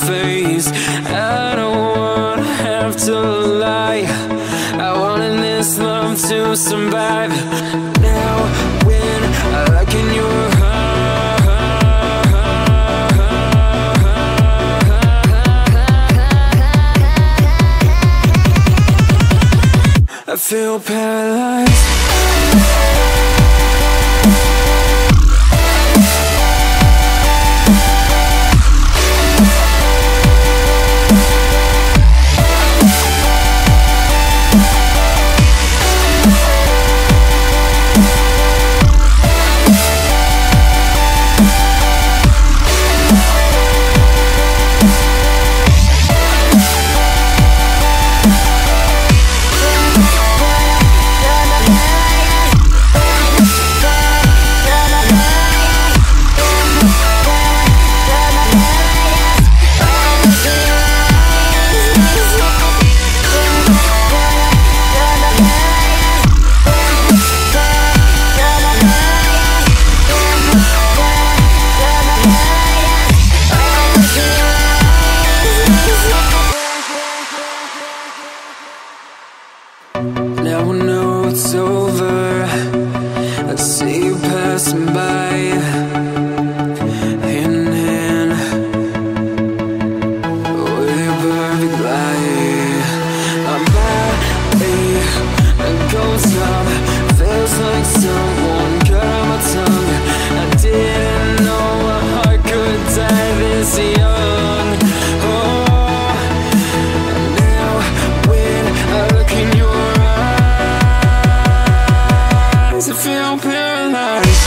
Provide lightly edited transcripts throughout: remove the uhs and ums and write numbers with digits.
face. I don't wanna have to lie. I wanted this love to survive. Now when I look in your I feel paralyzed. Now I know it's over. I see you passing by, hand in hand, with your perfect light. My body goes numb, feels like someone cut out my tongue. I didn't know a heart could die this young. Oh, now when I look in your I feel paralyzed.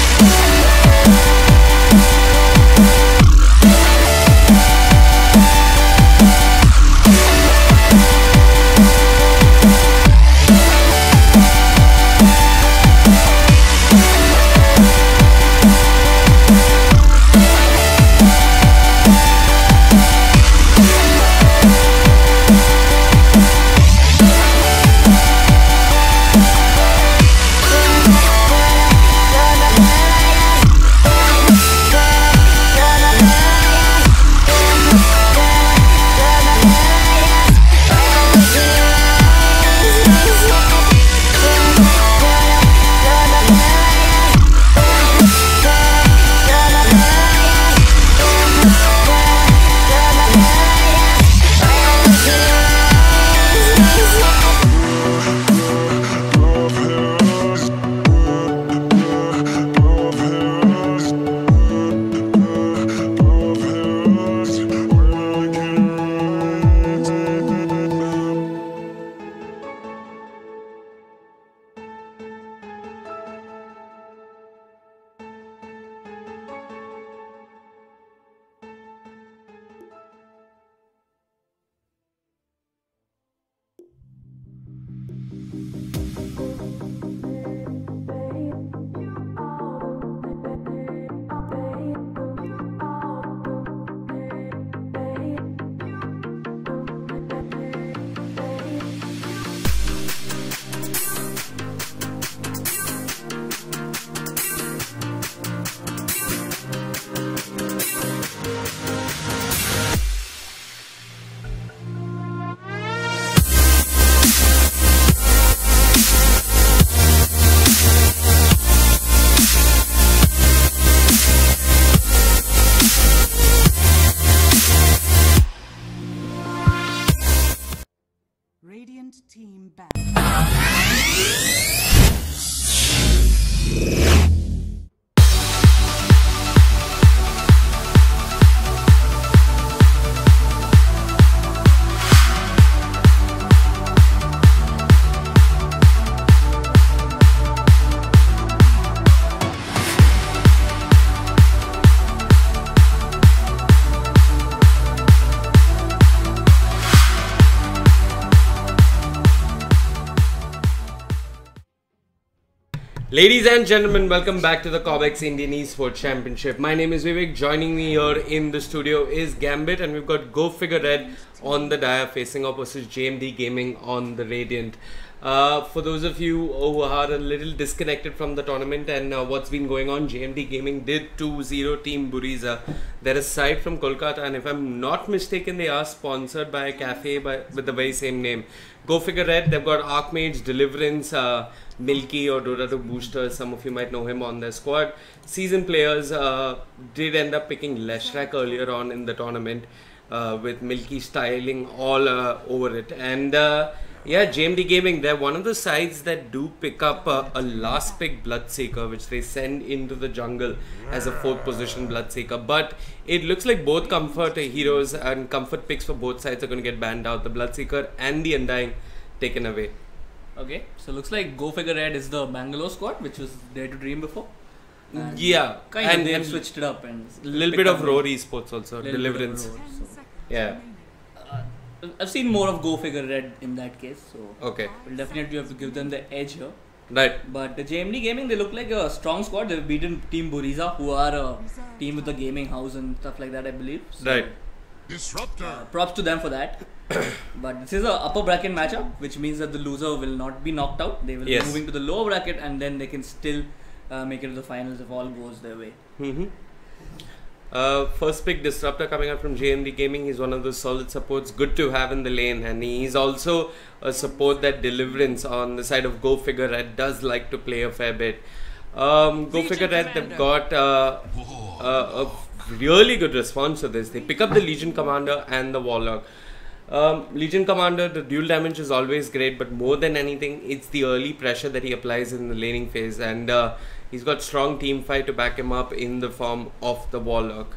Team back. Ladies and gentlemen, welcome back to the Cobx Indian Esports Championship. My name is Vivek. Joining me here in the studio is Gambit, and we've got Go Figure Red on the dia facing off versus JMD Gaming on the Radiant. For those of you who are a little disconnected from the tournament and what's been going on, JMD Gaming did 2-0 Team Buriza. They're a side from Kolkata, and if I'm not mistaken, they are sponsored by a cafe with the very same name. Go figure red. They've got Archmage, Deliverance, Milky or Dota2 Booster. Some of you might know him on their squad. Seasoned players did end up picking Leshrak earlier on in the tournament, with Milky styling all over it. And yeah, JMD Gaming, they're one of the sides that do pick up a last pick Bloodseeker, which they send into the jungle as a 4th position Bloodseeker. But it looks like both comfort heroes and comfort picks for both sides are going to get banned out. The Bloodseeker and the Undying taken away. Okay, so looks like Go Figure Red is the Bangalore squad, which was Dare to Dream before. And Yeah, and they have switched it up and a little bit of Roar Esports also, Deliverance. Yeah. I've seen more of Go Figure Red in that case, so Okay. we'll definitely have to give them the edge here. Right. But the JMD Gaming, they look like a strong squad. They've beaten Team Buriza, who are a team with a gaming house and stuff like that, I believe. So, Right. props to them for that. But this is a upper bracket matchup, which means that the loser will not be knocked out. They will Yes. be moving to the lower bracket, and then they can still make it to the finals if all goes their way. First pick Disruptor coming out from JMD Gaming. He's one of those solid supports, good to have in the lane, and he's also a support that Deliverance on the side of Go Figure Red does like to play a fair bit. Go Figure Red, they've got a really good response to this. They pick up the Legion Commander and the Warlock. Legion Commander, the dual damage is always great, but more than anything, it's the early pressure that he applies in the laning phase, and he's got strong team fight to back him up in the form of the Warlock.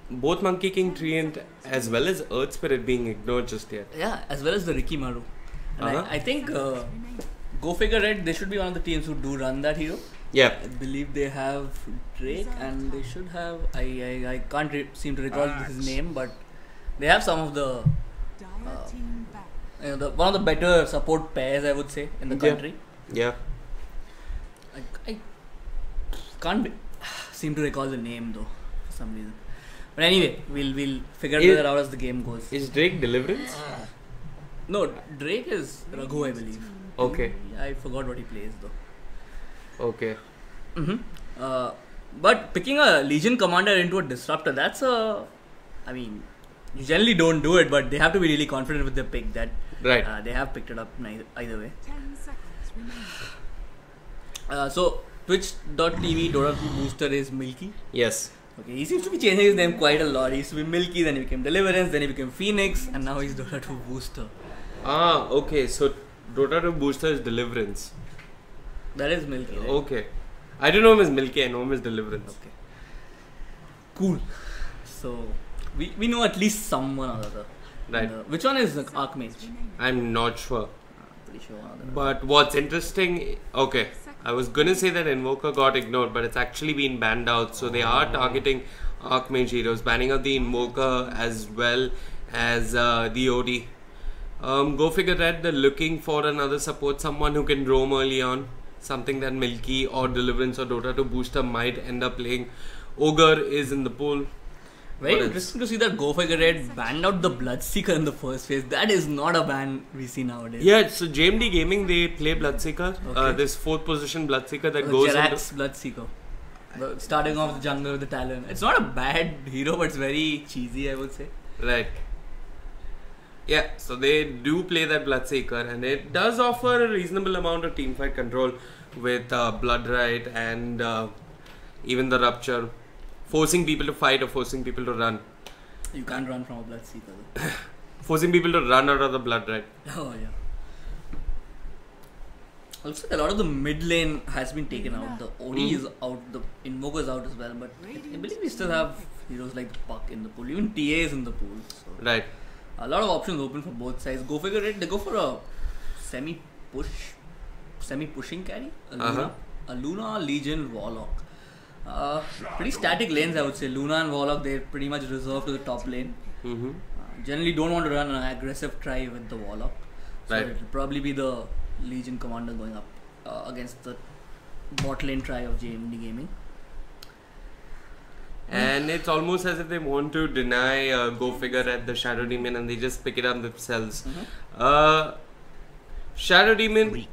Both Monkey King Treant as well as Earth Spirit being ignored just yet. Yeah, as well as the Ricky Maru. And I think Go Figure Red, they should be one of the teams who do run that hero. Yeah. I believe they have Drake, and they should have, I can't seem to recall his name, but they have some of the one of the better support pairs, I would say, in the country. Yeah. I can't seem to recall the name though, for some reason. But anyway, we'll figure that out as the game goes. Is Drake Deliverance? No, Drake is Raghu, I believe. Okay. I forgot what he plays though. Okay. But picking a Legion Commander into a Disruptor, that's I mean, you generally don't do it, but they have to be really confident with their pick that Right. they have picked it up either way. So Twitch.tv Dota2 Booster is Milky. Yes. Okay, he seems to be changing his name quite a lot. He used to be Milky, then he became Deliverance, then he became Phoenix, and now he's Dota2 Booster. Okay. So Dota2 Booster is Deliverance. That is Milky, right? Okay. I don't know him as Milky, I know him as Deliverance. Okay. Cool. So we know at least someone or other. Right. Which one is the Archmage? I'm not sure. Pretty sure one of them. But what's interesting, okay, I was gonna say that Invoker got ignored, but it's actually been banned out. So they are targeting Archmage heroes, banning out the Invoker as well as the OD. Go figure that they're looking for another support, someone who can roam early on, something that Milky or Deliverance or Dota2 Booster might end up playing. Ogre is in the pool. Very interesting to see that Go Figure Red banned out the Bloodseeker in the first phase. That is not a ban we see nowadays. Yeah, so JMD Gaming, they play Bloodseeker. Okay. This 4th position Bloodseeker that goes Jerax Bloodseeker. Starting off the jungle with the Talon. It's not a bad hero, but it's very cheesy, I would say. Right. Yeah, so they do play that Bloodseeker, and it does offer a reasonable amount of teamfight control with Bloodright and even the Rupture. Forcing people to fight or forcing people to run. You can't run from a Bloodseeker though. Forcing people to run out of the Bloodright. Oh yeah. Also, a lot of the mid lane has been taken out. The OD is out, the Invoker is out as well, but I believe we still have heroes like Puck in the pool. Even TA is in the pool. So Right. a lot of options open for both sides. Go figure it. They go for a semi-pushing carry. A Luna, Legion, Warlock. Pretty static lanes, I would say. Luna and Warlock, they're pretty much reserved to the top lane. Generally don't want to run an aggressive try with the Warlock. So Right. it'll probably be the Legion Commander going up against the bot lane try of JMD Gaming. And it's almost as if they want to deny Go Figure at the Shadow Demon and they just pick it up themselves. Shadow Demon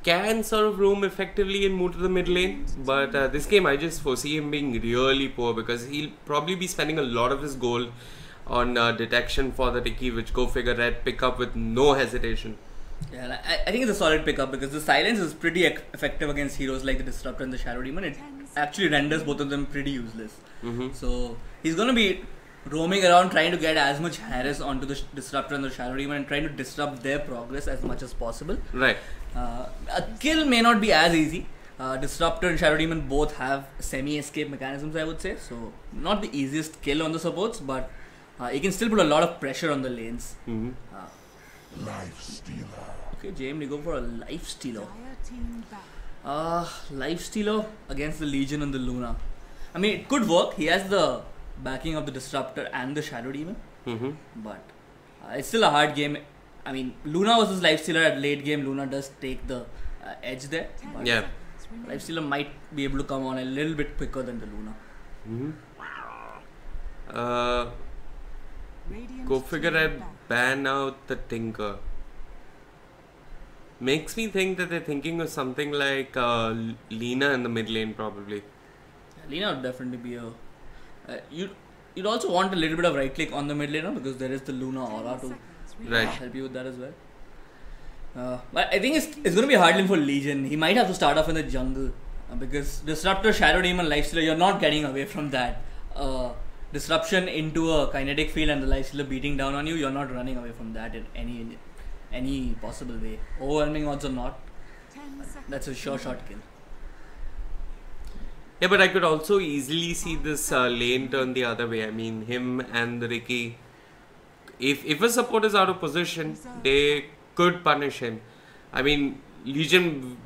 can sort of roam effectively and move to the mid lane, but this game I just foresee him being really poor because he'll probably be spending a lot of his gold on detection for the Ricky, which go figure Red pick up with no hesitation. Yeah, I think it's a solid pickup because the silence is pretty effective against heroes like the Disruptor and the Shadow Demon. It actually renders both of them pretty useless. So he's going to be roaming around trying to get as much harass onto the Disruptor and the Shadow Demon and trying to disrupt their progress as much as possible. Right. A kill may not be as easy. Disruptor and Shadow Demon both have semi-escape mechanisms, I would say. So not the easiest kill on the supports, but he can still put a lot of pressure on the lanes. Life stealer. Okay, JMD, go for a life stealer. Entire team back. Life stealer against the Legion and the Luna. I mean, it could work. He has the backing of the Disruptor and the Shadow Demon. But it's still a hard game. I mean, Luna versus Life Stealer at late game. Luna does take the edge there. But Yeah. Life Stealer might be able to come on a little bit quicker than the Luna. Radiant Go figure team Red back. ban out the Tinker. Makes me think that they're thinking of something like Lina in the mid lane probably. Lina would definitely be a... you'd also want a little bit of right click on the mid laner because there is the Luna aura to Right. help you with that as well. But I think it's going to be a hard lane for Legion. He might have to start off in the jungle because Disruptor, Shadow Demon, Lifestealer, you're not getting away from that. Disruption into a kinetic field and the Lifestealer beating down on you, you're not running away from that in any possible way. Overwhelming odds or not, 10 seconds. that's a sure shot kill. Yeah, but I could also easily see this lane turn the other way. I mean, him and the Ricky, if a support is out of position, they could punish him. I mean, Legion,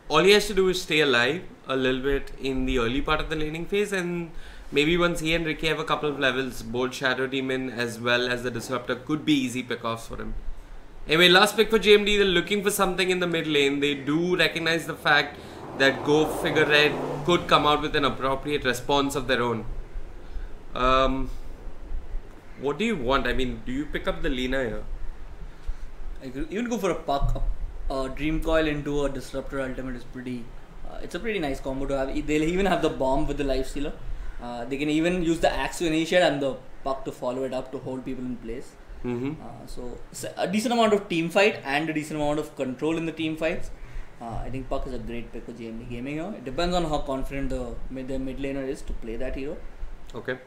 all he has to do is stay alive a little bit in the early part of the laning phase, and maybe once he and Ricky have a couple of levels, both Shadow Demon as well as the Disruptor could be easy pickoffs for him. Anyway, last pick for JMD, they're looking for something in the mid lane. They do recognize the fact that Go Figure Red could come out with an appropriate response of their own. What do you want? I mean, do you pick up the Lina here? You would go for a puck. A Dream Coil into a Disruptor ultimate is pretty... it's a pretty nice combo to have. They'll even have the bomb with the Lifestealer. They can even use the axe to initiate and the puck to follow it up to hold people in place. So a decent amount of team fight and a decent amount of control in the team fights. I think Puck is a great pick for JMD Gaming here. It depends on how confident the mid laner is to play that hero. Okay.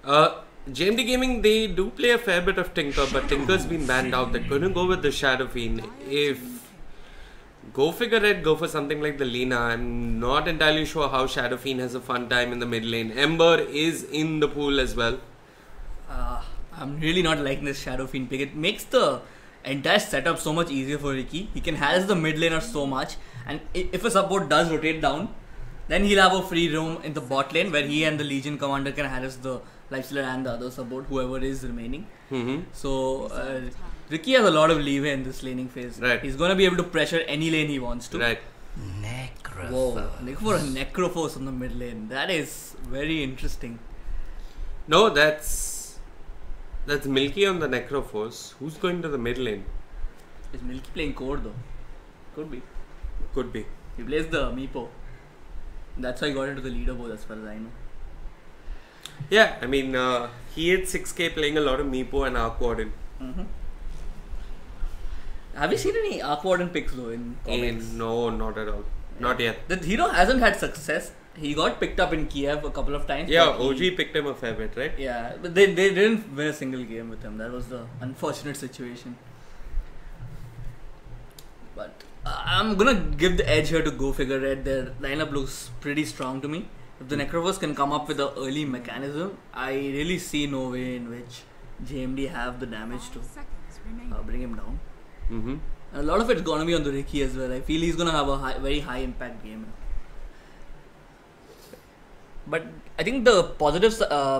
JMD Gaming, they do play a fair bit of Tinker, but Tinker's been banned out. They're going to go with the Shadow Fiend. If Go Figure Red go for something like the Lina, I'm not entirely sure how Shadow Fiend has a fun time in the mid lane. Ember is in the pool as well. I'm really not liking this Shadow Fiend pick. It makes the entire setup so much easier for Ricky. He can harass the mid laner so much, and if a support does rotate down, then he'll have a free roam in the bot lane where he and the Legion commander can harass the Lifestealer and the other support, whoever is remaining. So Ricky has a lot of leeway in this laning phase. Right. He's going to be able to pressure any lane he wants to. Right. Whoa, look for a Necrophos on the mid lane. That is very interesting. No, that's Milky on the Necrophos. Who's going to the mid lane? Is Milky playing core though? Could be. Could be. He plays the Meepo. That's why he got into the leaderboard as far as I know. Yeah, I mean, he hit 6k playing a lot of Meepo and Arc Warden. Have you seen any Arc Warden picks though in Cobx? No, not at all. Not yet. The hero hasn't had success. He got picked up in Kiev a couple of times. Yeah, but OG picked him a fair bit, right? Yeah, but they didn't win a single game with him. That was the unfortunate situation. But I'm gonna give the edge here to Go Figure Red. Their lineup looks pretty strong to me. If the Necrophos can come up with an early mechanism, I really see no way in which JMD have the damage to 5 seconds remaining. bring him down. Mm-hmm. And a lot of it's gonna be on the Ricky as well. I feel he's gonna have a very high impact game. But I think the positive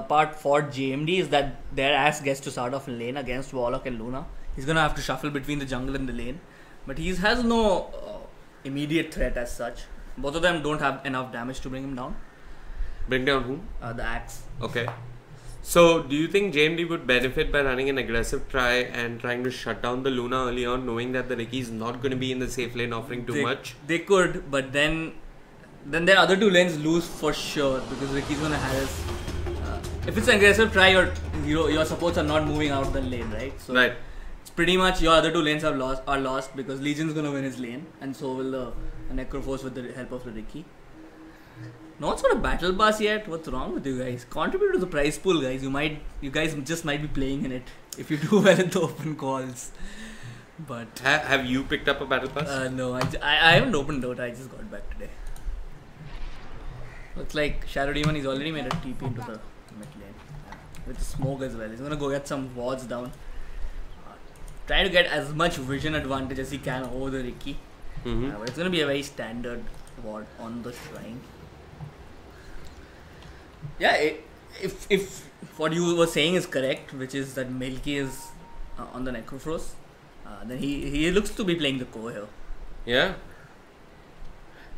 part for JMD is that their ass gets to start off in lane against Warlock and Luna. He's gonna have to shuffle between the jungle and the lane, but he has no immediate threat as such. Both of them don't have enough damage to bring him down. Bring down who? The axe. Okay. So, do you think JMD would benefit by running an aggressive try and trying to shut down the Luna early on, knowing that the Rickie is not going to be in the safe lane offering too much? They could, but then their other two lanes lose for sure because Rickie's gonna harass. If it's an aggressive try, your supports are not moving out the lane, right? So right. It's pretty much your other two lanes are lost because Legion's gonna win his lane, and so will the Necroforce with the help of the Rickie. No one's got a battle pass yet. What's wrong with you guys? Contribute to the prize pool, guys. You guys just might be playing in it if you do well in the open calls. But have you picked up a battle pass? no, I haven't opened Dota. I just got back today. Looks like Shadow Demon is already made a TP into the mid lane with the smoke as well. He's gonna go get some wards down. Try to get as much vision advantage as he can over the Rickie. But it's gonna be a very standard ward on the shrine. Yeah, if what you were saying is correct, which is that Milky is on the Necroforce, then he looks to be playing the core here. Yeah.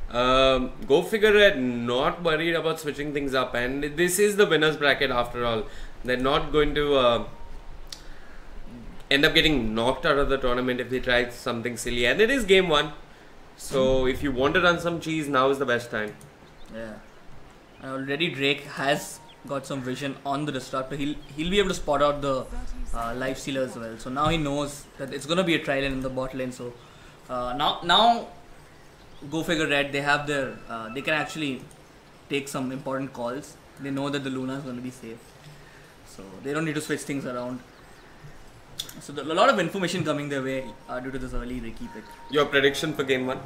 Go figure it, not worried about switching things up, and this is the winner's bracket after all. They're not going to end up getting knocked out of the tournament if they try something silly, and it is game 1. So if you want to run some cheese, now is the best time. Yeah. And already Drake has got some vision on the Disruptor. He'll be able to spot out the Lifestealer as well. So now he knows that it's gonna be a tri lane in the bot lane. So now go figure Red, they have their they can actually take some important calls. They know that the Luna is gonna be safe, so they don't need to switch things around. So a lot of information coming their way due to this early Rickie pick. Your prediction for game 1?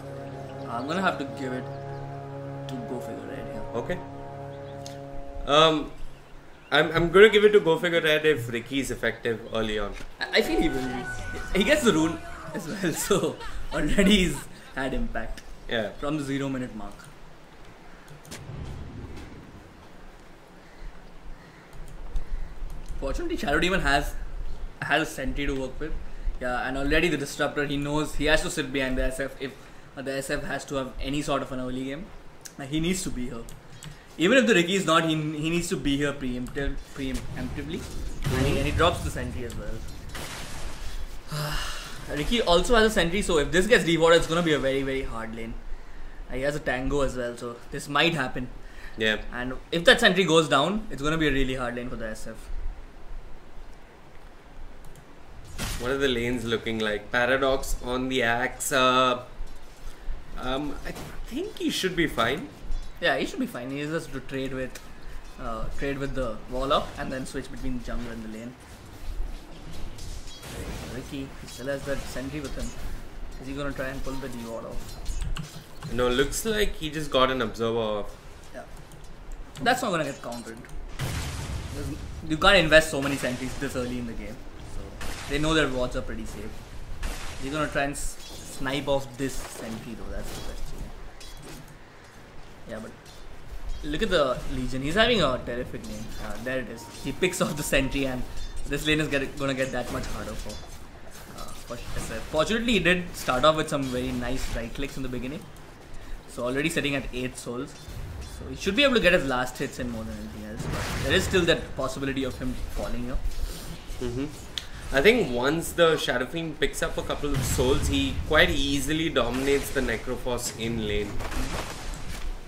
I'm gonna have to give it to Go Figure Red here. Okay. I'm gonna give it to Go Figure Red if Rickie is effective early on. I feel he will be. He gets the rune as well, so already he's had impact. Yeah. From the 0-minute mark. Fortunately, Shadow Demon has a sentry to work with. Yeah, and already the Disruptor, he knows he has to sit behind the SF if the SF has to have any sort of an early game. He needs to be here. Even if the Rickie is not, he needs to be here preemptively. And he drops the sentry as well. Rickie also has a sentry, so if this gets rewarded, it's going to be a very, very hard lane. He has a tango as well, so this might happen. Yeah. And if that sentry goes down, it's going to be a really hard lane for the SF. What are the lanes looking like? Paradox on the axe. I think he should be fine. Yeah, he should be fine. He just to trade with the Warlock and then switch between the jungle and the lane. Rickie, he still has that sentry with him. Is he gonna try and pull the D-ward off? No, looks like he just got an observer off. Yeah. That's not gonna get countered. You can't invest so many sentries this early in the game. So they know their wards are pretty safe. He's gonna try and snipe off this sentry though, that's the question. Yeah, but look at the Legion. He's having a terrific lane. There it is. He picks off the sentry and this lane is gonna get that much harder for SF. Fortunately, he did start off with some very nice right clicks in the beginning. So already sitting at 8 souls. So he should be able to get his last hits in more than anything else. But there is still that possibility of him falling here. I think once the Shadow Fiend picks up a couple of souls, he quite easily dominates the Necroforce in lane.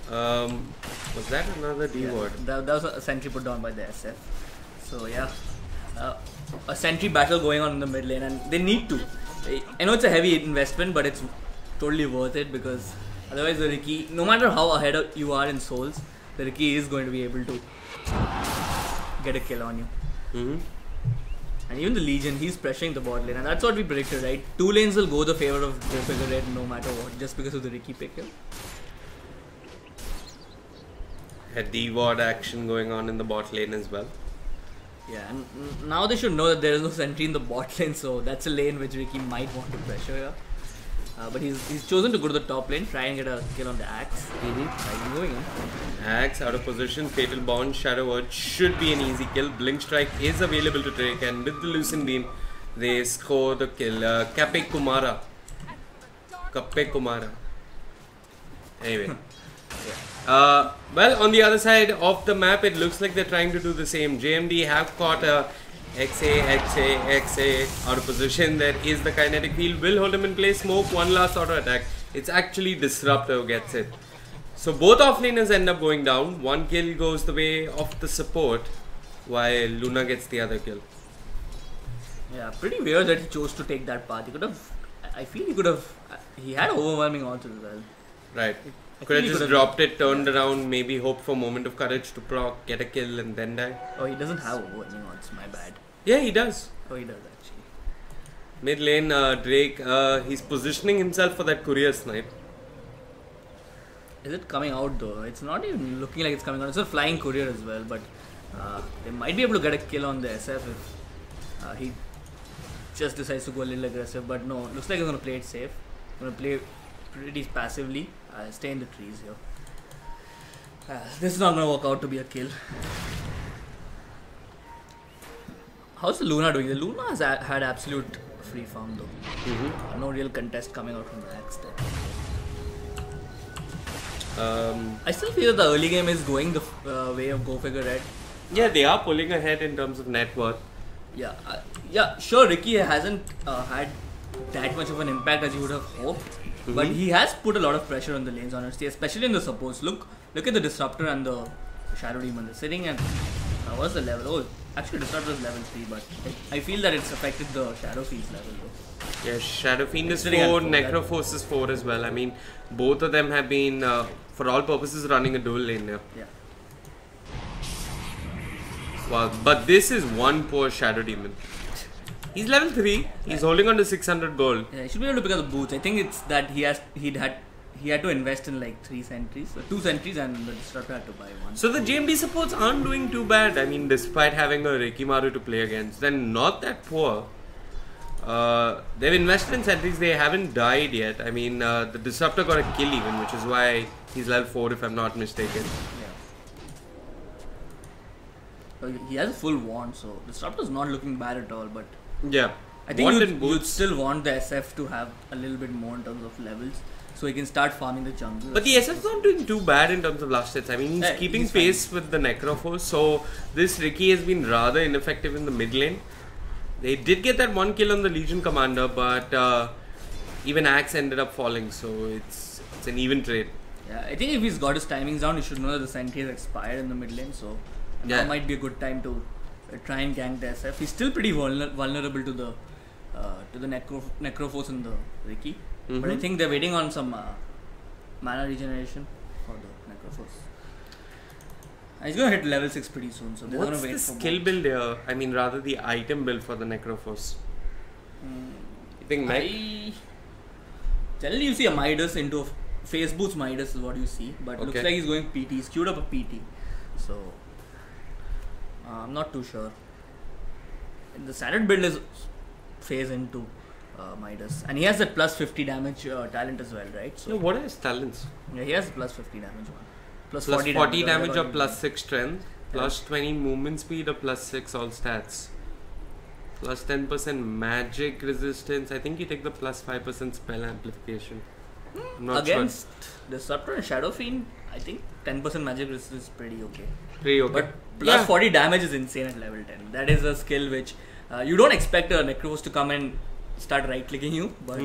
Was that another D-word? Yeah, that was a sentry put down by the SF. So yeah, a sentry battle going on in the mid lane, and they need to. I know it's a heavy investment, but it's totally worth it because otherwise the Rickie, no matter how ahead you are in souls, the Rickie is going to be able to get a kill on you. And even the Legion, he's pressuring the bot lane, and that's what we predicted, right? 2 lanes will go the favor of Go Figure Red no matter what, just because of the Rickie pick here. A D-ward action going on in the bot lane as well. Yeah, and now they should know that there is no sentry in the bot lane, so that's a lane which Rickie might want to pressure here. But he's chosen to go to the top lane, try and get a kill on the axe. He's moving in. Axe out of position, Fatal Bond, Shadow Word should be an easy kill. Blink Strike is available to Drake, and with the Lucent Beam, they score the kill. Kape Kumara. Anyway. Well, on the other side of the map, it looks like they're trying to do the same. JMD have caught a XA out of position. There is the kinetic field. Will hold him in place. Smoke, one last auto attack. It's actually Disruptor who gets it. So both offlaners end up going down. One kill goes the way of the support, while Luna gets the other kill. Yeah, pretty weird that he chose to take that path. He could have, I feel he could have, he had overwhelming odds as well. Right. Could have just dropped it, turned around, maybe hoped for a moment of courage to proc, get a kill and then die. Oh, he doesn't have overwhelming odds, my bad. Yeah, he does. Oh, he does actually. Mid lane, Drake, he's positioning himself for that courier snipe. Is it coming out though? It's not even looking like it's coming out. It's a flying courier as well, but they might be able to get a kill on the SF if he just decides to go a little aggressive. But no, looks like he's going to play it safe. Going to play pretty passively. Stay in the trees here. This is not going to work out to be a kill. How's the Luna doing? The Luna has had absolute free farm though. No real contest coming out from the Axe there. I still feel that the early game is going the way of Go Figure Red. Yeah, they are pulling ahead in terms of net worth. Yeah, yeah, sure. Ricky hasn't had that much of an impact as you would have hoped, but he has put a lot of pressure on the lanes, honestly, especially in the supports. Look at the Disruptor and the Shadow Demon. They're sitting and what's the level? Oh, actually Disruptor is level 3, but I feel that it's affected the Shadow Fiend's level though. Yeah, Shadow Fiend is 4, Necroforce is 4 as well. I mean, both of them have been, for all purposes, running a dual lane now. Yeah. Wow, but this is one poor Shadow Demon. He's level 3. He's holding on to 600 gold. Yeah, he should be able to pick up the boots. I think it's that he had to invest in like 3 sentries, 2 sentries, and the Disruptor had to buy 1. So the JMD supports aren't doing too bad. I mean, despite having a Rikimaru to play against, they're not that poor. They've invested in sentries. They haven't died yet. I mean, the Disruptor got a kill even, which is why he's level 4 if I'm not mistaken. He has a full wand, so Disruptor's not looking bad at all, but yeah, I think you'd still want the SF to have a little bit more in terms of levels, so he can start farming the jungle. But the SF's not doing too bad in terms of last hits. I mean, he's keeping pace with the Necroforce, so this Ricky has been rather ineffective in the mid lane. They did get that 1 kill on the Legion Commander, but even Axe ended up falling, so it's an even trade. Yeah, I think if he's got his timings down, he should know that the sentry has expired in the mid lane, so now might be a good time to try and gank the SF. He's still pretty vulnerable to the Necroforce and the Ricky, but I think they're waiting on some mana regeneration for the Necroforce. He's gonna hit level 6 pretty soon, so they're gonna wait for skill build here? I mean, rather the item build for the Necroforce. You think generally you see a Midas into a face boots Midas is what you see, but looks like he's going PT. He's queued up a PT, so I'm not too sure. The standard build is phase into Midas, and he has that plus 50 damage talent as well, right? So what are his talents? Yeah, he has plus 50 damage one. Plus 40 damage or plus 6 strength, plus 20 movement speed or plus 6 all stats, plus 10% magic resistance. I think you take the plus 5% spell amplification. I'm not against Disruptor and Shadow Fiend, I think 10% magic resistance is pretty okay. But plus 40 damage is insane at level 10. That is a skill which you don't expect a Necroforce to come and start right clicking you, but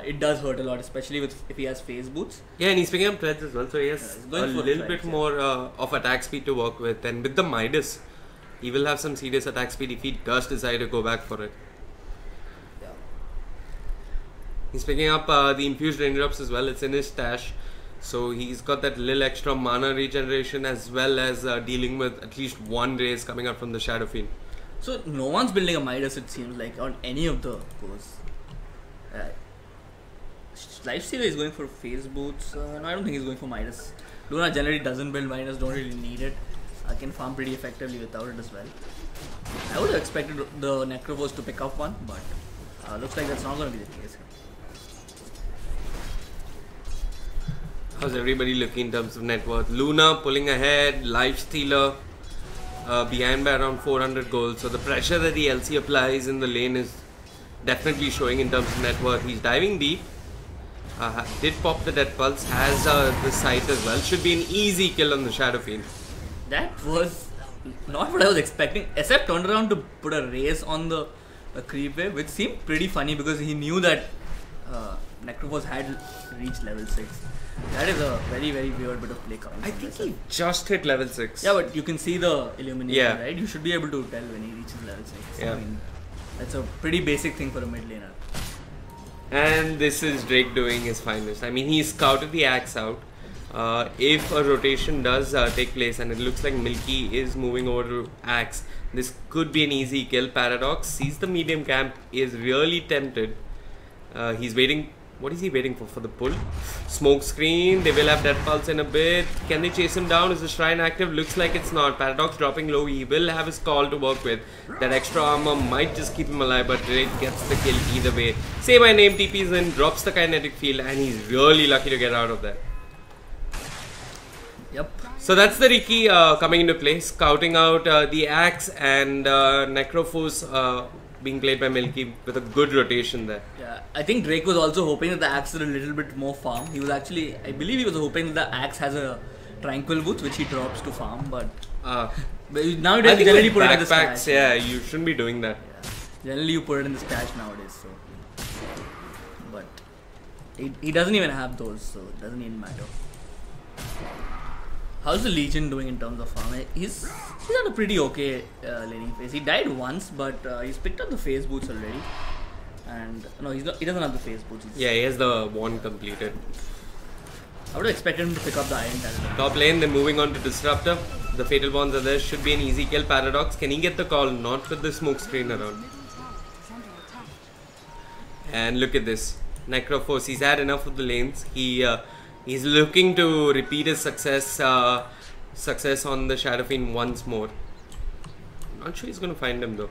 it does hurt a lot, especially if he has phase boots. Yeah, and he's picking up treads as well, so he has a little bit more of attack speed to work with. And with the Midas, he will have some serious attack speed if he does decide to go back for it. Yeah. He's picking up the infused raindrops as well. It's in his stash, so he's got that little extra mana regeneration as well as dealing with at least one raise coming out from the Shadow Fiend. So no one's building a Midas, it seems like, on any of the cores. Lifestealer is going for phase boots. No, I don't think he's going for Midas. Luna generally doesn't build Midas, don't really need it. Can farm pretty effectively without it as well. I would have expected the Necroforce to pick up one, but looks like that's not going to be the case. How's everybody looking in terms of net worth? Luna pulling ahead, Lifestealer behind by around 400 gold. So the pressure that the LC applies in the lane is definitely showing in terms of net worth. He's diving deep. Did pop the death pulse, has the sight as well. Should be an easy kill on the Shadow Fiend. That was not what I was expecting. SF turned around to put a race on the creep wave, which seemed pretty funny because he knew that Necrophos had reached level 6. That is a very, very weird bit of play coming I from think SF. he just hit level 6. Yeah, but you can see the illumination, Yeah. right? You should be able to tell when he reaches level 6. Yeah. I mean, that's a pretty basic thing for a mid laner. And this is Drake doing his finest. I mean, he scouted the axe out. If a rotation does take place and it looks like Milky is moving over to axe, this could be an easy kill. Paradox sees the medium camp, is really tempted. He's waiting. What is he waiting for? For the pull? Smoke screen. They will have death pulse in a bit. Can they chase him down? Is the shrine active? Looks like it's not. Paradox dropping low. He will have his call to work with. That extra armor might just keep him alive, but Drake gets the kill either way. Say my name, TP's in, drops the kinetic field, and he's really lucky to get out of there. Yep. So that's the Riki coming into play, scouting out the axe and Necrophos being played by Milky with a good rotation there. Yeah, I think Drake was also hoping that the axe did a little bit more farm. He was actually, I believe he was hoping that the axe has a tranquil boots which he drops to farm, but now he I does think generally with put it in the backpacks, stash. yeah, you shouldn't be doing that. Yeah. Generally you put it in the stash nowadays, so. But he doesn't even have those, so it doesn't even matter. How's the Legion doing in terms of farm? He's on a pretty okay laning phase. He died once, but he's picked up the phase boots already. And no, he doesn't have the phase boots. Yeah, he has the one completed. I would have expected him to pick up the Iron Talent. Top lane, they're moving on to Disruptor. The Fatal Bonds are there. Should be an easy kill. Paradox, can he get the call? Not with the smoke screen around. And look at this. Necrophos, he's had enough of the lanes. He's looking to repeat his success on the Shadow Fiend once more. Not sure he's going to find him though.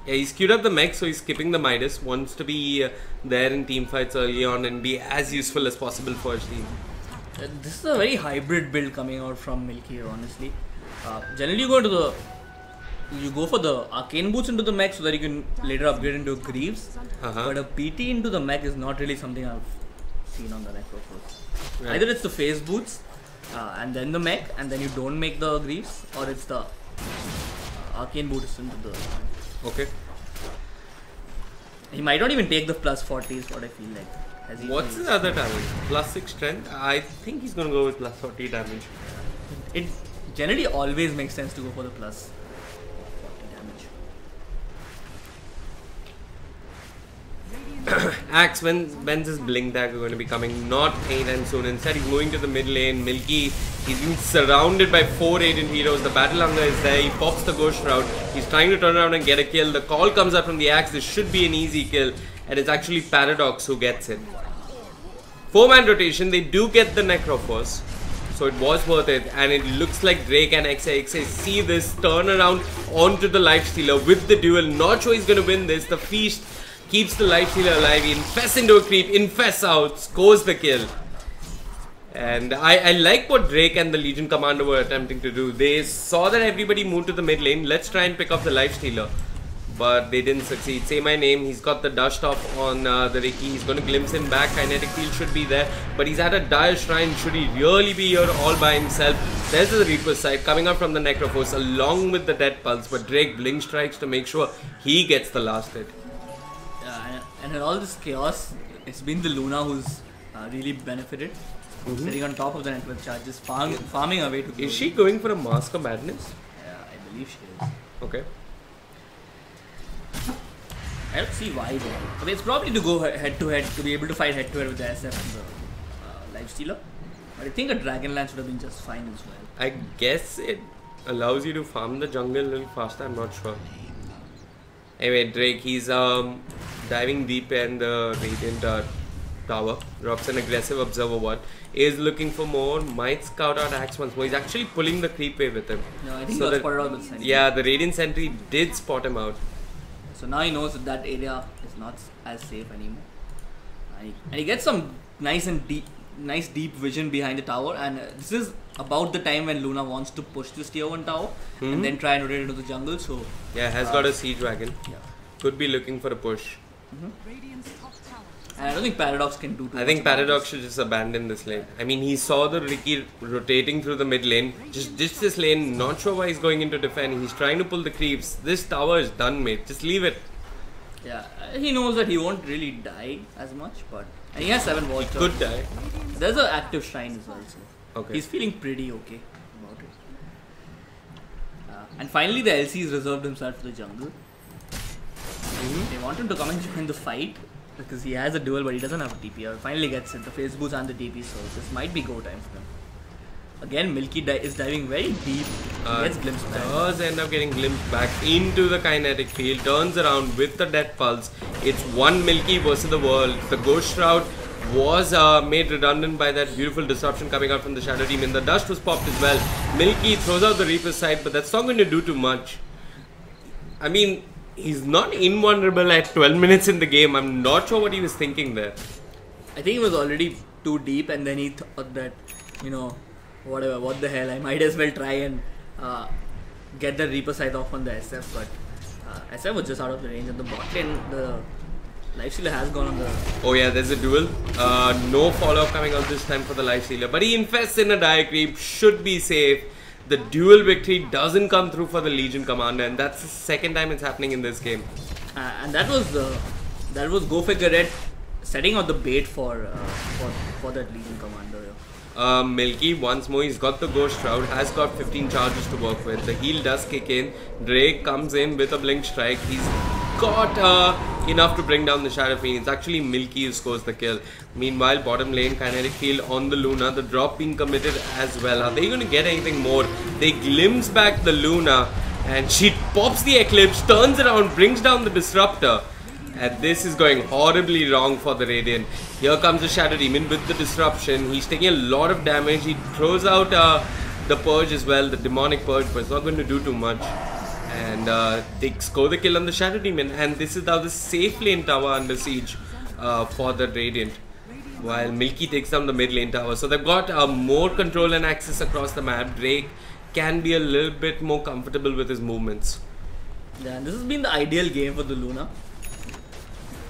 Yeah, he's queued up the mech, so he's skipping the Midas. Wants to be there in team fights early on and be as useful as possible for his team. This is a very hybrid build coming out from Milky, honestly. Generally, you go for the arcane boots into the mech so that you can later upgrade into Greaves. But a PT into the mech is not really something I've seen on the Necrophos. Right. Either it's the phase boots and then the mech, and then you don't make the Greaves, or it's the arcane boots into the. Okay. He might not even take the plus 40 is what I feel like. What's his other damage? Plus 6 strength? I think he's going to go with plus 40 damage. It generally always makes sense to go for the plus 40 damage. Axe, when's his blink dagger going to be coming? Not anytime soon. Instead, he's moving to the mid lane. Milky, he's been surrounded by 4 Radiant heroes. The battle hunger is there. He pops the ghost shroud. He's trying to turn around and get a kill. The call comes up from the axe. This should be an easy kill. And it's actually Paradox who gets it. 4-man rotation. They do get the Necrophos. So it was worth it. And it looks like Drake and XA see this turn around onto the Lifestealer with the duel. Not sure he's going to win this. The feast keeps the Lifestealer alive. He infests into a creep, infests out, scores the kill. And I like what Drake and the Legion Commander were attempting to do. They saw that everybody moved to the mid lane. Let's try and pick up the Lifestealer. But they didn't succeed. Say my name. He's got the dust off on the Riki. He's going to glimpse him back. Kinetic field should be there. But he's at a dire shrine. Should he really be here all by himself? There's the Reaper's side coming up from the Necrophos along with the Death Pulse. But Drake blink strikes to make sure he gets the last hit. And in all this chaos, it's been the Luna who's really benefited. Sitting on top of the network charge, just farming away to glory. Is she going for a Mask of Madness? Yeah, I believe she is. Okay. I don't see why though. I mean, it's probably to go head to head, to be able to fight head to head with the SF and the Lifestealer. But I think a Dragonlance would have been just fine as well. I guess it allows you to farm the jungle a little faster, I'm not sure. Anyway, Drake, he's diving deep in the Radiant tower. Drops an aggressive Observer Ward. Is looking for more. Might scout out Axe once more. He's actually pulling the creep wave with him. No, I think he got spotted out with the Sentry. Yeah, the Radiant Sentry did spot him out. So now he knows that that area is not as safe anymore. And he gets some nice deep vision behind the tower, and this is about the time when Luna wants to push this tier 1 tower and then try and rotate into the jungle. So yeah, has got a Siege Wagon. Yeah. Could be looking for a push. And I don't think Paradox can do too I think much about Paradox this. should just abandon this lane. I mean, he saw the Ricky rotating through the mid lane. Just ditch this lane. Not sure why he's going into defend. He's trying to pull the creeps. This tower is done, mate. Just leave it. Yeah, he knows that he won't really die as much, but and he has 7 walls. Could die. There's an active shrine as well, so Okay. he's feeling pretty okay about it. And finally, the LC's reserved himself for the jungle. They want him to come and join the fight because he has a duel, but he doesn't have a TP. Or finally gets it, the face boost and the TP, so this might be go time for him. Again, Milky is diving very deep. He gets glimpsed back. Does end up getting glimpsed back into the kinetic field. Turns around with the death pulse. It's one Milky versus the world. The Ghost Shroud was made redundant by that beautiful disruption coming out from the Shadow Demon. The dust was popped as well. Milky throws out the Reaper's Sight, but that's not going to do too much. I mean, he's not invulnerable at 12 minutes in the game. I'm not sure what he was thinking there. I think he was already too deep, and then he thought that, you know, whatever, what the hell, I might as well try and get the Reaper Scythe off on the SF, but SF was just out of the range. And the bot lane, the Lifestealer has gone on the... Oh yeah, there's a duel. No follow-up coming out this time for the Lifestealer, but he infests in a dire creep, should be safe. The duel victory doesn't come through for the Legion Commander, and that's the second time it's happening in this game. and that was Go Figure Red setting out the bait for that Legion Commander. Milky, once more, he's got the Ghost Shroud, has got 15 charges to work with. The heal does kick in. Drake comes in with a Blink Strike. He's got enough to bring down the Shadow Fiend. It's actually Milky who scores the kill. Meanwhile, bottom lane, Kinetic Field on the Luna. The drop being committed as well. Are they going to get anything more? They glimpse back the Luna and she pops the Eclipse, turns around, brings down the Disruptor. And this is going horribly wrong for the Radiant. Here comes the Shadow Demon with the disruption. He's taking a lot of damage. He throws out the Purge as well, the Demonic Purge, but it's not going to do too much. And they score the kill on the Shadow Demon. And this is now the safe lane tower under siege for the Radiant, while Milky takes down the mid lane tower. So they've got more control and access across the map. Drake can be a little bit more comfortable with his movements. Yeah, this has been the ideal game for the Luna.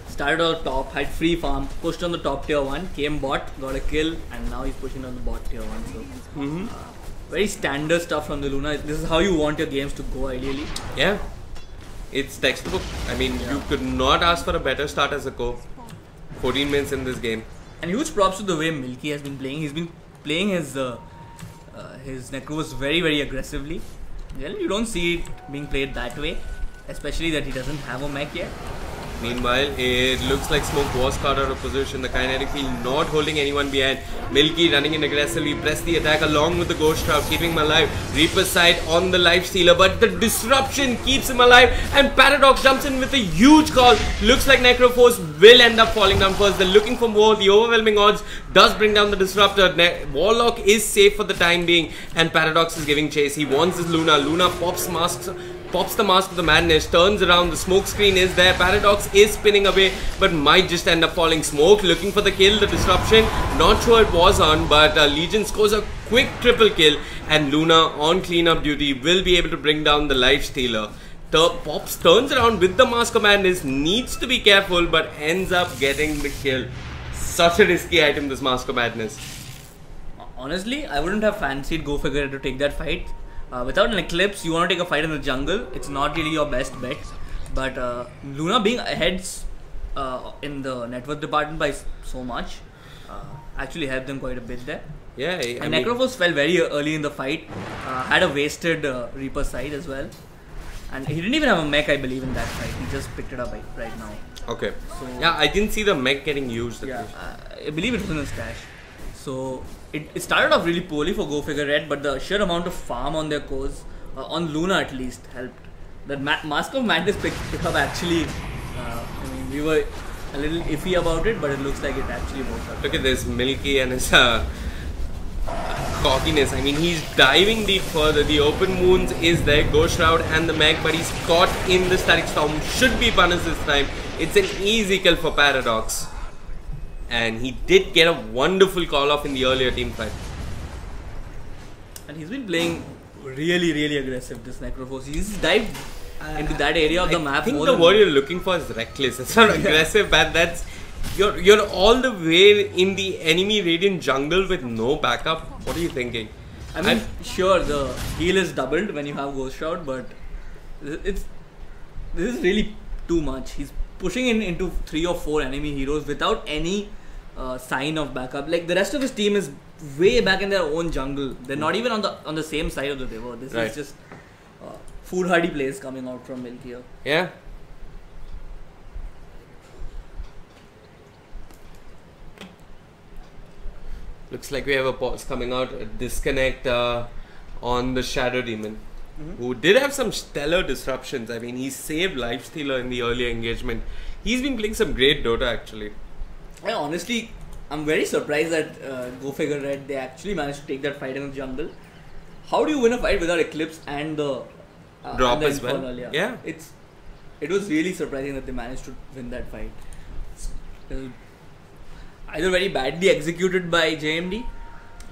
Started out top, had free farm, pushed on the top tier 1, came bot, got a kill, and now he's pushing on the bot tier 1. So, very standard stuff from the Luna. This is how you want your games to go, ideally. Yeah, it's textbook. I mean, you could not ask for a better start as a co. 14 minutes in this game. And huge props to the way Milky has been playing. He's been playing his Necros very, very aggressively. Well, you don't see it being played that way, especially that he doesn't have a mech yet. Meanwhile, it looks like Smoke was caught out of position. The Kinetic Field not holding anyone behind. Milky running in aggressively, press the attack along with the Ghost Shroud, keeping him alive. Reaper's Sight on the Lifestealer, but the disruption keeps him alive. And Paradox jumps in with a huge call. Looks like Necroforce will end up falling down first. They're looking for more. The overwhelming odds does bring down the Disruptor. Warlock is safe for the time being, and Paradox is giving chase. He wants his Luna. Luna pops the Mask of the Madness, turns around, the smoke screen is there, Paradox is spinning away, but might just end up falling. Smoke looking for the kill, the disruption, not sure it was on, but Legion scores a quick triple kill, and Luna on cleanup duty will be able to bring down the Lifestealer. Pops turns around with the Mask of Madness, needs to be careful, but ends up getting the kill. Such a risky item, this Mask of Madness. Honestly, I wouldn't have fancied Go Figure to take that fight. Without an Eclipse, you want to take a fight in the jungle. It's not really your best bet. But Luna being ahead in the network department by so much actually helped them quite a bit there. Yeah, and Necroforce fell very early in the fight. Had a wasted Reaper side as well. And he didn't even have a mech, I believe, in that fight. He just picked it up right now. Okay. So, yeah, I didn't see the mech getting used. Yeah, I believe it was in the stash. So it started off really poorly for Go Figure Red, but the sheer amount of farm on their cores, on Luna at least, helped. That Mask of Madness pickup actually, I mean, we were a little iffy about it, but it looks like it actually worked out. Look at this, Milky and his cockiness. I mean, he's diving deep further. The open wounds is there, Ghost Shroud and the mech, but he's caught in the Static Storm. Should be punished this time. It's an easy kill for Paradox. And he did get a wonderful call off in the earlier team fight. And he's been playing really, really aggressive, this Necroforce. He's dived into that area of the map. I think the word you're looking for is reckless. It's not aggressive, but that's You're all the way in the enemy Radiant jungle with no backup. What are you thinking? I mean, sure, the heal is doubled when you have Ghost Shroud, but this is really too much. He's pushing into 3 or 4 enemy heroes without any sign of backup. Like the rest of his team is way back in their own jungle. They're not even on the same side of the river. This is just foolhardy plays coming out from Milk here. Yeah. Looks like we have a pause coming out, a disconnect on the Shadow Demon, who did have some stellar disruptions. I mean, he saved Lifestealer in the earlier engagement. He's been playing some great Dota actually. Honestly, I'm very surprised that Go Figure Red, they actually managed to take that fight in the jungle. How do you win a fight without Eclipse and the drop and the as well? Infernal? Yeah. It was really surprising that they managed to win that fight. Either very badly executed by JMD,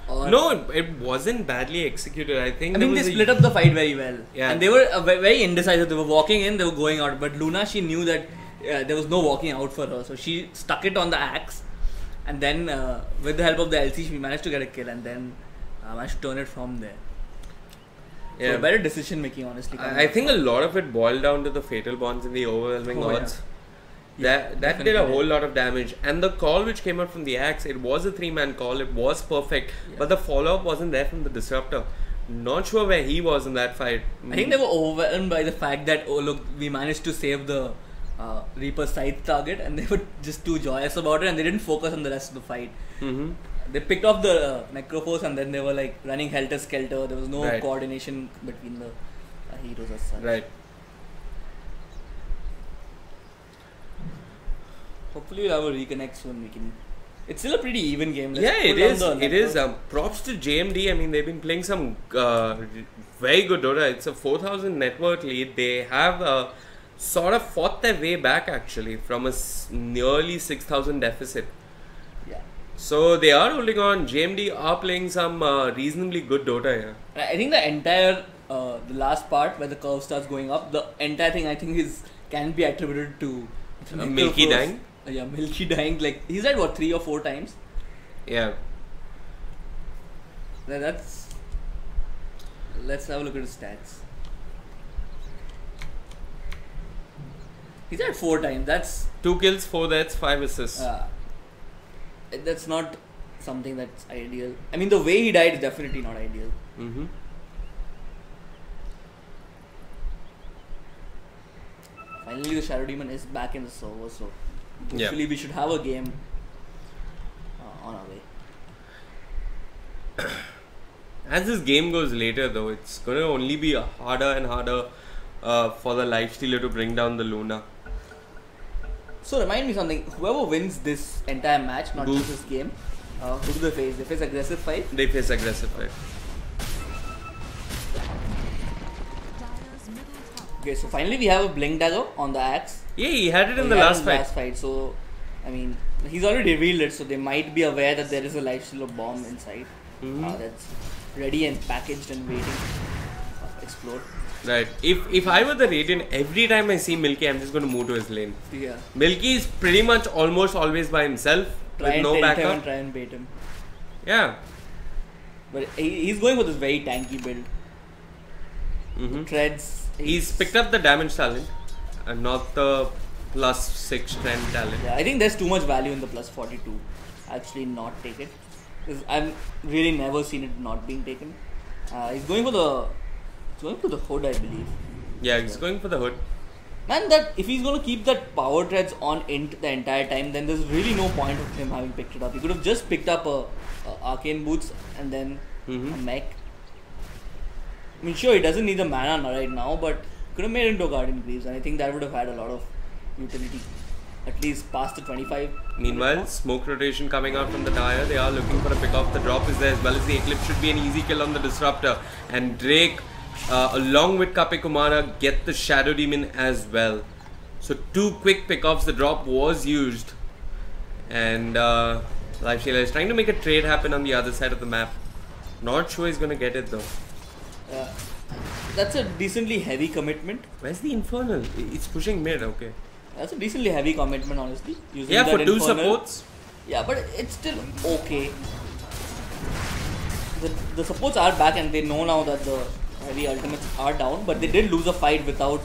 or No, it wasn't badly executed. I think. I mean, they split up the fight very well. Yeah. And they were very indecisive. They were walking in, they were going out. But Luna, she knew that there was no walking out for her. So she stuck it on the axe. And then with the help of the LC, she managed to get a kill. And then managed to turn it from there. Yeah. So better decision making, honestly. I think a lot of it boiled down to the fatal bonds and the overwhelming odds. That did a whole lot of damage, and the call which came out from the axe, it was a 3-man call, it was perfect, but the follow-up wasn't there from the Disruptor. Not sure where he was in that fight. I think they were overwhelmed by the fact that, oh look, we managed to save the Reaper side target, and they were just too joyous about it, and they didn't focus on the rest of the fight. They picked off the Necroforce, and then they were like running helter-skelter. There was no coordination between the heroes as such. Right. Hopefully we'll have a reconnect soon. It's still a pretty even game. Let's Yeah, put down the it is. Props to JMD. I mean, they've been playing some very good Dota. It's a 4,000 net worth lead. They have sort of fought their way back actually from a nearly 6,000 deficit. Yeah. So they are holding on. JMD are playing some reasonably good Dota here. I think the entire the last part where the curve starts going up, the entire thing I think can be attributed to Milky dying. Yeah, Milky dying. Like he's died what 3 or 4 times. Yeah. Let's have a look at his stats. He's died 4 times. That's 2 kills, 4 deaths, 5 assists. That's not something that's ideal. I mean, the way he died is definitely not ideal. Finally, the Shadow Demon is back in the server, so hopefully we should have a game on our way. As this game goes later though, it's going to only be harder and harder for the Lifestealer to bring down the Luna. So remind me something, whoever wins this entire match, not just this game, who do they face? They face aggressive fight? They face aggressive fight. Okay, so finally we have a Blink Dagger on the axe. Yeah, he had it in the last fight. So, I mean, he's already revealed it, so they might be aware that there is a Lifestealer bomb inside that's ready and packaged and waiting to explode. Right. If I were the Radiant, every time I see Milky, I'm just going to move to his lane. Yeah. Milky is pretty much almost always by himself with no backup. Him and try and bait him. Yeah. But he's going for this very tanky build. Treads. He's picked up the damage talent and not the +6 strength talent. Yeah, I think there's too much value in the +42. Actually, not take it. I've really never seen it not being taken. He's going for the hood, I believe. Yeah, he's going for the hood. Man, that if he's going to keep that power treads on int the entire time, then there's really no point of him having picked it up. He could have just picked up a arcane boots and then a mech. I mean, sure, he doesn't need the mana right now, but could have made it into a Guardian Greaves, and I think that would have had a lot of utility, at least past the 25. Meanwhile, smoke rotation coming out from the tower. They are looking for a pick off. The drop is there as well as the Eclipse should be an easy kill on the Disruptor. And Drake, along with Kapikumara, get the Shadow Demon as well. So 2 quick pick-offs. The drop was used. And Lifestealer is trying to make a trade happen on the other side of the map. Not sure he's going to get it though. That's a decently heavy commitment. Where's the Infernal? It's pushing mid, okay. That's a decently heavy commitment, honestly. Using Yeah, that for 2 Infernal. supports. Yeah, but it's still okay. The supports are back and they know now that the heavy ultimates are down, but they did lose a fight without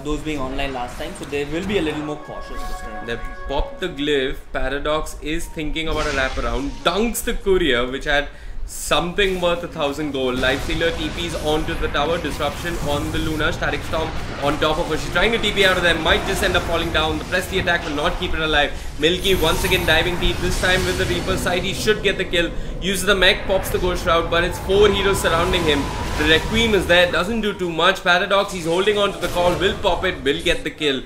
those being online last time, so they will be a little more cautious this time. They popped the glyph. Paradox is thinking about a wraparound. Dunks the courier, which had something worth 1,000 gold. Lifestealer TPs onto the tower. Disruption on the Luna. Static Storm on top of her. She's trying to TP out of them. Might just end up falling down. The press the attack will not keep it alive. Milky once again diving deep. This time with the Reaper side. He should get the kill. Uses the mech. Pops the Ghost Shroud. But it's 4 heroes surrounding him. The Requiem is there. Doesn't do too much. Paradox, he's holding on to the call. Will pop it. Will get the kill.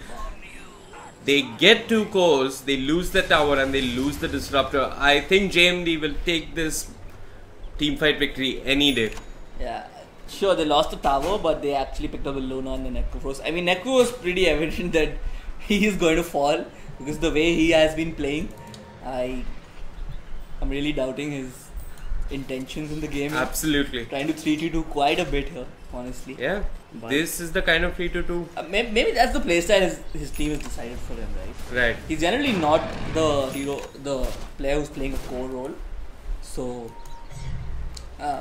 They get 2 cores. They lose the tower and they lose the Disruptor. I think JMD will take this teamfight victory any day. Yeah, sure, they lost the tower, but they actually picked up the Luna and the Necro. I mean, Necro was pretty evident that he is going to fall because the way he has been playing, I'm really doubting his intentions in the game. Absolutely. Trying to 3-2 quite a bit here, honestly. Yeah, But this is the kind of 3-2. maybe that's the playstyle his team has decided for him, right? Right. He's generally not the hero, the player who's playing a core role. So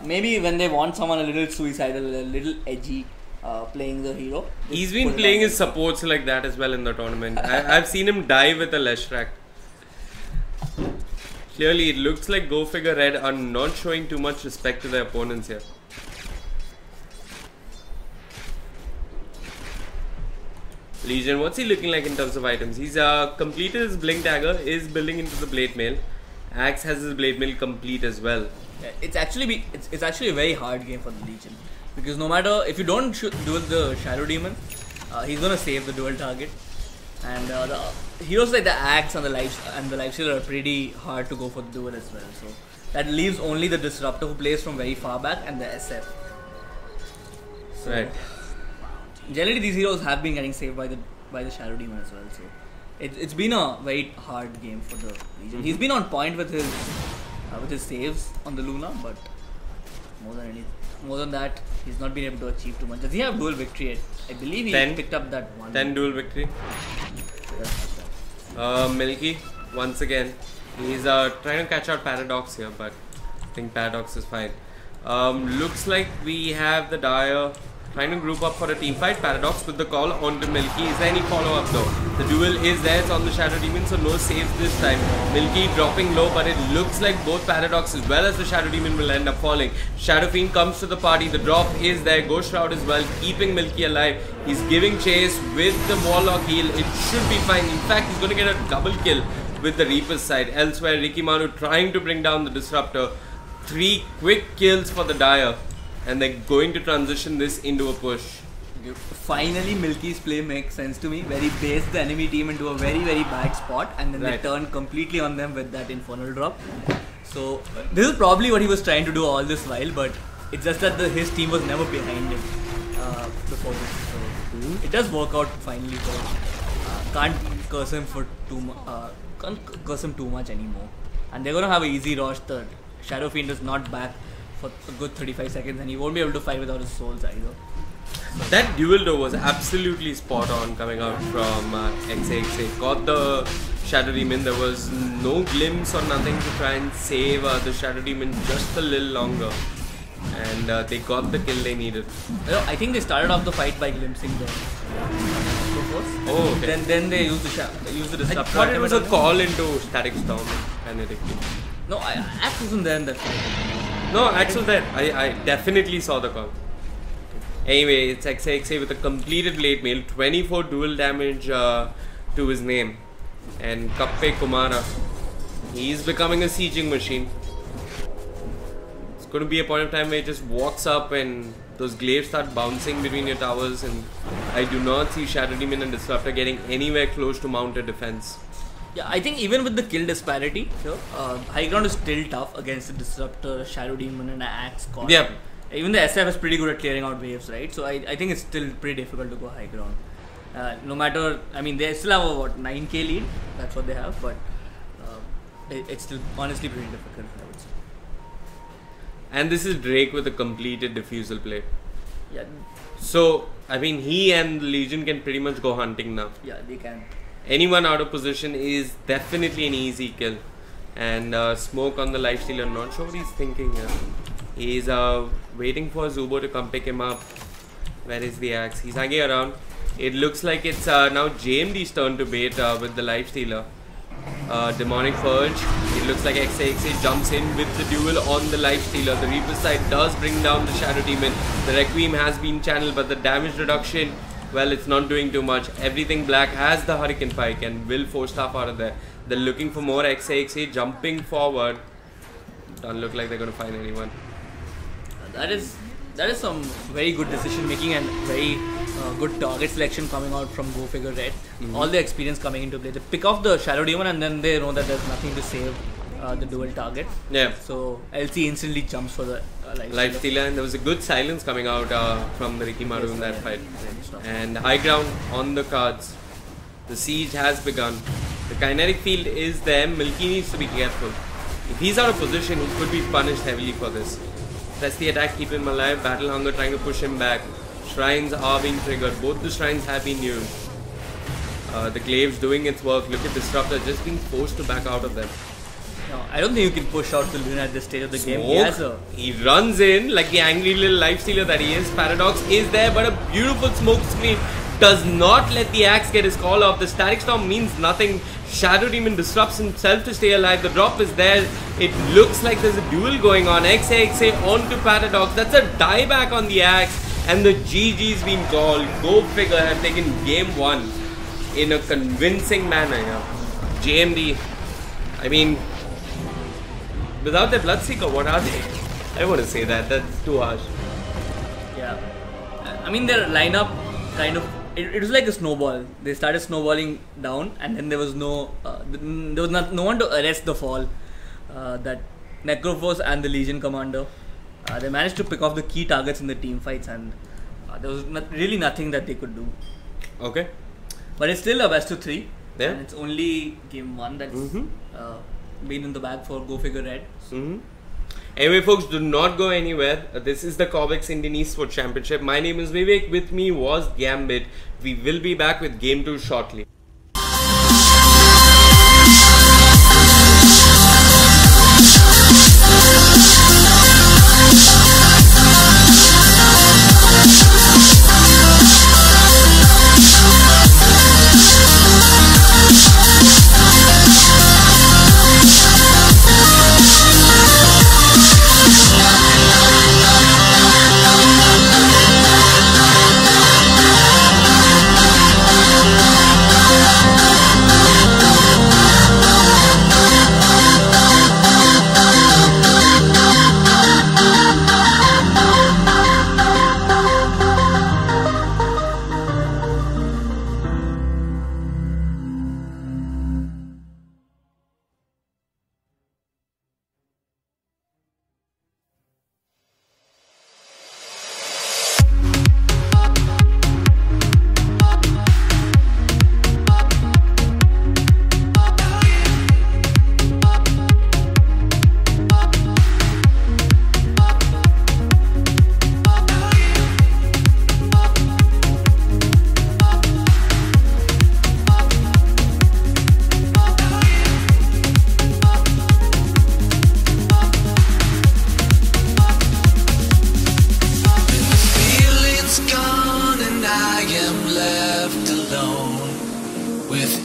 maybe when they want someone a little suicidal, a little edgy, playing the hero. He's been playing his supports like that as well in the tournament. I've seen him die with a Leshrac. Clearly, it looks like Go Figure Red are not showing too much respect to their opponents here. Legion, what's he looking like in terms of items? He's completed his Blink Dagger, is building into the Blade Mail. Axe has his Blade Mail complete as well. Yeah, it's actually a very hard game for the Legion because no matter if you don't duel the Shadow Demon, he's gonna save the dual target, and the heroes like the Axe and the Lifestealer are pretty hard to go for the duel as well. So that leaves only the Disruptor who plays from very far back and the SF. So Right. generally these heroes have been getting saved by the Shadow Demon as well. So it's been a very hard game for the Legion. He's been on point with his saves on the Luna, but more than that, he's not been able to achieve too much. Does he have dual victory yet? I believe he 10. picked up that one. 10 dual victory. Milky, once again, he's trying to catch out Paradox here, but I think Paradox is fine. Looks like we have the Dire trying to group up for a team fight. Paradox with the call onto Milky. Is there any follow-up though? The duel is there, it's on the Shadow Demon, so no saves this time. Milky dropping low, but it looks like both Paradox as well as the Shadow Demon will end up falling. Shadow Fiend comes to the party, the drop is there, Ghost Shroud as well, keeping Milky alive. He's giving chase with the Warlock heal, it should be fine. In fact, he's going to get a double kill with the Reaper's side. Elsewhere, Ricky Manu trying to bring down the Disruptor. 3 quick kills for the Dire. And they're going to transition this into a push. Finally, Milky's play makes sense to me, where he based the enemy team into a very, very bad spot and then they turned completely on them with that Infernal drop. So, this is probably what he was trying to do all this while, but it's just that his team was never behind him before this. So, it does work out finally for him. Can't curse him for can't curse him too much anymore. And they're going to have an easy rush. The Shadow Fiend is not back for a good 35 seconds and he won't be able to fight without his souls either. That duel though was absolutely spot on coming out from XAXA. Got the Shadow Demon, there was no glimpse or nothing to try and save the Shadow Demon just a little longer. And they got the kill they needed. I think they started off the fight by glimpsing the Oh, okay. Then they used the Disruptor. I thought it was a call into Static Storm kinetically. No, Axe wasn't there in that fight. No, Axe was there. I definitely saw the call. Anyway, it's XAXA with a completed Blade Mail, 24 dual damage to his name. And Kappe Kumara, he's becoming a sieging machine. It's going to be a point of time where he just walks up and those glaives start bouncing between your towers, and I do not see Shadow Demon and Disruptor getting anywhere close to mount a defense. Yeah, I think even with the kill disparity, high ground is still tough against the Disruptor, Shadow Demon and Axe Core. Yeah. Even the SF is pretty good at clearing out waves, right? So I think it's still pretty difficult to go high ground. No matter, I mean, they still have a 9k lead, that's what they have, but it's still honestly pretty difficult, I would say. And this is Drake with a completed defusal play. Yeah. So, I mean, he and Legion can pretty much go hunting now. Yeah, they can. anyone out of position is definitely an easy kill. And smoke on the lifestealer, not sure what he's thinking. He's waiting for Zubo to come pick him up. Where is the axe? He's hanging around. It looks like it's now JMD's turn to bait with the lifestealer. Demonic Purge. It looks like XAXA jumps in with the duel on the lifestealer. The Reaper side does bring down the Shadow Demon. The Requiem has been channeled, but the damage reduction, well, it's not doing too much. Everything Black has the Hurricane Pike and will force stuff out of there. They're looking for more XAXA jumping forward. Don't look like they're going to find anyone. That is some very good decision making and very good target selection coming out from Go Figure Red. All the experience coming into play. They pick off the Shadow Demon and then they know that there's nothing to save the dual target. Yeah. So LC instantly jumps for the lifestealer, and there was a good silence coming out from the Rikimaru in that fight. And high ground on the cards. The siege has begun. The kinetic field is there. Milky needs to be careful. If he's out of position, he could be punished heavily for this. Press the attack, keep him alive. Battle Hunger trying to push him back. Shrines are being triggered. Both the shrines have been used. The Glaive's doing its work. Look at Disruptor just being forced to back out of them. No, I don't think you can push out the Luna at this stage of the game. He runs in like the angry little lifestealer that he is. Paradox is there, but a beautiful smoke screen does not let the axe get his call off. The Static Storm means nothing. Shadow Demon disrupts himself to stay alive. The drop is there. It looks like there's a duel going on. XAXA onto Paradox. That's a dieback on the axe. And the GG's been called. Go Figure have taken game 1 in a convincing manner. JMD, I mean, without their Bloodseeker, what are they? I don't want to say that. That's too harsh. Yeah. I mean, their lineup kind of... It was like a snowball. They started snowballing down, and then there was no one to arrest the fall. That Necroforce and the Legion Commander, they managed to pick off the key targets in the team fights, and there was really nothing that they could do. Okay. But it's still a best of 3. Yeah. And it's only game 1 that's been in the bag for Go Figure Red. Anyway, folks, do not go anywhere. This is the Cobx Indian Esports Championship. My name is Vivek. With me was Gambit. We will be back with Game 2 shortly.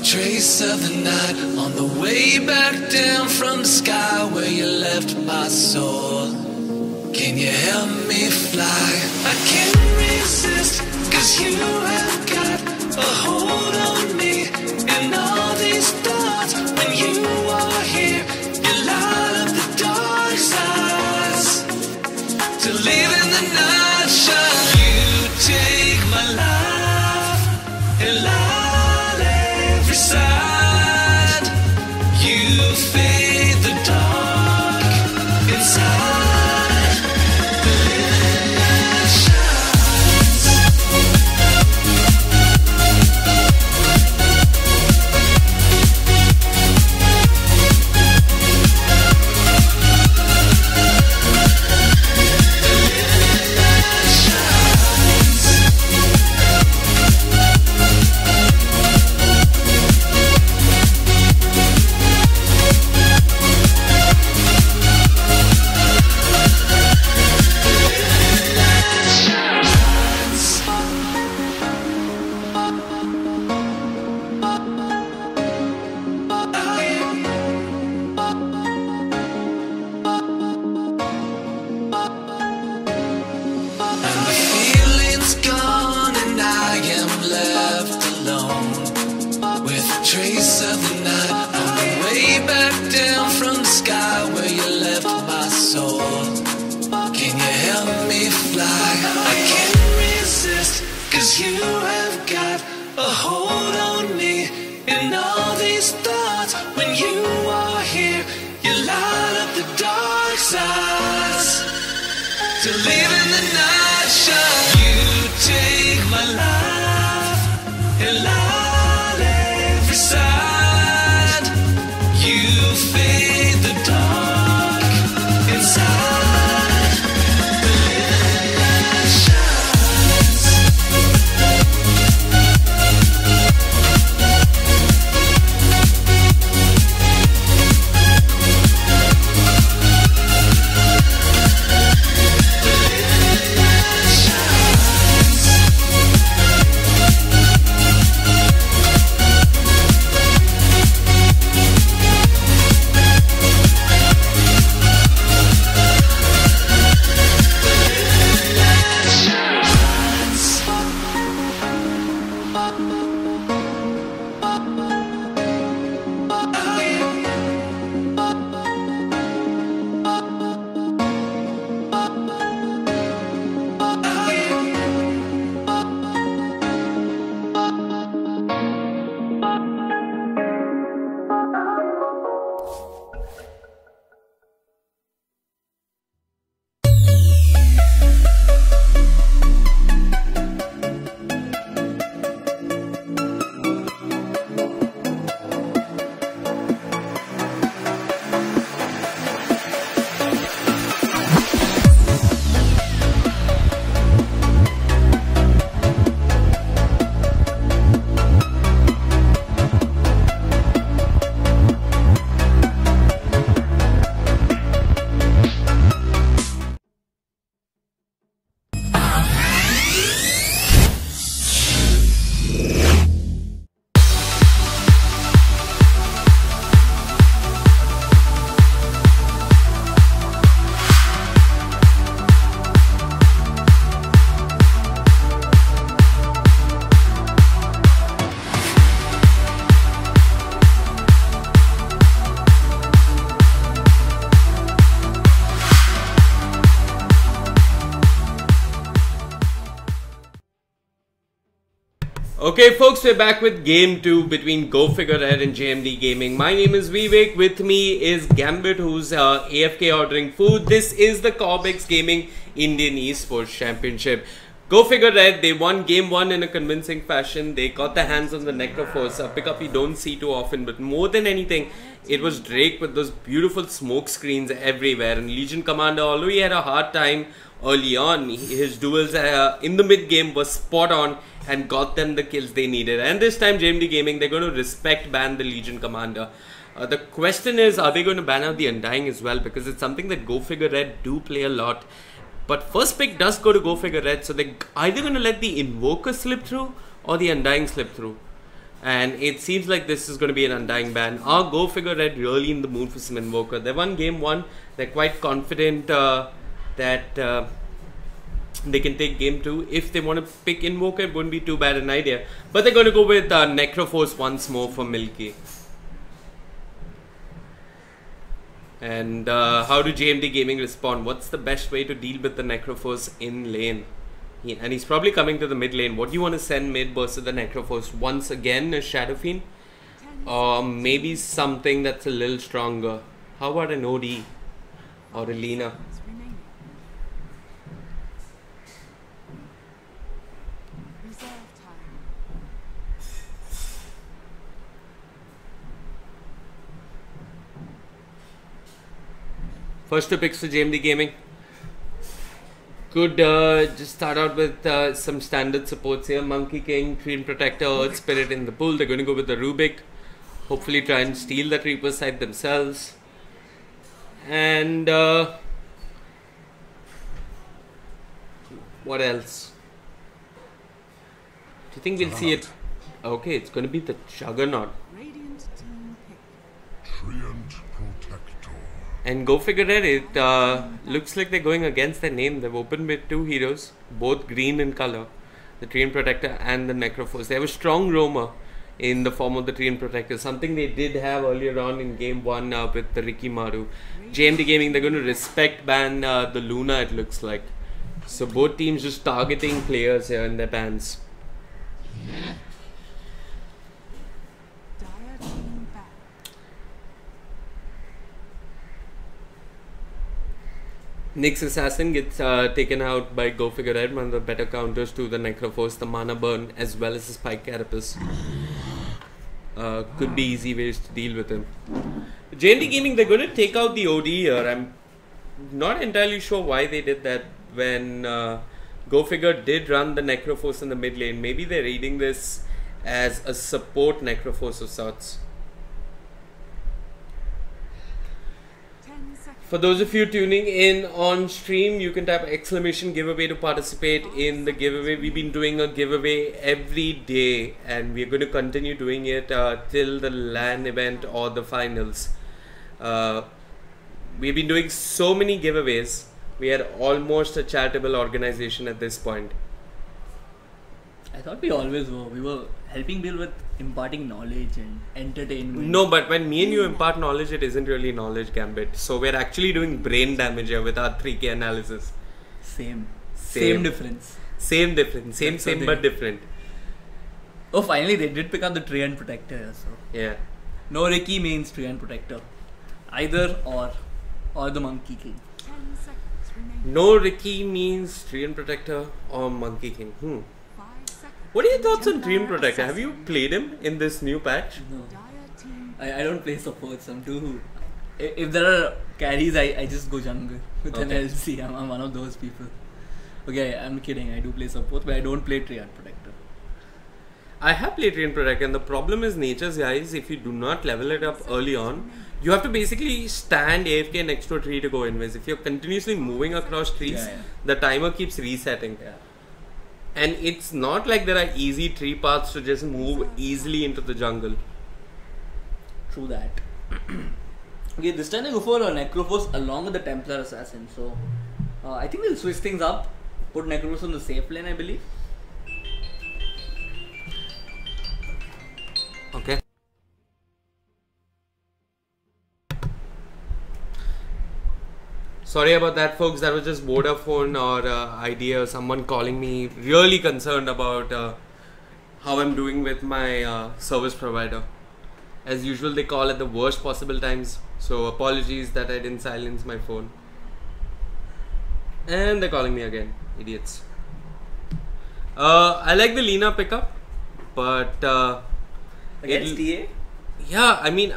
Trace of the night on the way back down from the sky where you left my soul. Can you help me fly? I can't resist, 'cause you have got a hold on me. And all these thoughts, when you are here, you light up the dark sides to live in the night shine. You take my life and light every side. You fade the dark inside. The living night shines. The living night shines. to live in the night shine. You take my life and light every side. You fade the dark inside. The living light shines. Okay folks, we're back with game 2 between Go Figure Red and JMD Gaming. My name is Vivek, with me is Gambit, who's AFK ordering food. This is the Cobx Gaming Indian Esports Championship. Go Figure Red, they won game 1 in a convincing fashion. They got their hands on the Necroforce, a pickup you don't see too often, but more than anything, it was Drake with those beautiful smoke screens everywhere. And Legion Commander, although he had a hard time early on, his duels in the mid game was spot on and got them the kills they needed. And this time JMD Gaming, they're going to respect ban the Legion Commander. The question is, are they going to ban out the Undying as well? Because it's something that Go Figure Red do play a lot. But first pick does go to Go Figure Red, so they're either going to let the Invoker slip through or the Undying slip through. And it seems like this is going to be an Undying ban. Are Go Figure Red really in the mood for some Invoker? They won game 1. They're quite confident that they can take game 2. If they want to pick Invoker, it wouldn't be too bad an idea. But they're going to go with Necroforce once more for Milky. And how do JMD Gaming respond? What's the best way to deal with the Necroforce in lane? And he's probably coming to the mid lane. What do you want to send mid versus the Necroforce? Once again, a Shadow Fiend? Or maybe something that's a little stronger. How about an OD? Or a Lina? First two picks for JMD Gaming. Could just start out with some standard supports here. Monkey King, Treant Protector, Earth Spirit in the pool. They're going to go with the Rubik. Hopefully try and steal that Reaper side themselves. And what else? Do you think we'll see it? Okay, it's going to be the Juggernaut. Radiant team pick. Treant Protector. And Go Figure It, looks like they're going against their name. They've opened with two heroes, both green in color, the Treant Protector and the Necroforce. They have a strong roamer in the form of the Treant Protector, something they did have earlier on in game 1 with the Ricky Maru. JMD Gaming, they're going to respect ban the Luna, it looks like. So both teams just targeting players here in their bans. Dire team back. Nyx Assassin gets taken out by Go Figure Red, one of the better counters to the Necroforce, the Mana Burn, as well as the Spike Carapace. Could be easy ways to deal with him. JMD Gaming, they're going to take out the OD here. I'm not entirely sure why they did that when Go Figure did run the Necroforce in the mid lane. Maybe they're reading this as a support Necroforce of sorts. 10 seconds. For those of you tuning in on stream, you can type exclamation giveaway to participate in the giveaway. We've been doing a giveaway every day and we're going to continue doing it till the LAN event or the finals. We've been doing so many giveaways. We are almost a charitable organization at this point. I thought we always were. We were helping people with imparting knowledge and entertainment. No, but when me and you impart knowledge, it isn't really knowledge, Gambit. So we're actually doing brain damage here with our 3K analysis. Same Same. difference. Same difference. Same but different. Oh, finally they did pick up the Treant Protector. So Yeah. no Ricky means Treant Protector. Either or the Monkey King. 10 seconds remaining. No Ricky means Treant Protector or Monkey King. 5 seconds. What are your thoughts on Treant Protector? Have you played him in this new patch? No. Dire team I don't play supports. I'm too. If there are carries, I just go jungle with an Okay. LC. I'm one of those people. Okay, I'm kidding. I do play support, but I don't play Treant Protector. I have played Treant Protector, and the problem is nature's guys. If you do not level it up early on, you have to basically stand AFK next to a tree to go invis. If you're continuously moving across trees, Yeah. the timer keeps resetting. Yeah. And it's not like there are easy tree paths to just move easily into the jungle. True that. Okay, this time I go for a Necroforce along with the Templar Assassin. So I think we'll switch things up. Put Necroforce on the safe lane, I believe. Okay. Sorry about that, folks. That was just Vodafone or Idea or someone calling me really concerned about how I'm doing with my service provider. As usual, they call at the worst possible times. So apologies that I didn't silence my phone. And they're calling me again. Idiots. I like the Lina pickup, but Against TA? yeah, I mean,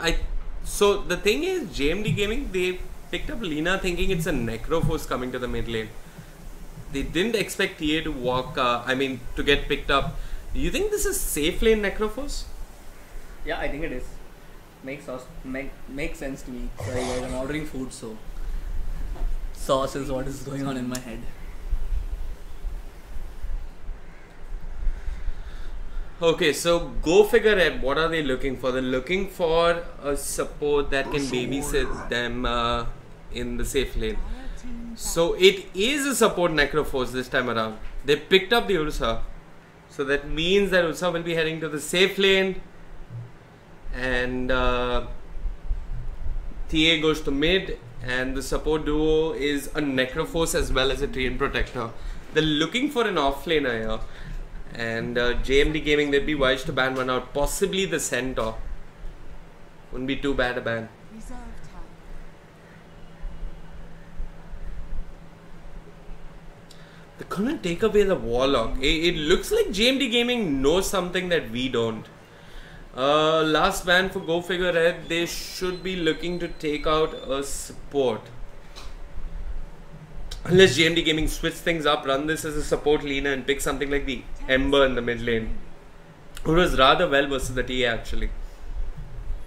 so the thing is, JMD Gaming, they picked up Lina thinking it's a Necroforce coming to the mid lane. They didn't expect TA to walk, to get picked up. Do you think this is safe lane Necroforce? Yeah, I think it is. Makes sense to me. Sorry guys, I'm ordering food, so sauce is what is going on in my head. Okay, so Go Figure Red, what are they looking for? They're looking for a support that can babysit them in the safe lane. Dire team So it is a support Necroforce this time around. They picked up the Ursa. So that means that Ursa will be heading to the safe lane. And TA goes to mid. And the support duo is a Necroforce as well as a Treant Protector. They're looking for an offlaner here. And JMD Gaming, they'd be wise to ban one out. Possibly the Centaur. Wouldn't be too bad a ban. reserve time. They couldn't take away the Warlock. It looks like JMD Gaming knows something that we don't. Last ban for Go Figure Red, they should be looking to take out a support. Unless JMD Gaming switch things up, run this as a support Lina and pick something like the Ember in the mid lane. Who was rather well versus the TA actually.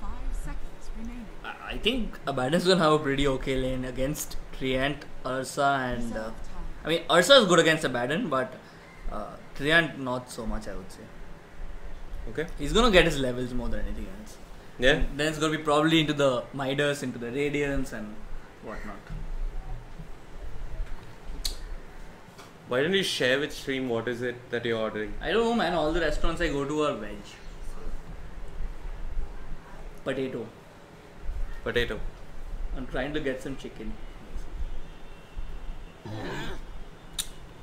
5 seconds remaining. I think Abaddon's gonna have a pretty okay lane against Treant, Ursa, and Reserve time. Ursa is good against Abaddon, but Treant not so much, I would say. Okay. He's gonna get his levels more than anything else. Yeah. Then it's gonna be probably into the Midas, into the Radiance, and whatnot. Why don't you share with stream what is it that you're ordering? I don't know, man. All the restaurants I go to are veg. Potato. Potato. I'm trying to get some chicken.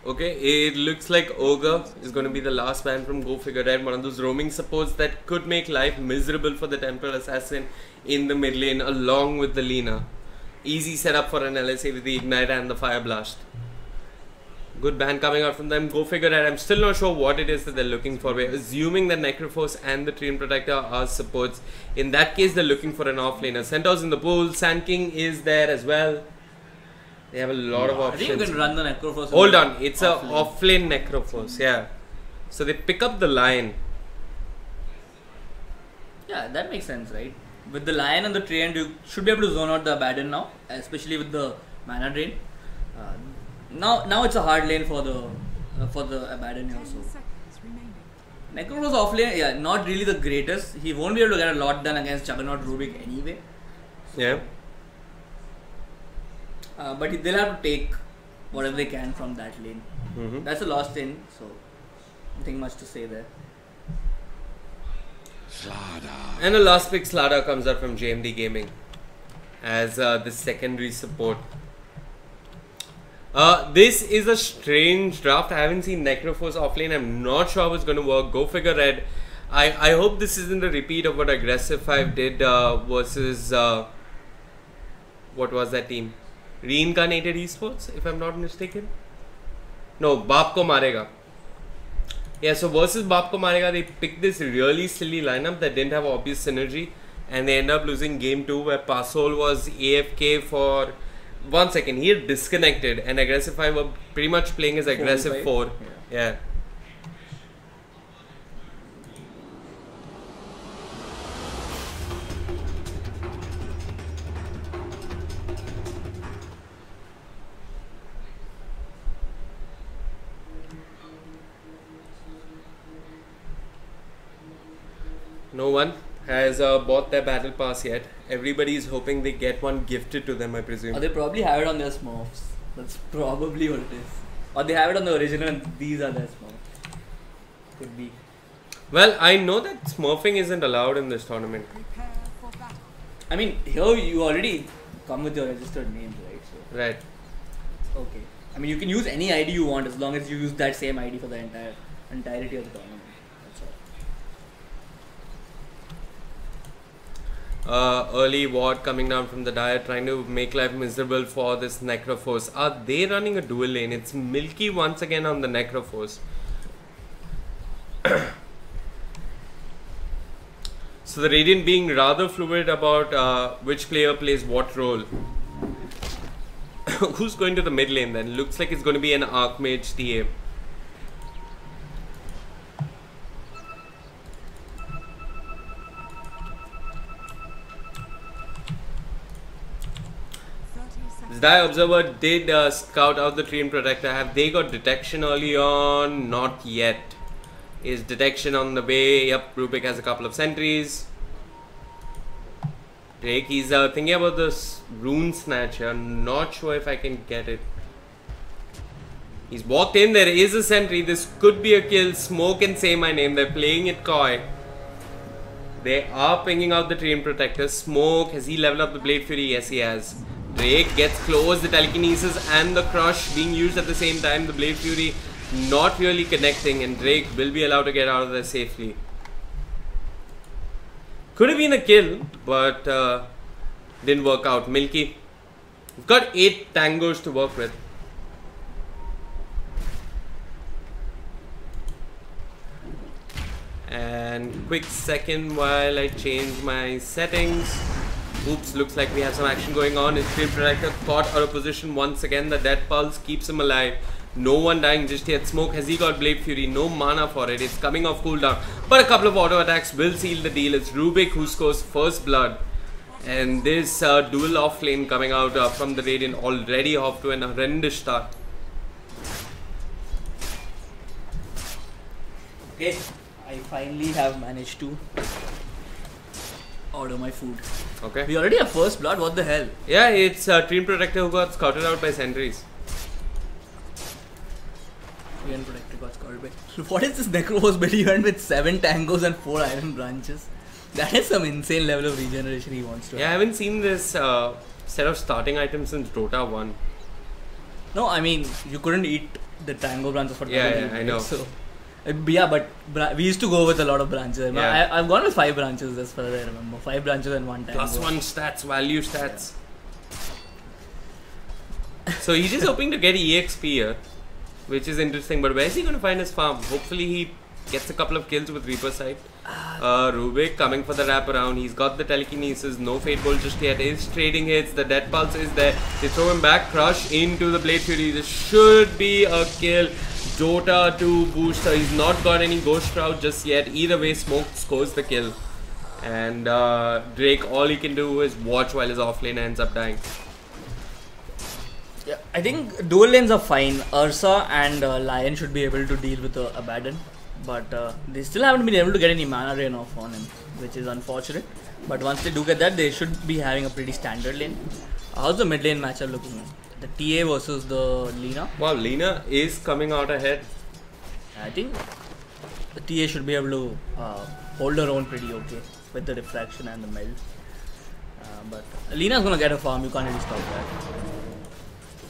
Okay, it looks like Ogre is going to be the last ban from Go Figure Red. One of those roaming supports that could make life miserable for the Temple Assassin in the mid lane along with the Lina. Easy setup for an LSA with the Ignite and the Fire Blast. Good ban coming out from them. Go figure it. I'm still not sure what it is that they're looking for. We're assuming that Necroforce and the Treant Protector are supports. In that case, they're looking for an offlaner. Centaur's in the pool. Sand King is there as well. They have a lot of options. I think you can run the Necroforce. Hold on. It's a offlane Necroforce. Yeah. So they pick up the Lion. Yeah, that makes sense, right? With the Lion and the Treant, you should be able to zone out the Abaddon now, especially with the mana drain. Now it's a hard lane for the Abaddon here 10 also. seconds remaining. Necroforce off lane, yeah, not really the greatest. He won't be able to get a lot done against Juggernaut Rubik anyway. Yeah. But they'll have to take whatever they can from that lane. That's a lost lane, so nothing much to say there. And the last pick Slada comes up from JMD Gaming as the secondary support. This is a strange draft. I haven't seen Necroforce offlane. I'm not sure how it's going to work. Go figure red. I hope this isn't a repeat of what Aggressive 5 did versus what was that team? Reincarnated Esports, if I'm not mistaken. No, Baap Ko Marega. Yeah, so versus Baap Ko Marega, they picked this really silly lineup that didn't have obvious synergy, and they end up losing game 2 where Pasol was AFK for 1 second. He had disconnected, and Aggressive 5 were pretty much playing as Aggressive 4. Yeah. No one has bought their battle pass yet. Everybody is hoping they get one gifted to them, I presume. Or they probably have it on their Smurfs. That's probably what it is. Or they have it on the original and these are their Smurfs. Could be. Well, I know that smurfing isn't allowed in this tournament. Prepare for battle. I mean, here you already come with your registered names, right? So, Right. okay. I mean, you can use any ID you want as long as you use that same ID for the entirety of the tournament. Early ward coming down from the diet, trying to make life miserable for this Necroforce. Are they running a dual lane? It's Milky once again on the Necroforce. So the Radiant being rather fluid about which player plays what role. Who's going to the mid lane then? Looks like it's going to be an Archmage TA. Die Observer did scout out the Treant Protector. Have they got detection early on? Not yet. Is detection on the way? Yep, Rubik has a couple of sentries. Drake, he's thinking about this Rune Snatch here. Not sure if I can get it. He's walked in. There is a sentry. This could be a kill. Smoke and Say My Name. They're playing it coy. They are pinging out the Treant Protector. Smoke, has he leveled up the Blade Fury? Yes, he has. Drake gets close, the telekinesis and the crush being used at the same time. The Blade Fury not really connecting, and Drake will be allowed to get out of there safely. Could have been a kill, but didn't work out. Milky, we've got 8 tangos to work with. And quick second while I change my settings. Oops, looks like we have some action going on. His Treant Protector caught out of position once again. The Death Pulse keeps him alive. No one dying just yet. Smoke, has he got Blade Fury? No mana for it. It's coming off cooldown. But a couple of auto attacks will seal the deal. It's Rubik who scores first blood. And this dual off lane coming out from the Radiant already off to an horrendous start. Okay, I finally have managed to order my food. Okay. We already have first blood, what the hell? Yeah, it's Treant Protector who got scouted out by sentries. Treant Protector got scouted by... What is this Necroforce build he went with 7 tangos and 4 iron branches? That is some insane level of regeneration he wants to have. I haven't seen this set of starting items since Dota 1. No, I mean, you couldn't eat the tango branches for yeah, I know. So, yeah, but we used to go with a lot of branches. Yeah. I've gone with 5 branches as far as I remember. 5 branches and 1 tango. +1 stats, value stats. So he's just hoping to get EXP here, which is interesting. But where is he going to find his farm? Hopefully he gets a couple of kills with Reaper side. Rubik coming for the wraparound. He's got the telekinesis. No Fate Bolt just yet. Is trading hits. The Death Pulse is there. They throw him back. Crush into the Blade Fury. This should be a kill. Dota2 booster. He's not got any Ghost Shroud just yet. Either way, Smoke scores the kill. And Drake, all he can do is watch while his offlane ends up dying. Yeah, I think dual lanes are fine. Ursa and Lion should be able to deal with Abaddon. But they still haven't been able to get any mana drain off on him, which is unfortunate. But once they do get that, they should be having a pretty standard lane. How's the mid lane matchup looking? The TA versus the Lina? Wow, Lina is coming out ahead. I think the TA should be able to hold her own pretty okay with the refraction and the meld. But Lina's gonna get a farm, you can't really stop that.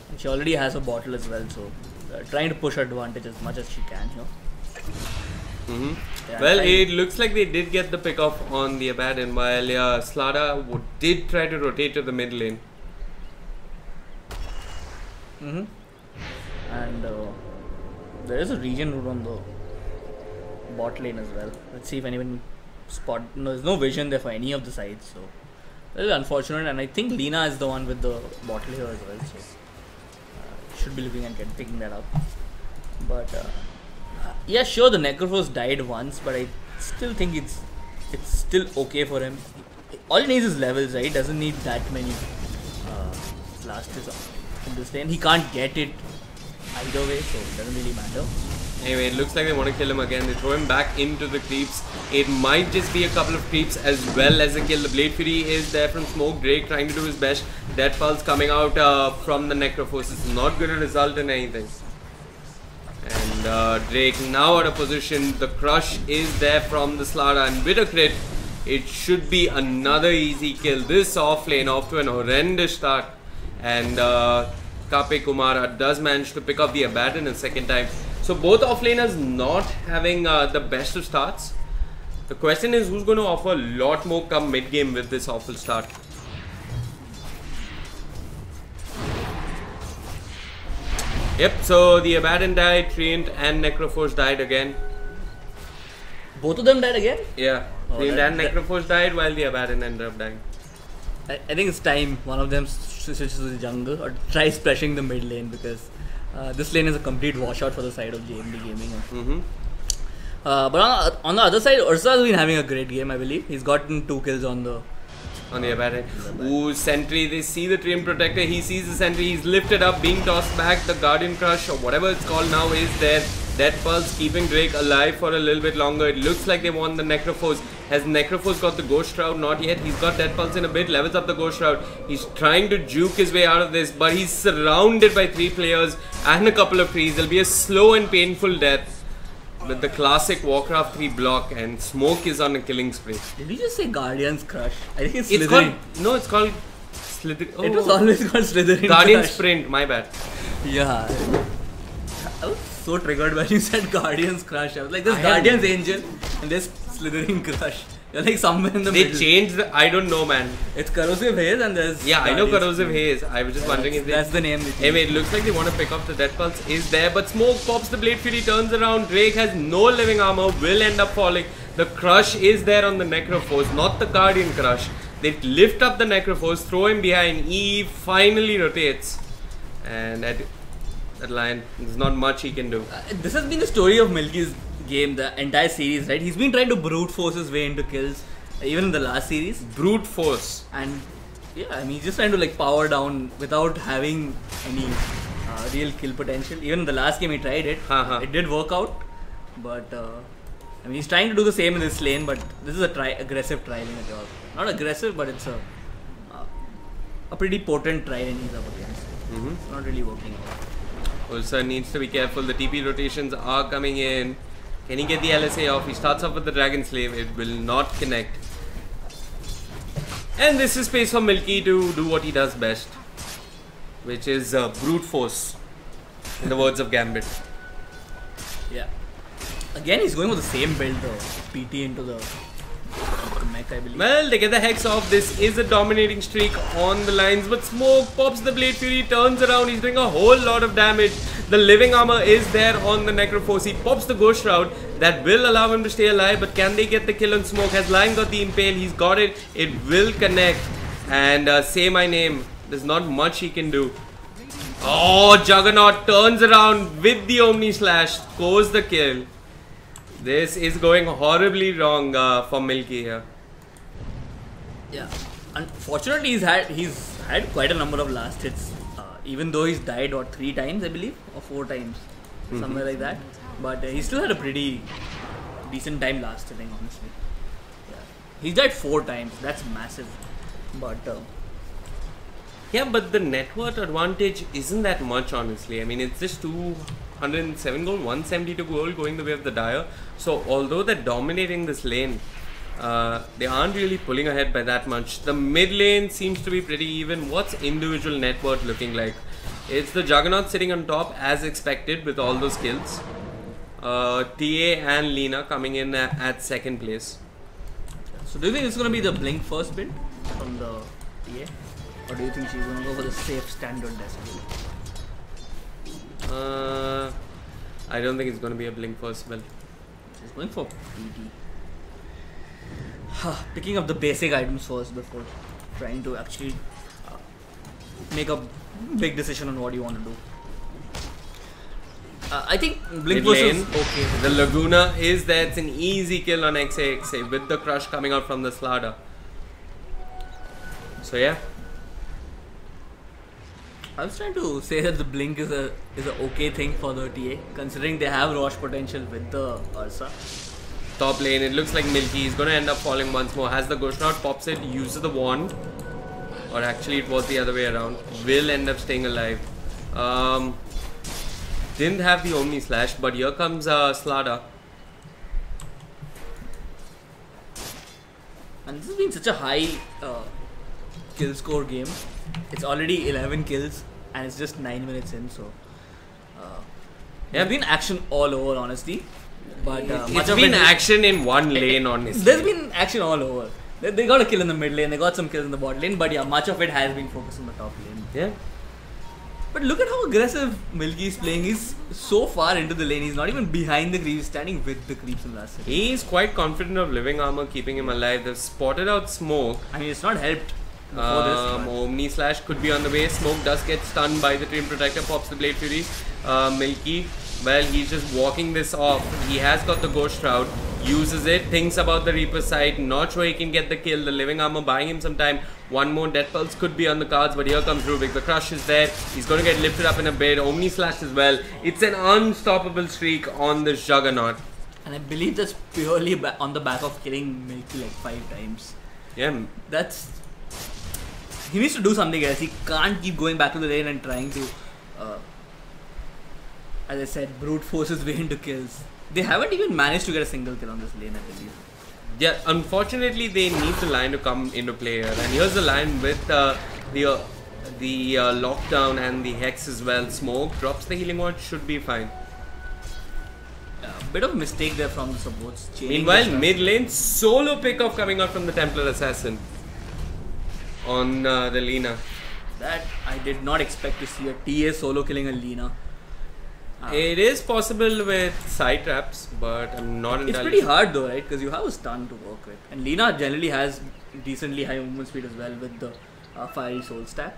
And she already has a bottle as well, so trying to push her advantage as much as she can here. Yeah, well, it looks like they did get the pick off on the Abaddon, while Slada did try to rotate to the mid lane. And there is a regen route on the bot lane as well. Let's see if anyone spot. No, there's no vision there for any of the sides, so that is unfortunate. And I think Lina is the one with the bottle here as well, so should be looking at picking that up. But yeah, sure, the Necrophos died once, but I still think it's still okay for him. All he needs is levels, right? Doesn't need that many blasters in this lane. He can't get it either way, so it doesn't really matter. Anyway, it looks like they want to kill him again. They throw him back into the creeps. It might just be a couple of creeps as well as a kill. The Blade Fury is there from Smoke. Drake trying to do his best. Death Pulse coming out from the Necrophos. It's not going to result in anything. And Drake now out of position. The Crush is there from the Slada. And with a crit, it should be another easy kill. This off lane off to an horrendous start. And Kape Kumara does manage to pick up the Abaddon a second time. So both offlaners not having the best of starts. The question is who's going to offer a lot more come mid game with this awful start. Yep, so the Abaddon died, Treant and Necrophos died again. Both of them died again? Yeah, Treant and Necrophos died while the Abaddon ended up dying. I think it's time one of them switches to the jungle or tries splashing the mid lane, because this lane is a complete washout for the side of JMD Gaming. But on the other side, Ursa has been having a great game, I believe. He's gotten 2 kills on the Abaddon. Ooh, sentry, they see the Treant Protector, he sees the sentry, he's lifted up, being tossed back. The Guardian Crush or whatever it's called now is there. Death Pulse keeping Drake alive for a little bit longer. It looks like they want the Necrophos. Has Necrophos got the Ghost Shroud? Not yet. He's got Death Pulse in a bit. Levels up the Ghost Shroud. He's trying to juke his way out of this, but he's surrounded by 3 players and a couple of trees. There'll be a slow and painful death with the classic Warcraft 3 block, and Smoke is on a killing spree. Did we just say Guardian's Crush? I think it's It's Slytherin. called... No, it's called... Slytherin. Oh. It was always called Slytherin Guardian Crush. Sprint, my bad. Yeah. I was so triggered when you said Guardian's Crush. I was like, there's I Guardian's Angel and there's Slytherin Crush. You're like somewhere in the They middle. changed the... I don't know, man. It's Corrosive Haze and there's... Yeah, I know Guardian's Corrosive Haze. I was just wondering if they... That's the name. they changed. Anyway, it looks like they want to pick up the Death Pulse is there, but Smoke pops the Blade Fury, turns around. Drake has no living armor, will end up falling. The Crush is there on the Necrophos, not the Guardian Crush. They lift up the Necrophos, throw him behind. He finally rotates. And that Lion, there's not much he can do. This has been the story of Milky's game, the entire series, right? He's been trying to brute force his way into kills, even in the last series. Brute force. And yeah, I mean, he's just trying to like power down without having any real kill potential. Even in the last game he tried it. It did work out. But I mean, he's trying to do the same in this lane, but this is a aggressive trialing at all. Not aggressive, but it's a pretty potent trialing he's up against. It's not really working out. Ulsa needs to be careful. The TP rotations are coming in. Can he get the LSA off? He starts off with the Dragon Slave. It will not connect. And this is space for Milky to do what he does best, which is brute force, in the words of Gambit. Yeah. Again, he's going with the same build, though. PT into the mech, I believe. Well, they get the Hex off. This is a dominating streak on the lines, but Smoke pops the Blade Fury, turns around. He's doing a whole lot of damage. The living armor is there on the Necroforce. He pops the Ghost Shroud. That will allow him to stay alive, but can they get the kill on Smoke? Has Lion got the Impale? He's got it. It will connect. And say my name. There's not much he can do. Oh, Juggernaut turns around with the Omni Slash. Scores the kill. This is going horribly wrong for Milky here. Yeah, unfortunately he's had quite a number of last hits, even though he's died 3 times, I believe, or 4 times, somewhere like that. But he still had a pretty decent time last hitting, honestly. Yeah. He's died 4 times. That's massive. But yeah, but the net worth advantage isn't that much, honestly. I mean, it's just 207 gold, 172 gold going the way of the Dire. So although they're dominating this lane, they aren't really pulling ahead by that much. The mid lane seems to be pretty even. What's individual net worth looking like? It's the Juggernaut sitting on top as expected with all those kills. TA and Lina coming in at second place. so do you think it's going to be the Blink first build from the TA? Or do you think she's going to go for the safe standard Destiny? I don't think it's going to be a Blink first build. She's going for PD. Picking up the basic items first before trying to actually make a big decision on what you want to do. I think Blink Mid lane, is okay. The Laguna is there. It's an easy kill on XAXA with the crush coming out from the Slada. So yeah. I was trying to say that the Blink is a okay thing for the TA, considering they have Rosh potential with the Ursa. Top lane, it looks like Milky is going to end up falling once more. Has the Ghost Shroud, pops it, uses the wand. Or actually it was the other way around. Will end up staying alive. Didn't have the Omni Slash, but here comes Slada. And this has been such a high kill score game. It's already 11 kills and it's just 9 minutes in, so there's been action all over, honestly. But It's been action in one lane, honestly. There's been action all over. They got a kill in the mid lane, they got some kills in the bot lane, but yeah, much of it has been focused on the top lane. Yeah. But look at how aggressive Milky is playing. He's so far into the lane, he's not even behind the creeps, he's standing with the creeps in last second. He's quite confident of living armor keeping him alive. They've spotted out Smoke. I mean, it's not helped before this. Omni Slash could be on the way. Smoke does get stunned by the Trim Protector, pops the Blade Fury. Milky, well, he's just walking this off. He has got the Ghost Shroud, uses it, thinks about the Reaper sight, not sure he can get the kill. The living armor buying him some time. One more Death Pulse could be on the cards, but here comes Rubik. The crush is there. He's going to get lifted up in a bit. Omni Slash as well. It's an unstoppable streak on this Juggernaut. And I believe that's purely on the back of killing Milky like 5 times. Yeah. That's... He needs to do something else. He can't keep going back to the lane and trying to, as I said, brute force his way into kills. They haven't even managed to get a single kill on this lane, I believe. Yeah, unfortunately they need the line to come into play here. And here's the line with the lockdown and the Hex as well. Smoke drops the healing ward, should be fine. Bit of a mistake there from the supports. Meanwhile, mid lane, solo pickoff coming out from the Templar Assassin on the Lina. That I did not expect to see a TA solo killing a Lina. It is possible with side traps, but I'm not entirely It's pretty hard though, right? Because you have a stun to work with. And Lina generally has decently high movement speed as well with the Fiery Soul stack.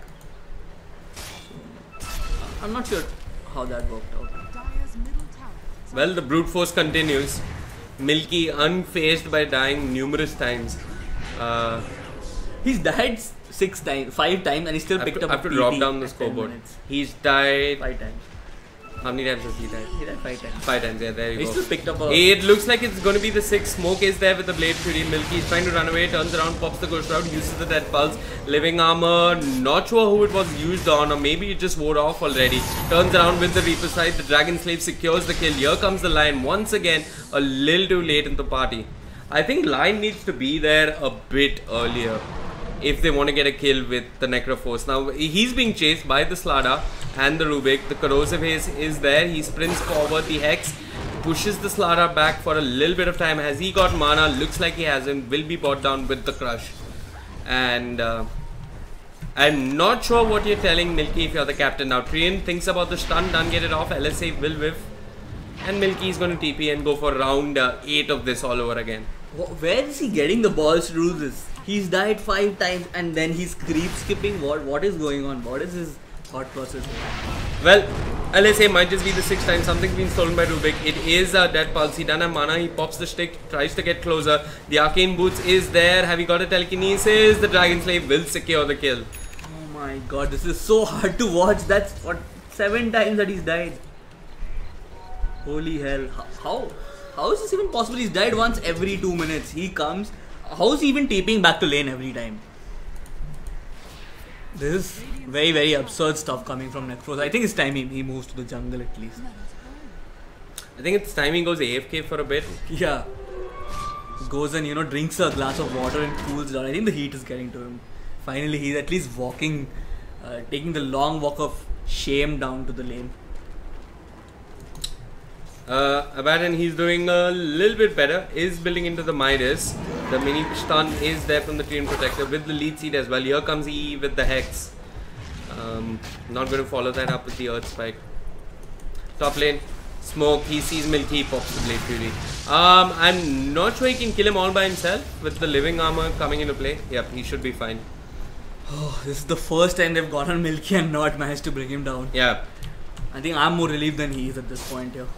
So, I'm not sure how that worked out. Dire's middle tower. Well, the brute force continues. Milky unfazed by dying numerous times. He's died 5 times and he still picked up I have a to PT drop down the at 10 scoreboard. minutes. He's died. 5 times. How many times has he died? He died 5 times. 5 times, yeah, there you He go. still picked up a... It looks like it's going to be the 6. Smoke is there with the Blade Fury. Milky is trying to run away, turns around, pops the Ghost Shroud, uses the Death Pulse. Living Armor, not sure who it was used on, or maybe it just wore off already. Turns around with the Reaper Sight. The Dragon Slave secures the kill. Here comes the Lion once again, a little too late in the party. I think Lion needs to be there a bit earlier if they want to get a kill with the Necroforce. Now, he's being chased by the Slada and the Rubik. The Corrosive Haze is there. He sprints forward. The Hex pushes the Slara back for a little bit of time. Has he got mana? Looks like he hasn't. Will be brought down with the crush. And I'm not sure what you're telling Milky if you're the captain. Now Trian thinks about the stun, don't get it off. LSA will whiff. And Milky is going to TP and go for round 8 of this all over again. Where is he getting the balls to do this? He's died 5 times and then he's creep skipping. What is going on? What is his thought process here? Well, LSA might just be the 6th time something's been stolen by Rubik. It is a dead pulse. He doesn't have mana. He pops the stick, tries to get closer. The arcane boots is there. Have you got a telekinesis? The Dragon Slave will secure the kill. Oh my god, this is so hard to watch. That's what 7 times that he's died. Holy hell. How is this even possible? He's died once every 2 minutes. He comes. How is he even TPing back to lane every time? This is very, very absurd stuff coming from Necros. I think it's time he moves to the jungle at least. I think it's time he goes AFK for a bit. Yeah. Goes and, drinks a glass of water and cools down. I think the heat is getting to him. Finally, he's at least walking, taking the long walk of shame down to the lane. Abaddon, he's doing a little bit better. Is building into the Midas. The mini stun is there from the Treant Protector with the lead seed as well. Here comes E with the Hex. Not going to follow that up with the Earth Spike. Top lane. Smoke. He sees Milky. He pops the Blade Fury. I'm not sure he can kill him all by himself with the living armor coming into play. Yep, he should be fine. Oh, this is the first time they've gone on Milky and not managed to bring him down. Yeah. I think I'm more relieved than he is at this point here.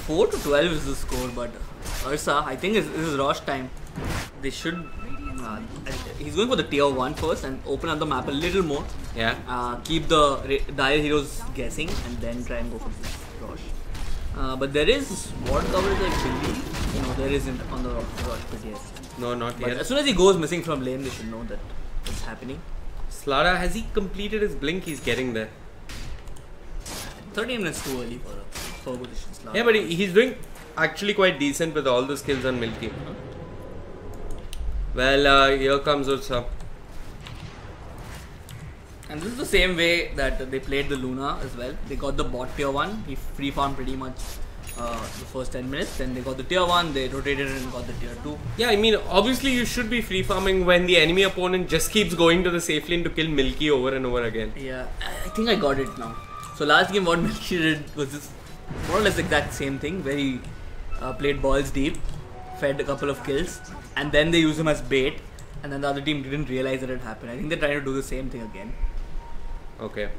4-12 is the score, but Ursa, I think this is Rosh time. They should. He's going for the tier 1 first and open up the map a little more. Yeah. Keep the dire heroes guessing and then try and go for this Rosh. But there is ward coverage, I believe. No, there isn't on the Rosh but yet. No, not But yet. as soon as he goes missing from lane, they should know that it's happening. Slara, has he completed his blink? He's getting there. 30 minutes too early for position Slara. Yeah, but he's doing actually quite decent with all the skills on Milky. Well, here comes Ursa. And this is the same way that they played the Luna as well. They got the bot tier 1. He free farmed pretty much the first 10 minutes. Then they got the tier 1. They rotated and got the tier 2. Yeah, I mean, obviously you should be free farming when the enemy opponent just keeps going to the safe lane to kill Milky over and over again. Yeah, I think I got it now. So last game what Milky did was this more or less exact same thing where he played balls deep, fed a couple of kills, and then they used him as bait, and then the other team didn't realize that it happened. I think they're trying to do the same thing again. Okay.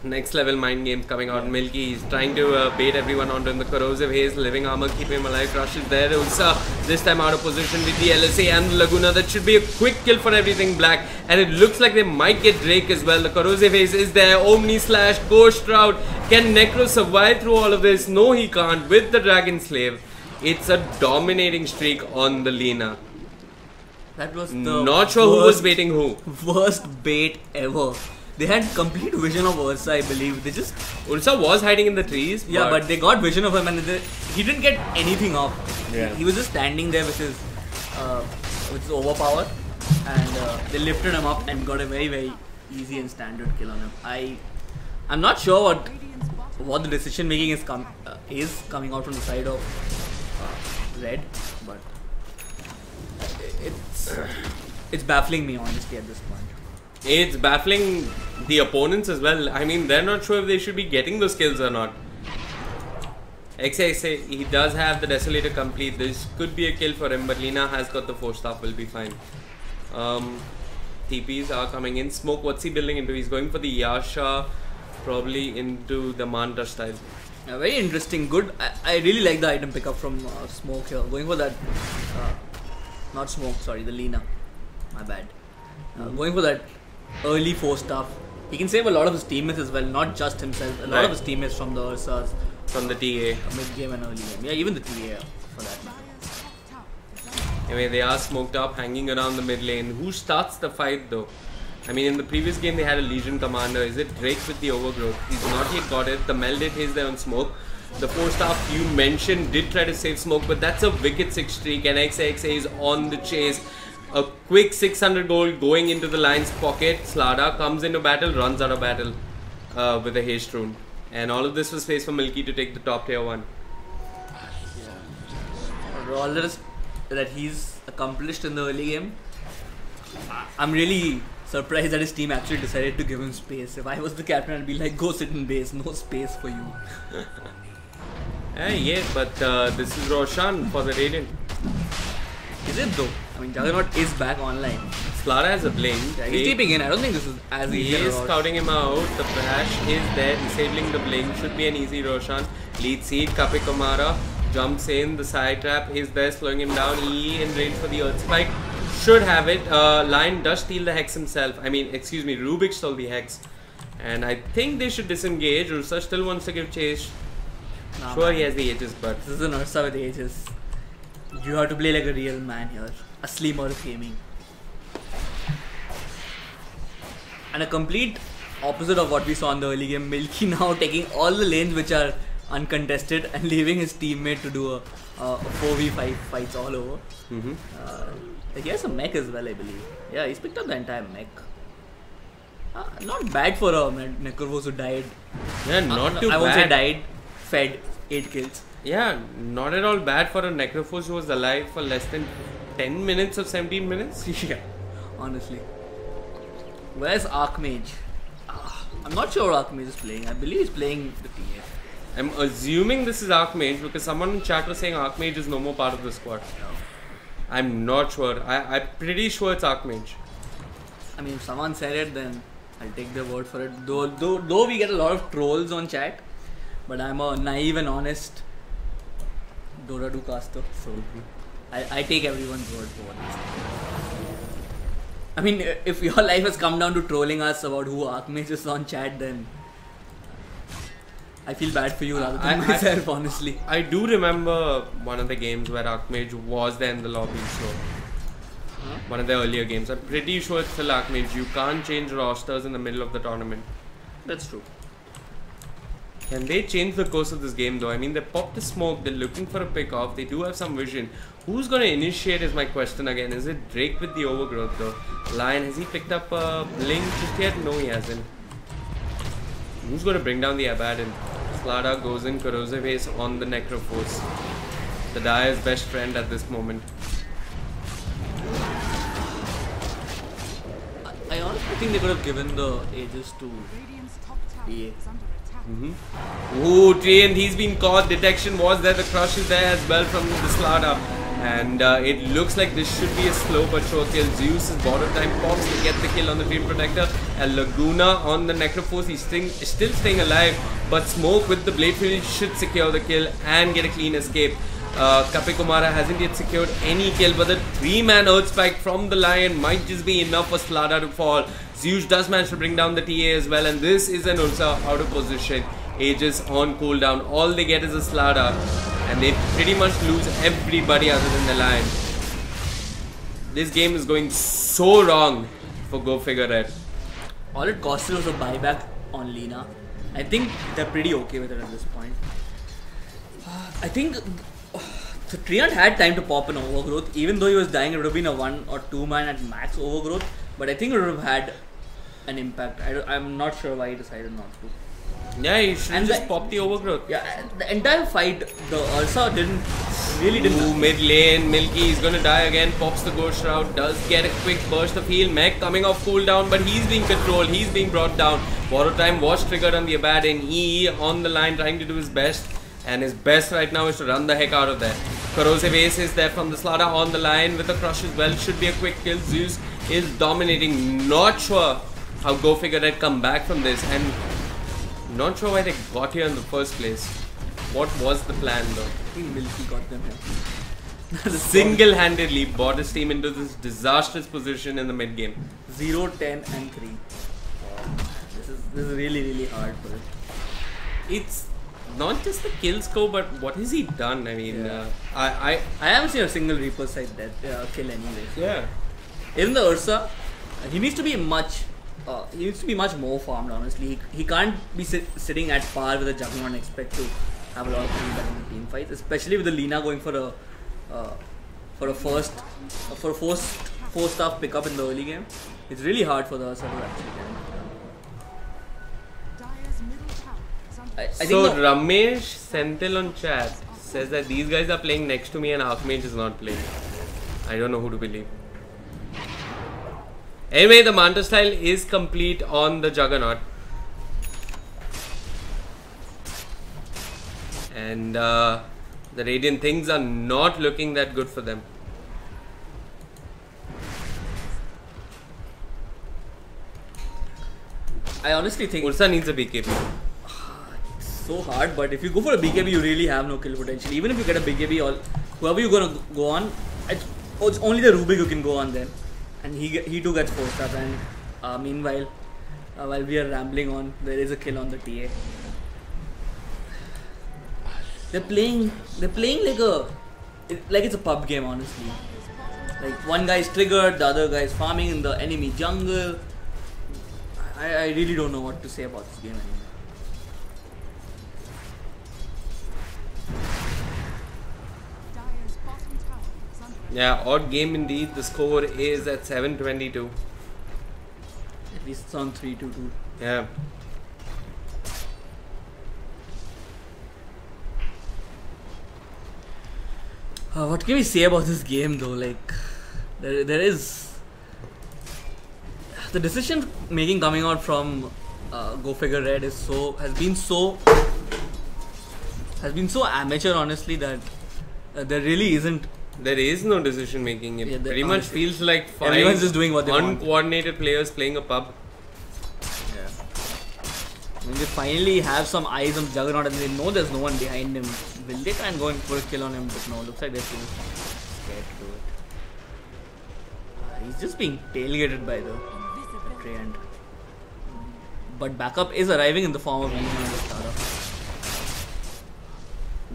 Next level mind games coming out. Milky is trying to bait everyone onto him. The corrosive haze, living armor, keeping him alive. Rush is there. Ursa this time out of position with the LSA and the Laguna. That should be a quick kill for everything black. And it looks like they might get Drake as well. The corrosive haze is there. Omni slash, Ghost Shroud. Can Necro survive through all of this? No, he can't. With the Dragon Slave, it's a dominating streak on the Lina. That was the Not sure who was baiting who. worst bait ever. They had complete vision of Ursa, I believe. They just Ursa was hiding in the trees. yeah, but they got vision of him and he didn't get anything off. Yeah. He was just standing there with his overpower, and they lifted him up and got a very, very easy and standard kill on him. I'm not sure what the decision making is coming out from the side of Red, but it's baffling me honestly at this point. It's baffling the opponents as well. I mean, they're not sure if they should be getting those kills or not. XA, he does have the Desolator complete. This could be a kill for him, but Lina has got the 4-staff, will be fine. TPs are coming in. Smoke, what's he building into? He's going for the Yasha, probably into the Manta style. Yeah, very interesting, good. I really like the item pickup from Smoke here. Going for that, not Smoke, sorry, the Lina. My bad. Going for that early 4-staff. He can save a lot of his teammates as well, not just himself. A lot of his teammates from the Ursas. From the TA. Mid game and early game. Yeah, even the TA for that matter. Anyway, they are smoked up, hanging around the mid lane. Who starts the fight though? I mean, in the previous game they had a Legion commander. Is it Drake with the overgrowth? He's not yet got it. The Melded is there on Smoke. The 4-staff you mentioned did try to save Smoke, but that's a wicked 6 streak, and XXA is on the chase. A quick 600 gold going into the line's pocket. Slada comes into battle, runs out of battle. with a haste rune. And all of this was space for Milky to take the top tier 1. All that he's accomplished in the early game, I'm really surprised that his team actually decided to give him space. If I was the captain, I'd be like, go sit in base, no space for you. Yeah, but this is Roshan for the Radiant. Is it though? I mean, Juggernaut is back online. Slara has a blink. Yeah, he's keeping in. I don't think this is as He easy. is scouting him out. The flash is there, disabling the blink. Should be an easy Roshan. Lead seed, Kapikumara jumps in. The side trap is there, slowing him down. E in range for the Earth Spike. Should have it. Lion does steal the Hex himself. I mean, excuse me, Rubik stole the Hex. And I think they should disengage. Ursa still wants to give chase. Nah, Sure, man. he has the Aegis, but This is an Ursa with ages. You have to play like a real man here. Asli Murph gaming. And a complete opposite of what we saw in the early game. Milky now taking all the lanes which are uncontested and leaving his teammate to do a 4v5 fights all over. He has a mech as well, I believe. Yeah, he's picked up the entire mech. Not bad for a Necrovos who died. yeah, not too I won't say bad. died, fed 8 kills. Yeah, not at all bad for a Necrophos who was alive for less than 10 minutes or 17 minutes. Yeah, honestly. Where's Archmage? I'm not sure Archmage is playing. I believe he's playing the TA. I'm assuming this is Archmage because someone in chat was saying Archmage is no more part of the squad. I'm not sure. I'm pretty sure it's Archmage. I mean, if someone said it, then I'll take their word for it. Though we get a lot of trolls on chat, but I'm a naive and honest Dota2 caster, so I take everyone's word for what they say. I mean, if your life has come down to trolling us about who Archmage is on chat, then I feel bad for you rather than myself, honestly. I do remember one of the games where Archmage was there in the lobby, so one of the earlier games. I'm pretty sure it's still Archmage. You can't change rosters in the middle of the tournament. That's true. Can they change the course of this game though? I mean, they popped the smoke, they're looking for a pick off, they do have some vision. Who's going to initiate is my question again. Is it Drake with the overgrowth though? Lion, has he picked up a blink just yet? No, he hasn't. Who's going to bring down the Abaddon? Slada goes in, corrosive haze on the Necrophos. The Dire's best friend at this moment. I honestly think they could have given the Aegis to Radiant's top tower Yeah. is under attack. Ooh, Tree, and he's been caught. Detection was there. The crush is there as well from the Slada. And it looks like this should be a slow but sure kill. Zeus is bottom time pops to get the kill on the Dream Protector. And Laguna on the Necrophos. He's still staying alive. But Smoke with the Blade Field should secure the kill and get a clean escape. Kapikumara hasn't yet secured any kill, but the 3-man Earth Spike from the Lion might just be enough for Slada to fall. Zeus does manage to bring down the TA as well, and this is an Ursa out of position. Aegis on cooldown. All they get is a Slada, and they pretty much lose everybody other than the Lion. This game is going so wrong for Go Figure Red. all it cost was a buyback on Lina. I think they're pretty okay with it at this point. I think the Treant had time to pop an overgrowth. Even though he was dying, it would have been a 1 or 2 man at max overgrowth. But I think it would have had an impact. I'm not sure why he decided not to. Yeah, you should And just the- pop the overgrowth. Yeah, the entire fight, the Ursa really didn't. Ooh, mid lane, Milky is gonna die again, pops the Ghost Shroud, does get a quick burst of heal, Mech coming off cooldown, but he's being controlled, he's being brought down. Borrow time was triggered on the Abaddon, EE on the line trying to do his best, and his best right now is to run the heck out of there. Corrosive Ace is there from the Slada on the line with a crush as well, should be a quick kill. Zeus is dominating, not sure how Go Figure had come back from this, and not sure why they got here in the first place. What was the plan though? I think Milky got them here. Single-handedly brought his team into this disastrous position in the mid game. 0, 10 and 3. This is really hard for it. It's not just the kill score, but what has he done? I mean, Yeah. I I haven't seen a single Reaper side that kill anyway. yeah. Even the Ursa, he needs to be much more farmed. Honestly, he can't be sitting at par with a Juggernaut and expect to have a lot of feedback in the team fights. Especially with the Lina going for a forced 4-staff pickup in the early game. It's really hard for the Ursa to actually get him. Dire's I think So Ramesh Senthil on chat says that these guys are playing next to me and Archmage is not playing. I don't know who to believe. Anyway, the Manta style is complete on the Juggernaut. And the Radiant, things are not looking that good for them. I honestly think Ursa needs a BKB. so hard, but if you go for a BKB, you really have no kill potential. Even if you get a BKB, or whoever you're gonna go on, it's only the Rubik who can go on then, and he too gets forced up. And meanwhile, while we are rambling on, there is a kill on the TA. They're playing like it's a pub game, honestly. Like one guy is triggered, the other guy is farming in the enemy jungle. I really don't know what to say about this game anymore. Dyer's bottom tower is under Yeah, odd game indeed. The score is at 722. At least it's on 3-2-2. Yeah. What can we say about this game though? Like, there is the decision making coming out from Go Figure Red is has been so amateur, honestly, that there really isn't. There is no decision making. It Yeah, pretty much honestly, feels like five everyone's just doing what they want. uncoordinated players playing a pub. When they finally have some eyes on Juggernaut and they know there's no one behind him, will they try and go and put a kill on him? But no, looks like they're still scared to do it. He's just being tailgated by the Treant. But backup is arriving in the form of Lean and the startup.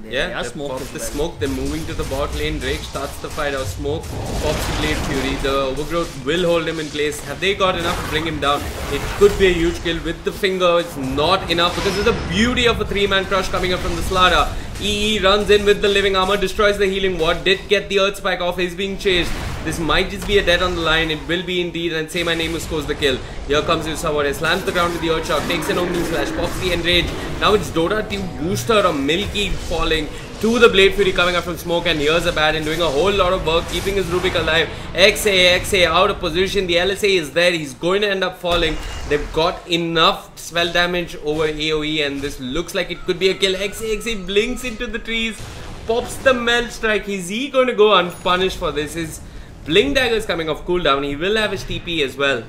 They Yeah, are they smoked pop as the well. smoke. They're moving to the bot lane. Drake starts the fight out. Smoke pops the Blade Fury. The Overgrowth will hold him in place. Have they got enough to bring him down? It could be a huge kill with the finger. It's not enough because of the beauty of a 3-man crush coming up from the Slara. EE runs in with the living armor, destroys the healing ward. Did get the Earth Spike off. He's being chased. This might just be a dead on the line. It will be indeed. And Say My Name Who scores the kill. Here comes Yusaware. Slams the ground with the Earth Shock. Takes an opening slash. Pops the Enrage. Now it's Dota2 booster or Milky falling to the Blade Fury coming up from smoke, and here's a Baron doing a whole lot of work, keeping his Rubik alive. XA out of position. The LSA is there. He's going to end up falling. They've got enough spell damage over AoE, and this looks like it could be a kill. XA blinks into the trees, pops the Melt Strike. Is he going to go unpunished for this? His Blink Dagger is coming off cooldown. He will have his TP as well,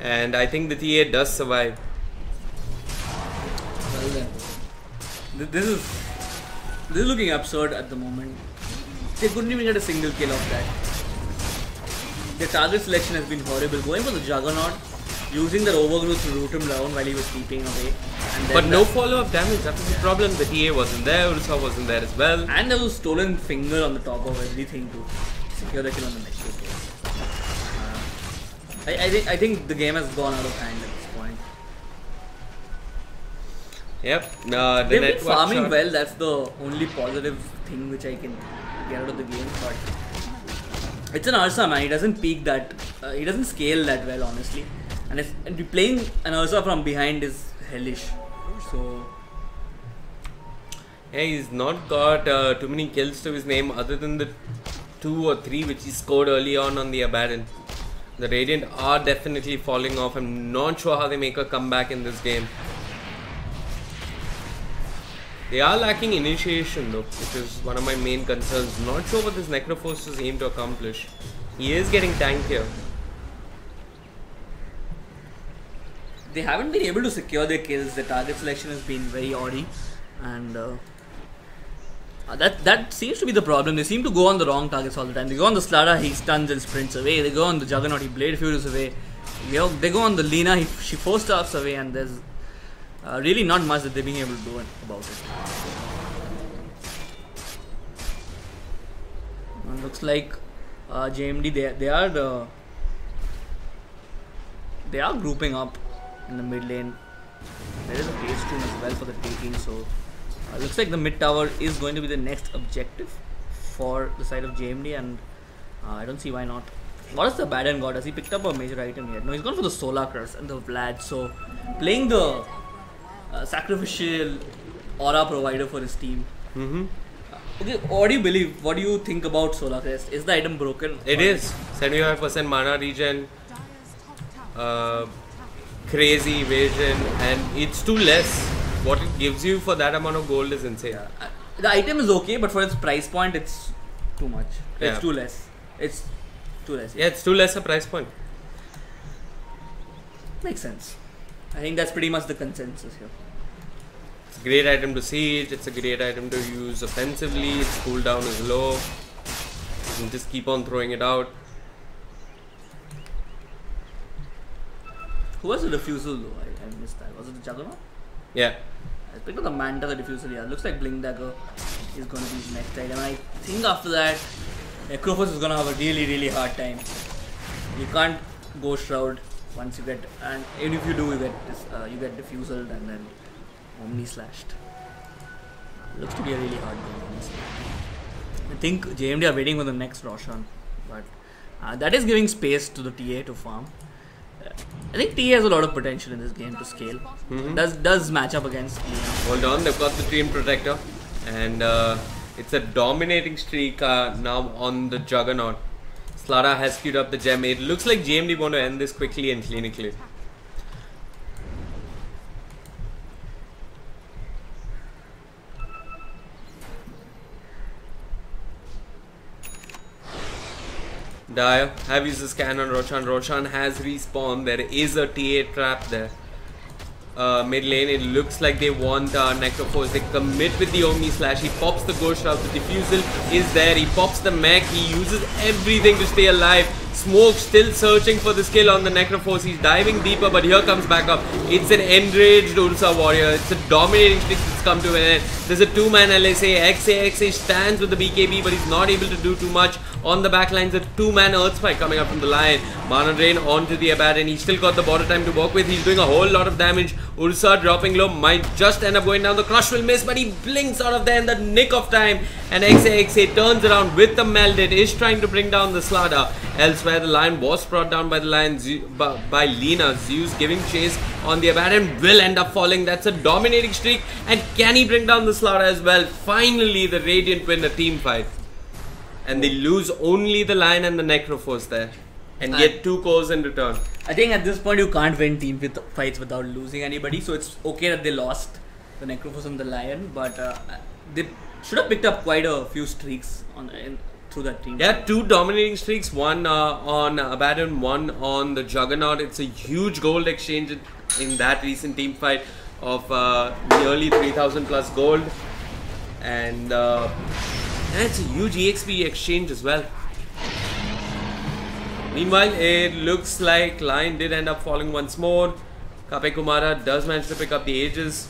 and I think the TA does survive. Well then, this is looking absurd at the moment. They couldn't even get a single kill off that. Their target selection has been horrible. Going for the Juggernaut, using their Overgrowth to root him down while he was keeping away. And then But no follow-up damage. That was the problem. The TA wasn't there. Ursa wasn't there as well. And there was a stolen finger on the top of everything to secure the kill on the next two kills. I think the game has gone out of hand at this point. Yep. They've been network farming shot. well. That's the only positive thing which I can get out of the game. But it's an Ursa, man. He doesn't peak that. He doesn't scale that well, honestly. And playing an Ursa from behind is hellish. So Yeah, he's not got too many kills to his name other than the 2 or 3 which he scored early on the Abaddon. The Radiant are definitely falling off. I'm not sure how they make a comeback in this game. They are lacking initiation though, which is one of my main concerns. Not sure what this Necrophos is aimed to accomplish. He is getting tanked here. they haven't been able to secure their kills. Their target selection has been very odd, and that seems to be the problem. They seem to go on the wrong targets all the time. They go on the Slara, he stuns and sprints away. They go on the Juggernaut, he Blade Furies away. They go on the Lina, she 4-stars away, and there's really not much that they're being able to do about it. And looks like JMD they are grouping up in the mid lane. There is a base tune as well for the taking, so looks like the mid tower is going to be the next objective for the side of JMD, and I don't see why not. What has the Baden got? Has he picked up a major item yet? No, he's gone for the Solar Curse and the Vlad. So playing the sacrificial aura provider for his team. Okay, what do you believe? What do you think about Solar Crest? Is the item broken? It is 75% mana regen, Dire's top tower crazy evasion, and it's too less. What it gives you for that amount of gold is insane. The item is okay, but for its price point, it's too much. It's Yeah. too less. It's too less. Yeah, it's too less a price point. Makes sense. I think that's pretty much the consensus here. It's a great item to siege, it's a great item to use offensively, its cooldown is low. You can just keep on throwing it out. Who was the refusal though? I missed that. Was it the Juggernaut? Yeah. I picked up the Manta, the refusal. Yeah, looks like Blink Dagger is going to be his next item. I think after that, Necrophos is going to have a really hard time. You can't go Shroud once you get, and even if you do, you get this, you get diffusal and then Omni Slashed. Looks to be a really hard game, honestly. I think JMD are waiting for the next Roshan, but that is giving space to the TA to farm. I think TA has a lot of potential in this game to scale. Does match up against Lina. Hold on, they've got the Dream Protector, and it's a dominating streak now on the Juggernaut. Slara has queued up the gem. It looks like JMD want to end this quickly and clinically. Dire, have used the scan on Roshan. Roshan has respawned. There is a TA trap there. Mid lane, it looks like they want Necrophos. They commit with the Omni Slash. He pops the Ghost Shroud. The Diffusal is there. He pops the mech. He uses everything to stay alive. Smoke still searching for this kill on the Necrophos. He's diving deeper, but here comes back up. It's an enraged Ursa Warrior. It's a dominating streak that's come to an end. There's a two-man LSA. XA stands with the BKB, but he's not able to do too much. On the back lines, a two-man Earth Spike coming up from the Lion. Mana Drain onto the Abaddon. He's still got the border time to work with. He's doing a whole lot of damage. Ursa dropping low, might just end up going down. The Crush will miss, but he blinks out of there in the nick of time. And XA turns around with the Melded, is trying to bring down the Slada. Elsewhere, the Lion was brought down by the Lion, by Lina. Zeus giving chase on the Abaddon, will end up falling. That's a dominating streak. And can he bring down the Slada as well? Finally, the Radiant win a team fight. And they lose only the Lion and the Necrophos there. And get 2 cores in return. I think at this point you can't win team fights without losing anybody, so it's okay that they lost the Necrophos and the Lion, but they should have picked up quite a few streaks through that team. Yeah, 2 dominating streaks, one on Abaddon, one on the Juggernaut. It's a huge gold exchange in that recent team fight of nearly 3,000 plus gold. And it's a huge EXP exchange as well. Meanwhile, it looks like Lion did end up falling once more. Kape Kumara does manage to pick up the Aegis.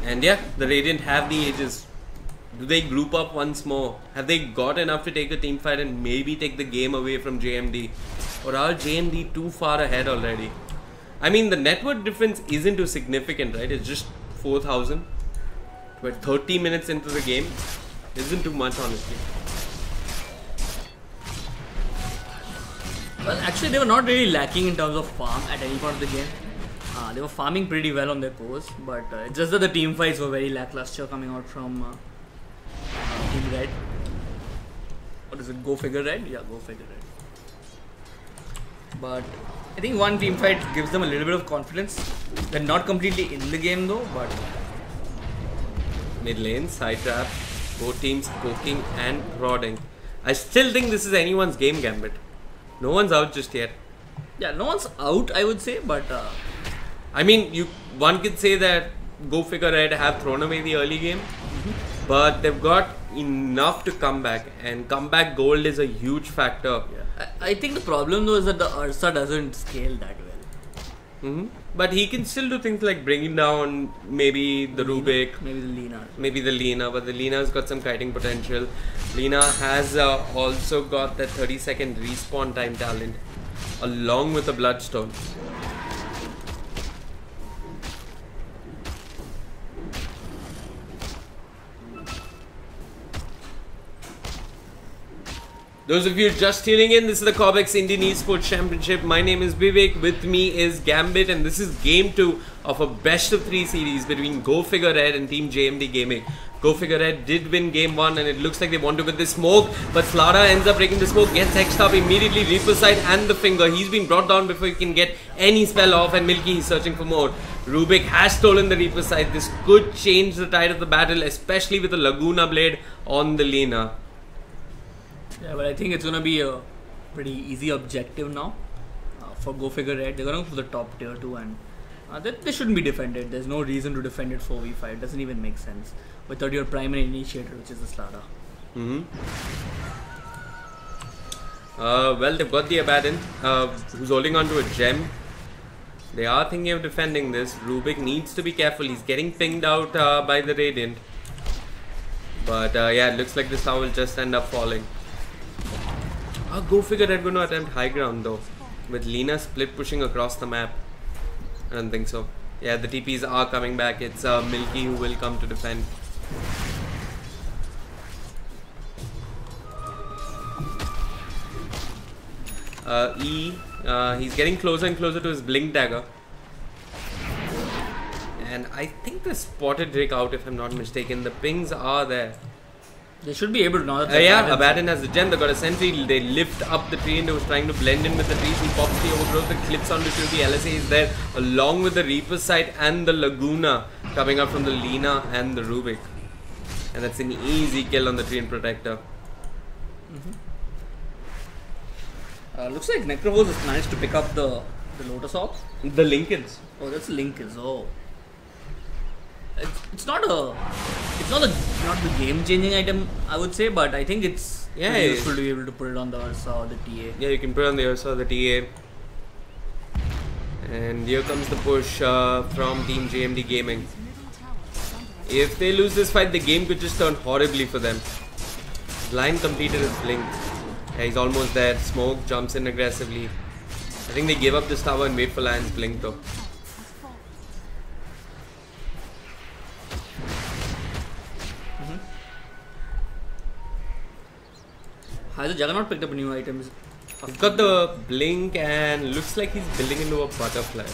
And yeah, the Radiant have the Aegis. Do they group up once more? Have they got enough to take a team fight and maybe take the game away from JMD? Or are JMD too far ahead already? I mean, the net worth difference isn't too significant, right? It's just 4,000. We're 30 minutes into the game. Isn't too much, honestly. Well, actually, they were not really lacking in terms of farm at any point of the game. They were farming pretty well on their cores, but it's just that the team fights were very lackluster coming out from Team Red. What is it? Go Figure Red? Yeah, Go Figure Red. But I think one team fight gives them a little bit of confidence. They're not completely in the game though, but Mid lane, side trap, both teams poking and prodding. I still think this is anyone's game, Gambit. No one's out just yet. yeah, no one's out, I would say, but I mean, one could say that Go Figure Red have thrown away the early game, but they've got enough to come back, and comeback gold is a huge factor. I think the problem though is that the Ursa doesn't scale that well. But he can still do things like bringing down maybe the Rubik, Maybe the Lina. maybe the Lina, but the Lina's got some kiting potential. Lina has also got that 30-second respawn time talent, along with the Bloodstone. Those of you just tuning in, this is the Cobx Indian Esports Championship. My name is Vivek, with me is Gambit, and this is game 2 of a best of 3 series between Go Figure Red and Team JMD Gaming. Go Figure Red did win game 1 and it looks like they want to win this smoke, but Slara ends up breaking the smoke, gets X'd up immediately, Reaper Sight and the finger. He's been brought down before he can get any spell off, and Milky is searching for more. Rubik has stolen the Reaper Sight. This could change the tide of the battle, especially with the Laguna Blade on the Lina. Yeah, but I think it's going to be a pretty easy objective now for Go Figure Red. They're going to go for the top tier 2 and they shouldn't be defended. There's no reason to defend it 4v5. It doesn't even make sense without your primary initiator, which is the Slada. Well, they've got the Abaddon, who's holding on to a gem. They are thinking of defending this. Rubik needs to be careful. He's getting pinged out by the Radiant. But yeah, it looks like this tower will just end up falling. Go Figure Red going to attempt high ground though, with Lina split pushing across the map. I don't think so. Yeah, the TPs are coming back. It's Milky who will come to defend. He's getting closer and closer to his Blink Dagger. And I think they spotted Drake out, if I'm not mistaken. The pings are there. They should be able to now. Yeah, Abaddon has the gem. They got a sentry. They lift up the tree and they was trying to blend in with the trees. He pops the overgrowth, the clips onto the LSA is there, along with the Reaper Sight and the Laguna coming up from the Lina and the Rubik. And that's an easy kill on the Tree and Protector. Looks like Necrovos has managed to pick up the Lotus Orb. The Lincolns. Oh, that's Lincolns. Oh. It's not the game-changing item, I would say, but I think it's useful to be able to put it on the Ursa or the TA. Yeah, you can put it on the Ursa or the TA. And here comes the push from Team JMD Gaming. If they lose this fight, the game could just turn horribly for them. Blind completed his blink. Yeah, he's almost there. Smoke jumps in aggressively. I think they give up this tower and wait for Lion's blink though. Has the Juggernaut picked up new items? He's got the blink and looks like he's building into a butterfly. I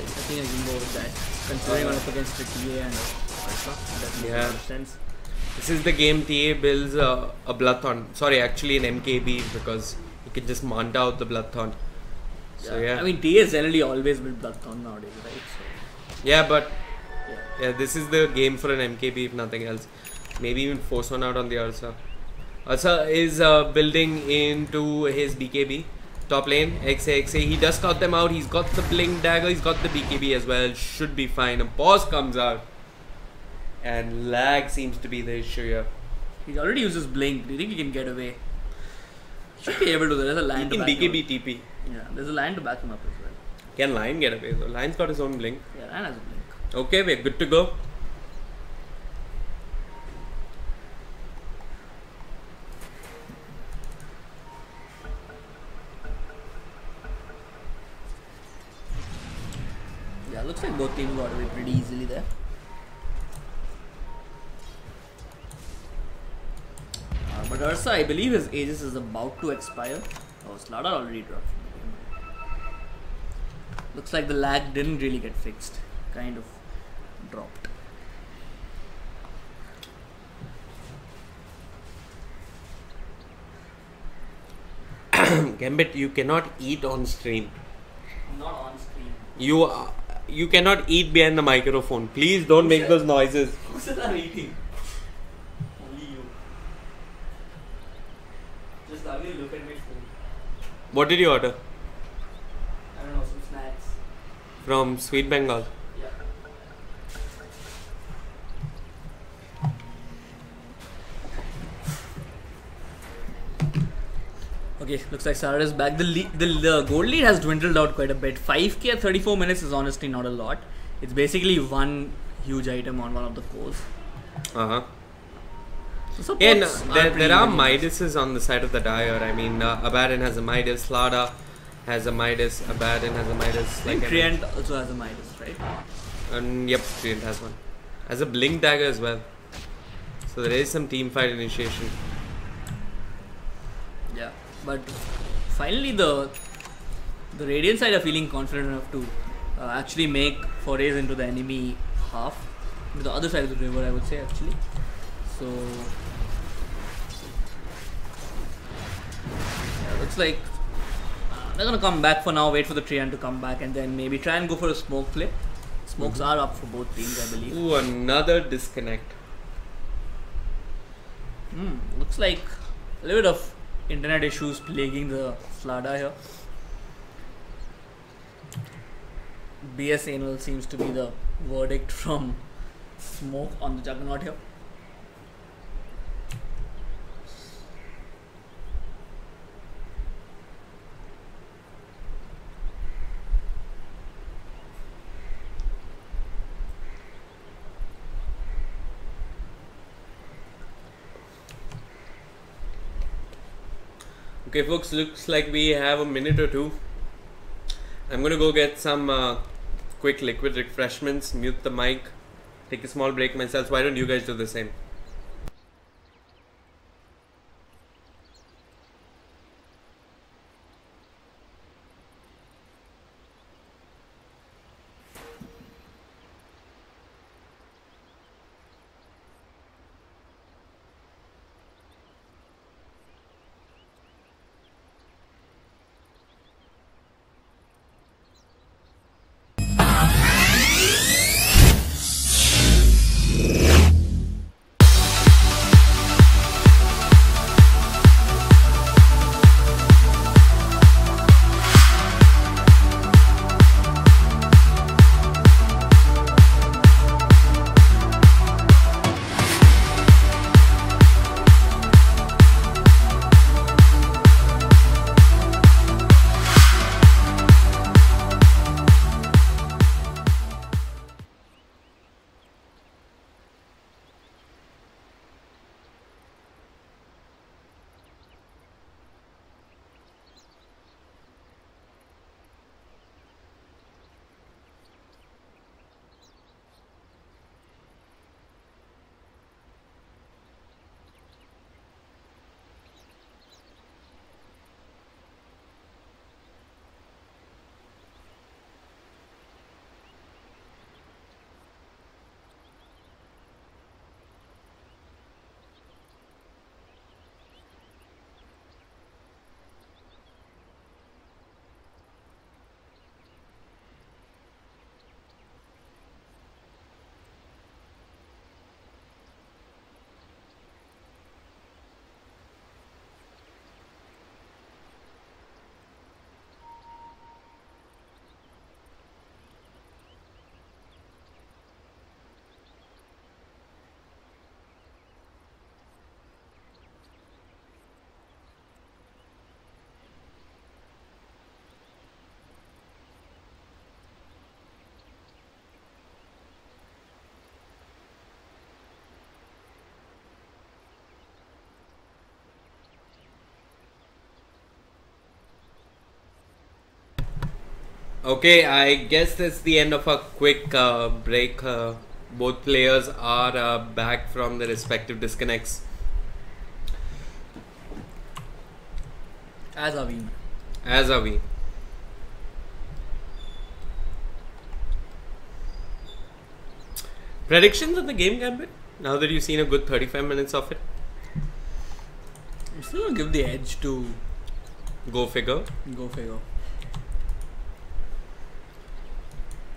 think I can go with that. Considering I'm up against the TA and Alpha, that makes a lot of sense. This is the game TA builds a Bloodthorn. Sorry, actually an MKB, because you can just mount out the Bloodthorn. So yeah. I mean, TA generally always build Bloodthorn nowadays, right? So, yeah, but yeah, this is the game for an MKB if nothing else. Maybe even force one out on the Ursa. Ursa is building into his BKB. Top lane, XA. He does cut them out. He's got the Blink Dagger. He's got the BKB as well. Should be fine. A boss comes out. And lag seems to be the issue here. He's already used his Blink. Do you think he can get away? Should be able to. There's a line to back him up. BKB TP. Yeah, there's a line to back him up as well. Can Lion get away though? Lion's got his own Blink. Yeah, Lion has a Blink. Okay, we're good to go. Yeah, looks like both teams got away pretty easily there. But Ursa, I believe his Aegis is about to expire. Oh, Slada already dropped from the game. Looks like the lag didn't really get fixed. Kind of dropped. Gambit, you cannot eat on stream. Not on screen. You cannot eat behind the microphone. Please don't make those noises. Who said I'm eating? Only you. Just lovely look at my food. What did you order? I don't know, some snacks. From Sweet Bengal. Yeah. Okay, looks like Sarah is back. The gold lead has dwindled out quite a bit. 5k at 34 minutes is honestly not a lot. It's basically one huge item on one of the cores. So yeah, no, there are Midases on the side of the Dire. I mean, Abaddon has a Midas, Slada has a Midas, Abaddon has a Midas. Like Treant also has a Midas, right? And yep, Treant has one. Has a Blink Dagger as well. So there is some team fight initiation. but finally the Radiant side are feeling confident enough to actually make forays into the enemy half, to the other side of the river, I would say actually. So yeah, looks like they're gonna come back for now, wait for the Treant to come back, and then maybe try and go for a smoke play. Smokes are up for both teams, I believe. Ooh, another disconnect. Looks like a little bit of internet issues plaguing the Slada here. BS anal seems to be the verdict from Smoke on the Juggernaut here. Okay folks, looks like we have a minute or two. I'm gonna go get some quick liquid refreshments, mute the mic, take a small break myself. Why don't you guys do the same? Okay, I guess that's the end of a quick break. Both players are back from their respective disconnects. As are we. As are we. Predictions on the game, Gambit? Now that you've seen a good 35 minutes of it? I'm still gonna give the edge to Go figure. Go figure.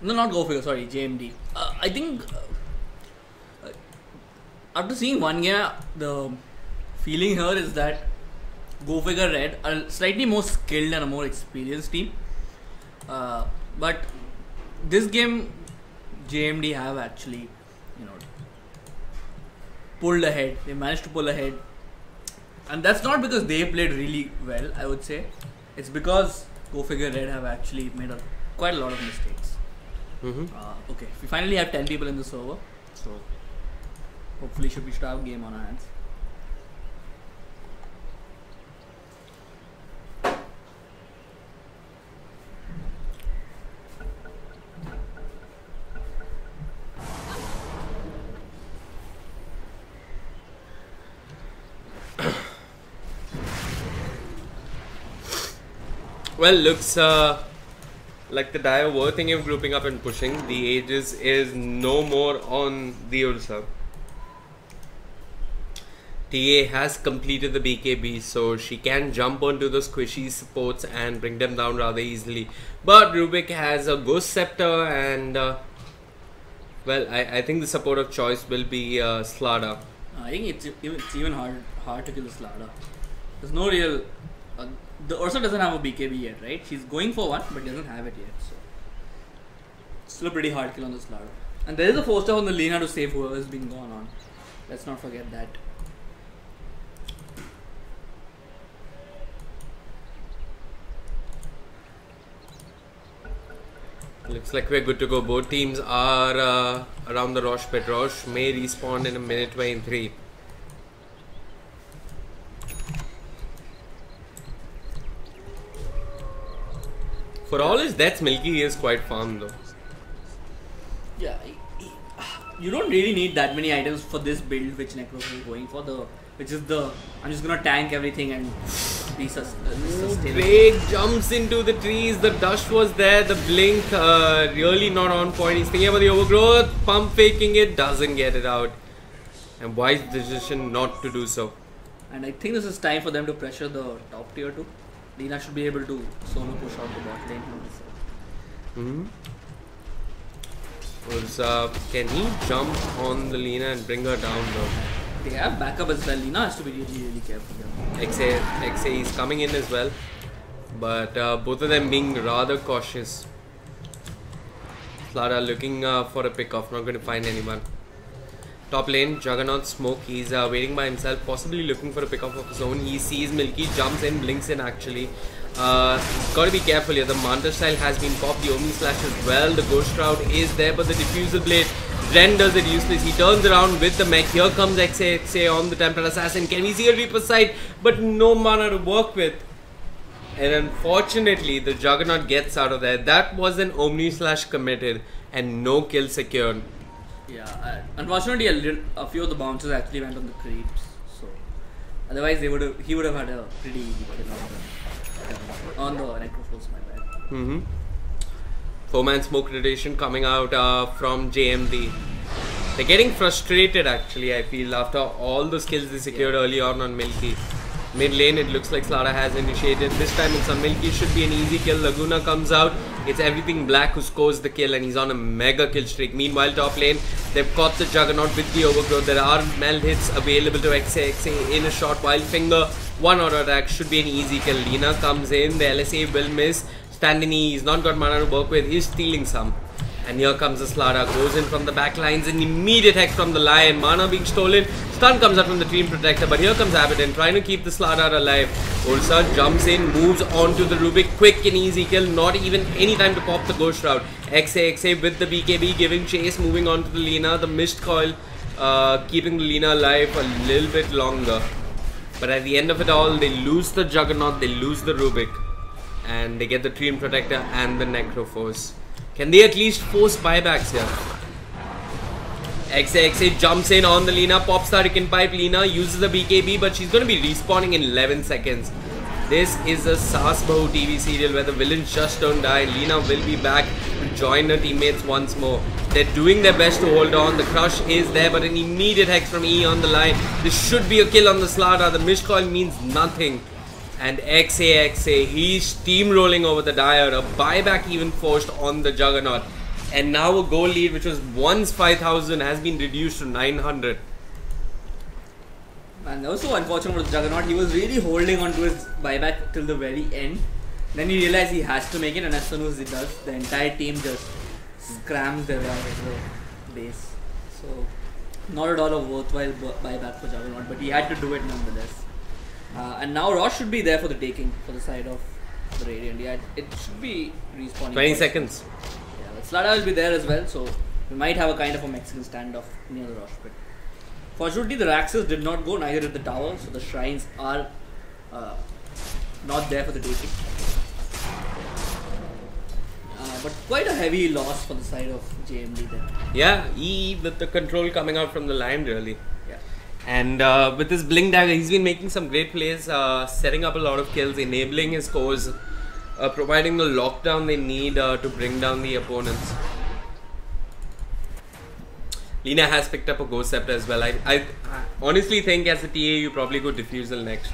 No, not Go figure, sorry, JMD. I think after seeing one game, the feeling here is that Go Figure Red are slightly more skilled and a more experienced team. But this game, JMD have actually, pulled ahead. They managed to pull ahead. And that's not because they played really well, I would say. It's because Go Figure Red have actually made quite a lot of mistakes. Okay, we finally have 10 people in the server. So, hopefully we should have a game on our hands. Well, looks like the Dire were thinking of grouping up and pushing. The Aegis is no more on the Ursa. TA has completed the BKB, so she can jump onto the squishy supports and bring them down rather easily. But Rubik has a Ghost Scepter and well, I think the support of choice will be Slada. I think it's even hard to kill the Slada. There's no real... the Ursa doesn't have a BKB yet, right? She's going for one, but doesn't have it yet. So it's still a pretty hard kill on the Slada. And there is a 4-star on the Lina to save whoever's been gone on. Let's not forget that. Looks like we're good to go. Both teams are around the Rosh pit. Rosh may respawn in a minute 23. For all his deaths, Milky is quite farm though. Yeah, you don't really need that many items for this build which Necro is going for. Which is the I'm just gonna tank everything and be sustainable. Drake jumps into the trees. The dash was there. The blink really not on point. He's thinking about the overgrowth. Pump faking it, doesn't get it out. And wise decision not to do so. And I think this is time for them to pressure the top tier 2. Lina should be able to solo push out the bot lane. Can he jump on the Lina and bring her down though? They have backup as well. Lina has to be really careful here. XA is coming in as well. But both of them being rather cautious. Slada looking for a pick off, not going to find anyone. Top lane, Juggernaut Smoke, he's waiting by himself, possibly looking for a pick off of his own. He sees Milky, jumps in, blinks in actually. Got to be careful here. The Manta style has been popped, the Omni Slash as well. The Ghost Shroud is there, but the Diffusal Blade renders it useless. He turns around with the mech. Here comes XA on the Temple Assassin. Can we see a Reaper side? But no mana to work with. And unfortunately, the Juggernaut gets out of there. That was an Omni Slash committed and no kill secured. Yeah, unfortunately, a few of the bounces actually went on the creeps. So otherwise, he would have had a pretty easy kill on the Necrophos, my bad. 4-man smoke rotation coming out from JMD. They're getting frustrated actually, I feel, after all the skills they secured early on Milky. Mid lane, it looks like Slada has initiated. This time it's on Milky, should be an easy kill. Laguna comes out. It's everything black who scores the kill and he's on a mega kill streak. Meanwhile, top lane, they've caught the Juggernaut with the overgrowth. There are meld hits available to XA in a short while. Finger, one auto attack, should be an easy kill. Lina comes in, the LSA will miss. Standini, he's not got mana to work with, he's stealing some. And here comes the Slada, goes in from the back lines, an immediate hex from the Lion, mana being stolen, stun comes out from the Dream Protector, but here comes Abaddon trying to keep the Slada alive. Ursa jumps in, moves on to the Rubik, quick and easy kill, not even any time to pop the Ghost Shroud. XA with the BKB giving chase, moving on to the Lina, the Mist Coil, keeping the Lina alive a little bit longer. But at the end of it all, they lose the Juggernaut, they lose the Rubik, and they get the Dream Protector and the Necrophos. Can they at least force buybacks here? XA jumps in on the Lina, pops the Hurricane Pipe. Lina uses the BKB, but she's going to be respawning in 11 seconds. This is a Saas Bahu TV serial where the villains just don't die. Lina will be back to join her teammates once more. They're doing their best to hold on. The crush is there, but an immediate hex from E on the line. This should be a kill on the Slada. The Mist Coil means nothing. And XA, he's steamrolling over the Dire. A buyback even forced on the Juggernaut. And now a goal lead, which was once 5,000, has been reduced to 900. And that was so unfortunate with the Juggernaut. He was really holding on to his buyback till the very end. Then he realized he has to make it, and as soon as he does, the entire team just scrams their way out of the base. So, not at all a worthwhile buyback for Juggernaut, but he had to do it nonetheless. And now Rosh should be there for the taking for the side of the Radiant. Yeah, it should be respawning. 20 seconds. Yeah, but Slada will be there as well, so we might have a kind of a Mexican standoff near the Rosh pit. Fortunately, the Raxus did not go, neither did the tower, so the shrines are not there for the taking. But quite a heavy loss for the side of JMD there. Yeah, E with the control coming out from the line really. Yeah. And with his Blink Dagger, he's been making some great plays, setting up a lot of kills, enabling his cores. providing the lockdown they need to bring down the opponents. Lina has picked up a Ghost Scepter as well. I honestly think as a TA you probably go Diffusal next.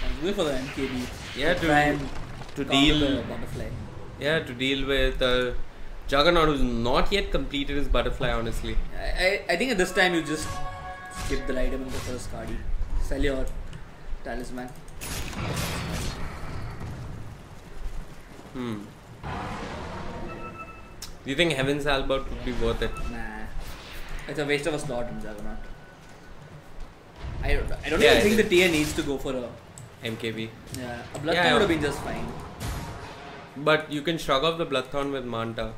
I'm going for the MKB. Yeah, to deal the butterfly. Yeah, to deal with Juggernaut, who's not yet completed his butterfly. Honestly, I think at this time you just skip the item and go for a Skadi. Sell your talisman. Do you think Heaven's Albert would be worth it? Nah, it's a waste of a slot in Juggernaut. I don't Yeah, even think the tier needs to go for a MKB. yeah. A Bloodthorn would have been just fine. But you can shrug off the Bloodthorn with Manta.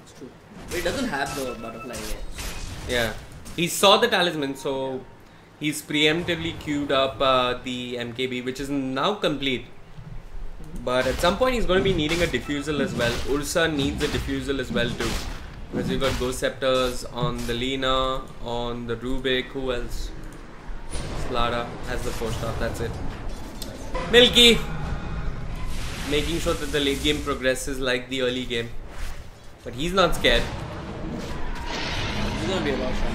It's true. But it doesn't have the butterfly yet. Yeah, he saw the talisman, so he's preemptively queued up the MKB, which is now complete. But at some point he's going to be needing a Diffusal as well. Ursa needs a Diffusal as well too. Because you've got Ghost Scepters on the Lina, on the Rubik, who else? Slada has the 4-star, that's it. Milky! Making sure that the late game progresses like the early game. But he's not scared. It's going to be a lot of fun.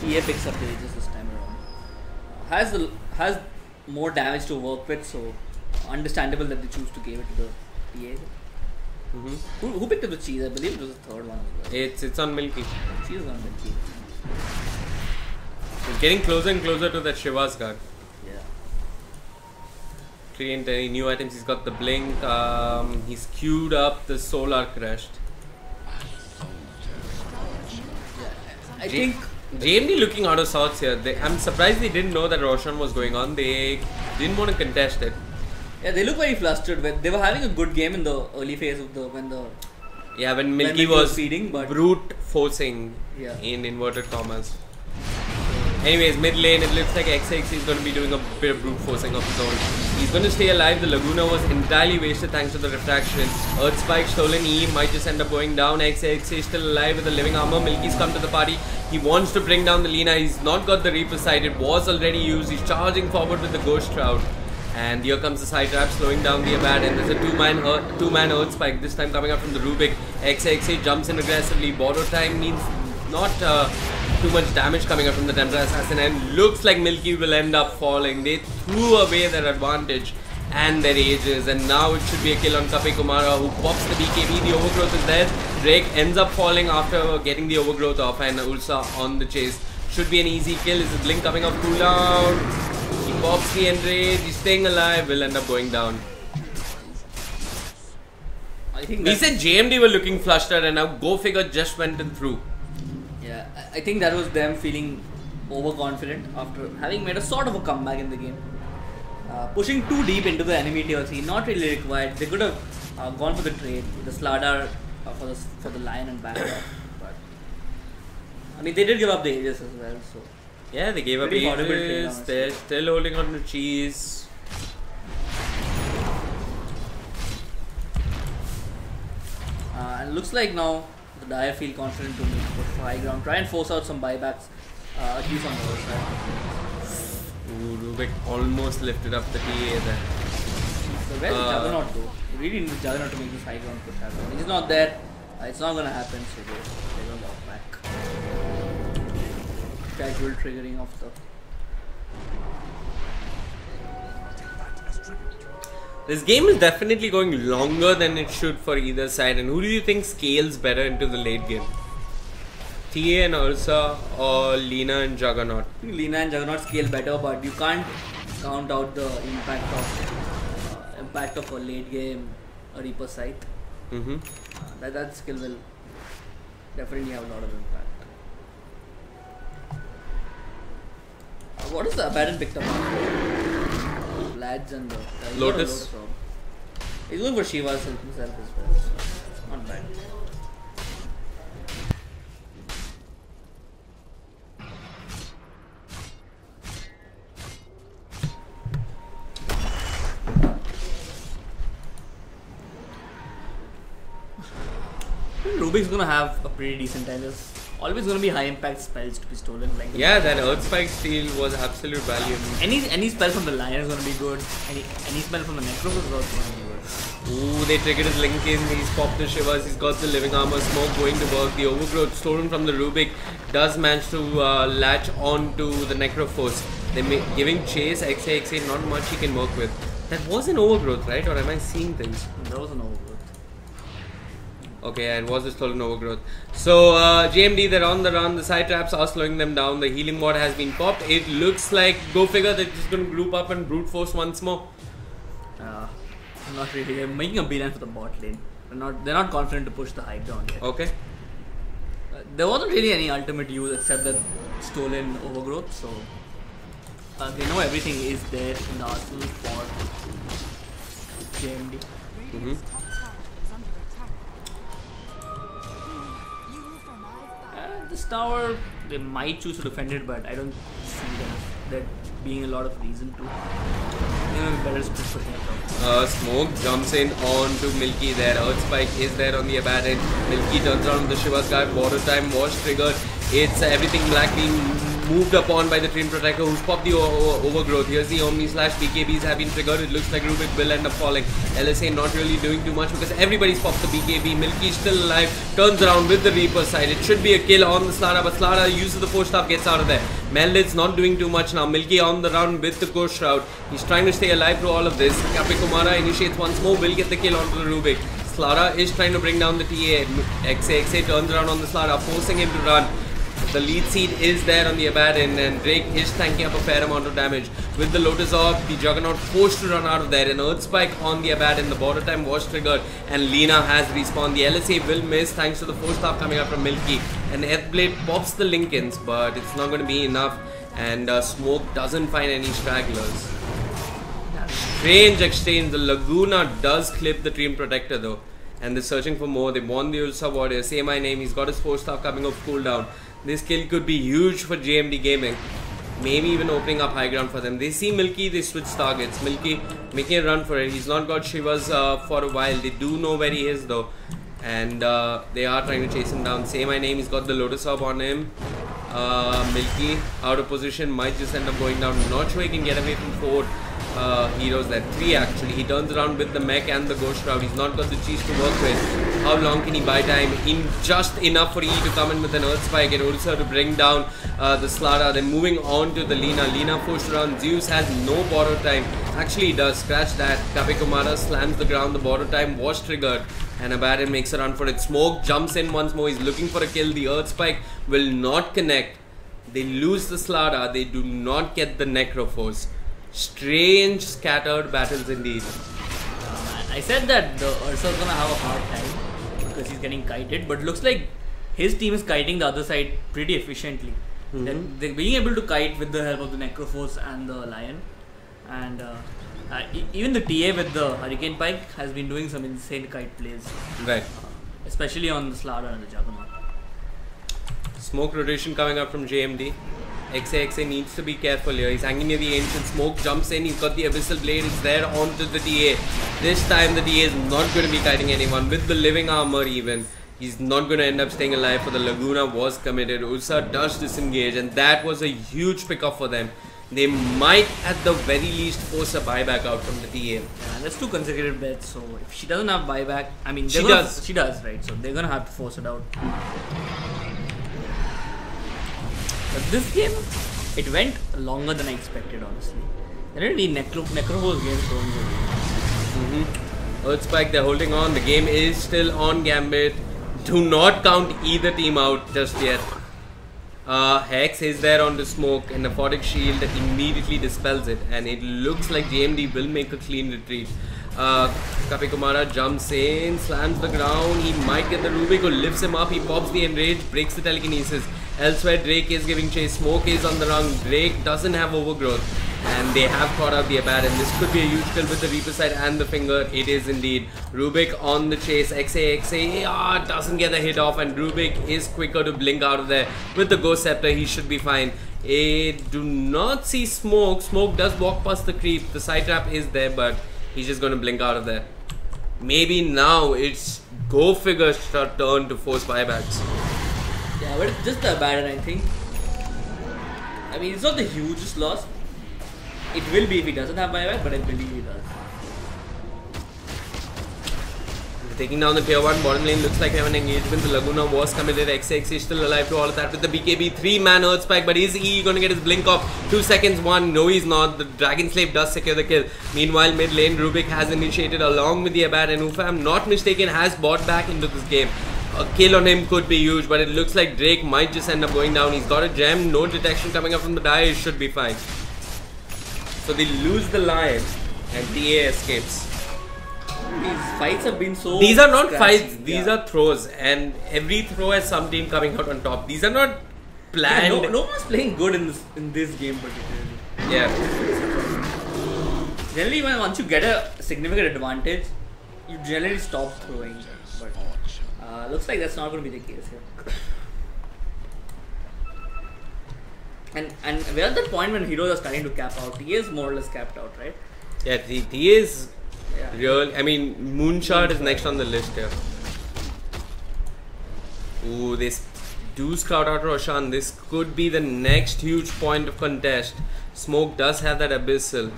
TA picks up the Aegis this time around. Has more damage to work with, so understandable that they choose to give it to the TA. Who picked up the cheese? I believe it was the third one as well. It's on Milky. Cheese is on Milky. It's getting closer and closer to that Shiva's guard. Yeah. Create any new items. He's got the blink. He's queued up the Solar Crest. I think JMD looking out of sorts here. I'm surprised they didn't know that Roshan was going on. They didn't want to contest it. yeah, they look very flustered. They were having a good game in the early phase of when Milky was feeding, but brute forcing in inverted commas. Anyways, mid lane, it looks like XX is going to be doing a bit of brute forcing of his own. He's going to stay alive. The Laguna was entirely wasted thanks to the refraction. Earth Spike stolen. E might just end up going down. XX is still alive with the living armor. Milky's come to the party. He wants to bring down the Lina. He's not got the Reaper sight. It was already used. He's charging forward with the Ghost Shroud. And here comes the side trap, slowing down the Abad. And there's a two-man Earth Spike, this time coming up from the Rubik. XXA jumps in aggressively. Borrow time means not too much damage coming up from the Templar Assassin. And looks like Milky will end up falling. They threw away their advantage and their ages. And now it should be a kill on Kape Kumara, who pops the BKB. The Overgrowth is there. Drake ends up falling after getting the Overgrowth off. And Ursa on the chase. Should be an easy kill. Is the blink coming off cooldown? He pops the enrage, he's staying alive, will end up going down. I think we said JMD were looking flustered and now Go Figure just went in through. Yeah, I think that was them feeling overconfident after having made a sort of a comeback in the game. Pushing too deep into the enemy tier 3, not really required. They could have gone for the trade, the Slardar for the Lion and back off. But I mean, they did give up the Aegis as well, so. Yeah, they gave up Aegis, they're still holding on to cheese. And looks like now the Dire feel confident to push for high ground, try and force out some buybacks, at least on the other side. Ooh, Rubik almost lifted up the TA there. So where's the Juggernaut go? We really need the Juggernaut to make this high ground push happen. If he's not there, it's not gonna happen, so they're gonna walk back. Casual triggering of stuff. This game is definitely going longer than it should for either side. And who do you think scales better into the late game? TA and Ursa or Lina and Juggernaut? I think Lina and Juggernaut scale better, but you can't count out the impact of a late game Reaper sight. That skill will definitely have a lot of impact. What is the Abaddon picked up? Lads and the Lotus. He's going for Shiva's himself as well. So not bad. Rubik's gonna have a pretty decent time. There's always going to be high impact spells to be stolen. Like Yeah, that Earth Spike steal was absolute value. any spell from the Lion is going to be good. Any spell from the Necro is also going to be good. Ooh, they triggered his Lincoln, he's popped the Shivas, he's got the living armor, smoke going to work. The overgrowth stolen from the Rubik does manage to latch on to the Necroforce. They're giving chase, XA, not much he can work with. That was an overgrowth, right? Or am I seeing things? That was an overgrowth. Okay, and was a stolen overgrowth. So, JMD, they're on the run. The side traps are slowing them down. The healing ward has been popped. It looks like, go figure, they're just going to group up and brute force once more. Not really. They're making a beeline for the bot lane. They're not confident to push the high ground yet. Okay. There wasn't really any ultimate use except that stolen overgrowth. So they know everything is there in the arsenal for JMD. This tower, they might choose to defend it, but I don't see there being a lot of reason to. Better split for him. Smoke jumps in on to Milky there. Earth Spike is there on the Abaddon. Milky turns around the Shiva's guard. Water time was triggered. It's everything black being moved upon by the Twin Protector who's popped the overgrowth. Here's the Omni slash BKBs have been triggered. It looks like Rubik will end up falling. LSA not really doing too much because everybody's popped the BKB. Milky's still alive. Turns around with the Reaper side. It should be a kill on the Slara, but Slara uses the Force Staff, gets out of there. Meldit's not doing too much now. Milky on the run with the Ghost Shroud. He's trying to stay alive through all of this. Caprikumara initiates once more, will get the kill onto the Rubik. Slara is trying to bring down the TA. XA turns around on the Slara, forcing him to run. The lead seed is there on the Abaddon and Drake is tanking up a fair amount of damage. With the Lotus Orb, the Juggernaut forced to run out of there. An Earth Spike on the Abaddon, the border time was triggered and Lina has respawned. The LSA will miss thanks to the Force Staff coming up from Milky. And Earthblade pops the Lincolns, but it's not going to be enough. And Smoke doesn't find any stragglers. Strange exchange. The Laguna does clip the Dream Protector though. And they're searching for more. They won the Ursa Warrior. Say my name. He's got his Force Staff coming off cooldown. This kill could be huge for JMD Gaming. Maybe even opening up high ground for them. They see Milky, they switch targets. Milky making a run for it. He's not got Shivas for a while. They do know where he is though. And they are trying to chase him down. Say my name, he's got the Lotus Orb on him. Milky out of position, might just end up going down. Not sure he can get away from 4 heroes there. 3 actually. He turns around with the mech and the Ghost Shroud. He's not got the cheese to work with. How long can he buy time? In just enough for E to come in with an Earth Spike and Ursa to bring down the Slara. Then moving on to the Lina. Lina pushed around. Zeus has no borrow time. Actually he does. Scratch that. Caprikumara slams the ground. The borrow time was triggered. And Abaddon makes a run for it. Smoke jumps in once more. He's looking for a kill. The Earth Spike will not connect. They lose the Slara. They do not get the Necroforce. Strange scattered battles indeed. I said that the Ursa's gonna have a hard time because he's getting kited, but looks like his team is kiting the other side pretty efficiently. They're being able to kite with the help of the Necroforce and the Lion, and even the TA with the Hurricane Pike has been doing some insane kite plays. Right. Especially on the Slara and the Juggernaut. Smoke rotation coming up from JMD. XA needs to be careful here. He's hanging near the Ancient. Smoke jumps in. He's got the Abyssal Blade. It's there onto the TA. This time the TA is not going to be kiting anyone. With the living armor even. He's not going to end up staying alive, for the Laguna was committed. Ursa does disengage and that was a huge pickup for them. They might at the very least force a buyback out from the TA. Yeah, that's 2 consecutive bets. So if she doesn't have buyback, I mean she does. She does, right? So they're going to have to force it out. But this game, it went longer than I expected, honestly. There are really Necroforce games going on. Earth Spike, they're holding on. The game is still on Gambit. Do not count either team out just yet. Hex is there on the Smoke and the Aphotic Shield immediately dispels it. And it looks like JMD will make a clean retreat. Caprikumara jumps in, slams the ground. He might get the Rubik who lifts him up. He pops the Enrage, breaks the Telekinesis. Elsewhere, Drake is giving chase. Smoke is on the run. Drake doesn't have overgrowth. And they have caught up the Abaddon. This could be a huge kill with the Reaper side and the finger. It is indeed. Rubik on the chase. XA doesn't get the hit off. And Rubik is quicker to blink out of there. With the Ghost Scepter, he should be fine. Do not see Smoke. Smoke does walk past the creep. The side trap is there, but he's just going to blink out of there. Maybe now it's go figure turn to force buybacks. Yeah, but it's just the Abaddon, I think. I mean, it's not the hugest loss. It will be if he doesn't have buyback, but I believe he does. Taking down the tier 1 bottom lane, looks like they have an engagement. The Laguna was committed. XX is still alive to all of that with the BKB 3-man Earth Spike, but is he going to get his blink off? 2 seconds, 1. No, he's not. The Dragon Slave does secure the kill. Meanwhile, mid lane, Rubik has initiated along with the Abad, and if I'm not mistaken, has bought back into this game. A kill on him could be huge, but it looks like Drake might just end up going down. He's got a gem, no detection coming up from the die. It should be fine. So they lose the Lion, and TA escapes. These fights have been so... These are not scratchy. fights, these are throws, and every throw has some team coming out on top. These are not planned. Yeah, no one's playing good in this game particularly. Yeah. Generally, once you get a significant advantage, you generally stop throwing. But looks like that's not going to be the case here. And we're at that point when heroes are starting to cap out. He is more or less capped out, right? Yeah, he is... Yeah. Real, I mean, Moonshot is next on the list here. Ooh, they do scout out Roshan. This could be the next huge point of contest. Smoke does have that Abyssal.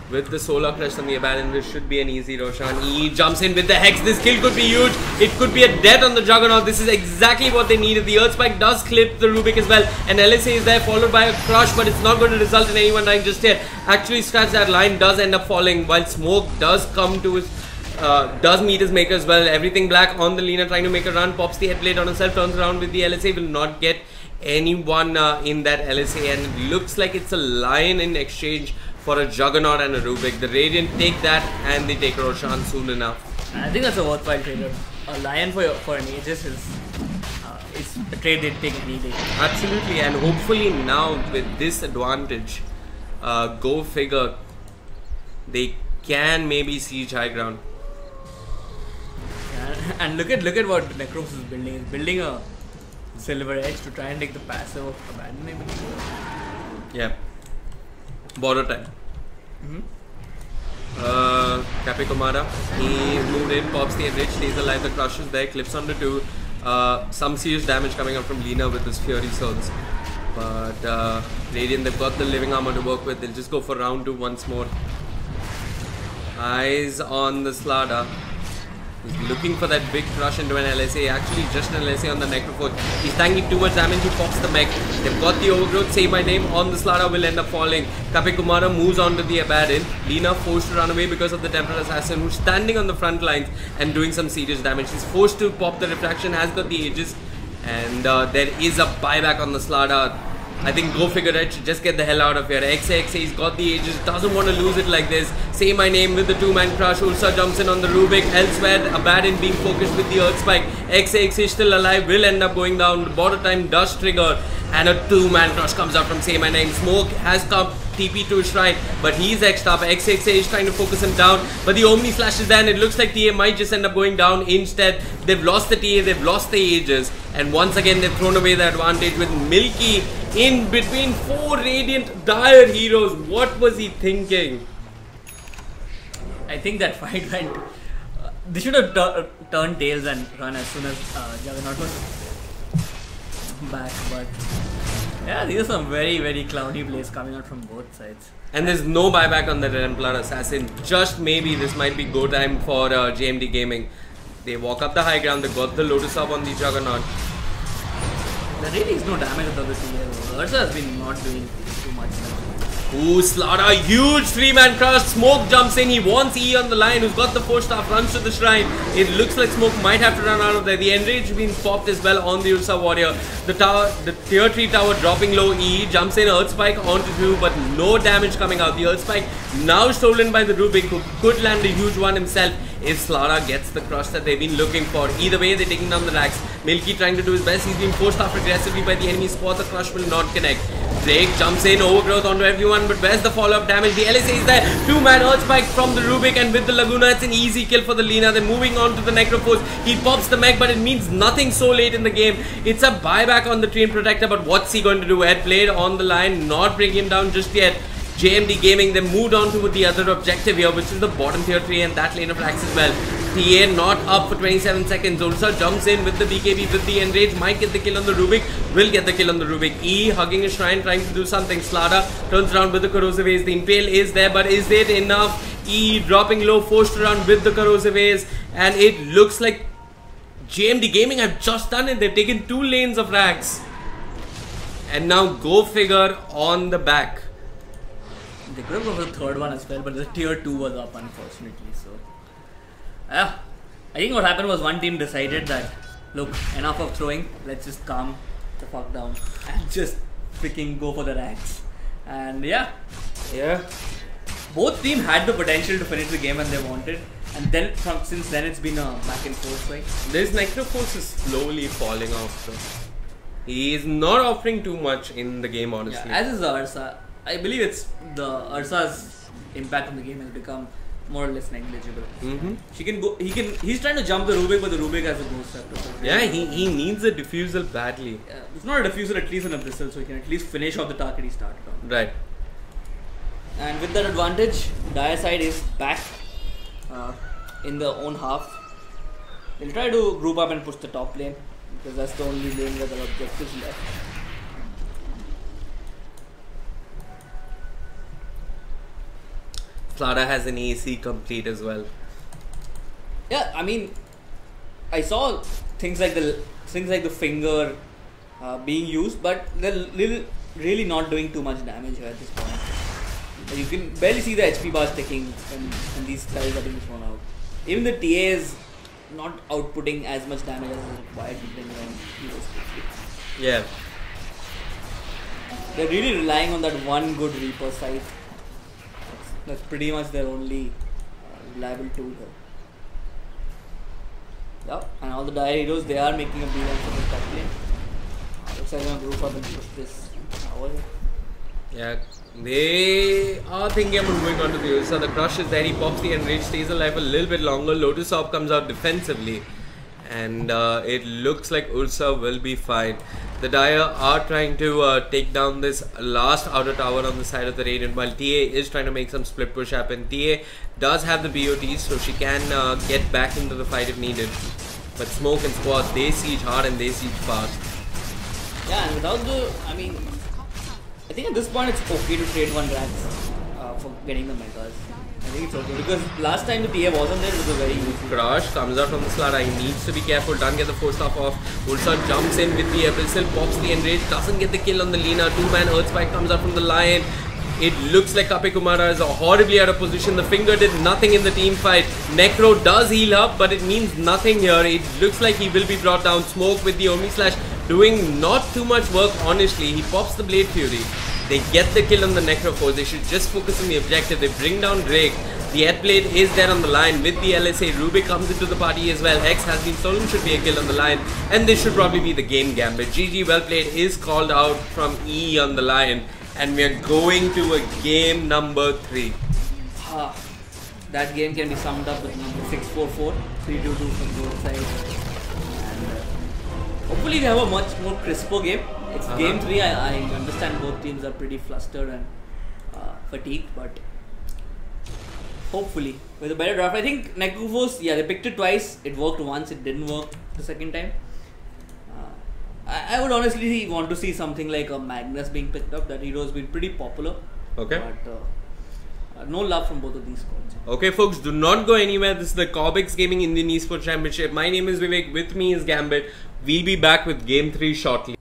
With the Solar Crush on the Abaddon, this should be an easy Roshan. He jumps in with the Hex. This kill could be huge. It could be a death on the Juggernaut. This is exactly what they needed. The Earth Spike does clip the Rubik as well. And LSA is there, followed by a Crush, but it's not going to result in anyone dying just yet. Actually, scratch that line does end up falling, while Smoke does come to his... does meet his maker as well. Everything black on the Lina, trying to make a run. Pops the head plate on himself, turns around with the LSA. Will not get anyone in that LSA. And it looks like it's a Lion in exchange for a Juggernaut and a Rubik. The Radiant take that and they take Roshan soon enough. I think that's a worthwhile trade. A Lion for an Aegis is it's a trade they'd take any day. Absolutely, and hopefully now with this advantage, go figure, they can maybe siege high ground. And look at what Necros is building. He's building a Silver Edge to try and take the passive of Abandon, I believe. Yeah. Borrow time. Capikomara, he moved in, pops the average, stays alive, the Crush is there, clips onto 2. Some serious damage coming up from Lina with his Fury Souls. But Radiant, they've got the living armor to work with. They'll just go for round 2 once more. Eyes on the Slada. He's looking for that big crush into an LSA. Actually, just an LSA on the Necrophore. He's tanking too much damage. He pops the mech. They've got the Overgrowth. Say my name on the Slada will end up falling. Kapikumara moves on to the Abaddon. Lina forced to run away because of the Temporal Assassin, who's standing on the front lines and doing some serious damage. He's forced to pop the Refraction. Has got the Aegis. And there is a buyback on the Slada. I think go figure it, should just get the hell out of here. XX, he's got the Aegis, doesn't want to lose it like this. Say my name with the 2-man crush. Ursa jumps in on the Rubik. Elsewhere, Abaddon being focused with the Earth Spike. XX is still alive, will end up going down. The border time does trigger. And a 2-man crush comes up from Say My Name. Smoke has come TP to his shrine, but he's X'd up. XXA is trying to focus him down, but the Omni Slash is there, and it looks like TA might just end up going down. Instead, they've lost the TA, they've lost the Aegis, and once again they've thrown away the advantage with Milky in between 4 Radiant Dire heroes. What was he thinking? I think that fight went... they should have turned tails and run as soon as Juggernaut was back, but yeah, these are some very, very cloudy plays coming out from both sides. And there's no buyback on the Templar Assassin. Just maybe this might be go time for JMD Gaming. They walk up the high ground, they got the Lotus Up on the Juggernaut. There really is no damage at the TA. Ursa has been not doing too much. Ooh, Slaughter, huge 3-man crush. Smoke jumps in, he wants E on the line, who's got the 4-staff, runs to the shrine. It looks like Smoke might have to run out of there. The Enrage being popped as well on the Ursa Warrior. The tower, the tier 3 tower dropping low. E jumps in, Earth Spike onto 2, but no damage coming out. The Earth Spike now stolen by the Rubik, who could land a huge one himself if Slaughter gets the crush that they've been looking for. Either way, they're taking down the racks. Milky trying to do his best. He's been forced off aggressively by the enemy spot. The crush will not connect. Drake jumps in, Overgrowth onto everyone, but where's the follow-up damage? The LSA is there. 2-man Earth Spike from the Rubik, and with the Laguna, it's an easy kill for the Lina. They're moving on to the Necrophores. He pops the mech, but it means nothing so late in the game. It's a buyback on the Train Protector, but what's he going to do? Head played on the line, not bring him down just yet. JMD Gaming, they moved on to the other objective here, which is the bottom tier 3 and that lane of racks as well. TA not up for 27 seconds. Ursa jumps in with the BKB with the enrage. Might get the kill on the Rubik. Will get the kill on the Rubik. E hugging his shrine, trying to do something. Slada turns around with the corrosive ace. The impale is there, but is it enough? E dropping low, forced around with the corrosive ace. And it looks like JMD Gaming have just done it. They've taken 2 lanes of racks. And now go figure on the back. They could have gone for the third one as well, but the tier 2 was up, unfortunately. So, yeah, I think what happened was one team decided that, look, enough of throwing, let's just calm the fuck down and just freaking go for the racks. And yeah, both teams had the potential to finish the game when they wanted, and then since then it's been a back and forth fight. This Necroforce is slowly falling off. So he is not offering too much in the game, honestly. Yeah, as is the Ursa. I believe it's the Ursa's impact on the game has become more or less negligible. She can go. He's trying to jump the Rubik, but the Rubik has a ghost after. Yeah, he needs a diffusal badly. It's not a diffusal, at least an abyssal, so he can at least finish off the target he started on. Right. And with that advantage, Dire side is back in the own half. They'll try to group up and push the top lane because that's the only lane where the objectives left. Slada has an AC complete as well. Yeah, I mean, I saw things like the finger being used, but they're really not doing too much damage here at this point. You can barely see the HP bars ticking when these guys are being thrown out. Even the TA is not outputting as much damage as is required to bring down heroes quickly. Yeah. They're really relying on that one good Reaper site. That's pretty much their only reliable tool here. Yeah, and all the Dire heroes, they are making a beeline for the top lane. Looks like they're going to group up and push this tower here. Yeah, they are thinking about moving on to the Ursa. The crush is there. He pops the enrage, stays alive a little bit longer. Lotus Orb comes out defensively. And it looks like Ursa will be fine. The Dire are trying to take down this last outer tower on the side of the Radiant, while TA is trying to make some split push happen. TA does have the BOTs, so she can get back into the fight if needed. But Smoke and Squad, they siege hard and they siege fast. Yeah, and without the, I think at this point it's okay to trade one racks for getting the megas. I think it's okay because last time the TA wasn't there, it was a very easy. Crush comes out from the Slada. He needs to be careful. Doesn't get the force staff off. Ursa jumps in with the Abyssal, pops the enrage, doesn't get the kill on the Lina. 2-man Earth Spike comes out from the Lion. It looks like Kape Kumara is horribly out of position. The finger did nothing in the team fight. Necro does heal up, but it means nothing here. It looks like he will be brought down. Smoke with the Omni Slash doing not too much work, honestly. He pops the Blade Fury. They get the kill on the Necroforce. They should just focus on the objective. They bring down Drake. The Headblade is there on the line with the LSA. Rubik comes into the party as well. Hex has been stolen. Should be a kill on the line. And this should probably be the game Gambit. GG well played is called out from E on the line. And we are going to a game number 3. That game can be summed up with number 644. 3-2-2 from both sides. And hopefully we have a much more crisper game. It's game 3. I understand both teams are pretty flustered and fatigued, but hopefully with a better draft. I think Necroforce, yeah, they picked it twice. It worked once, it didn't work the second time. I would honestly want to see something like a Magnus being picked up. That hero has been pretty popular. Okay. But no love from both of these squads. Okay, folks, do not go anywhere. This is the Cobx Gaming Indian Esports Championship. My name is Vivek. With me is Gambit. We'll be back with game 3 shortly.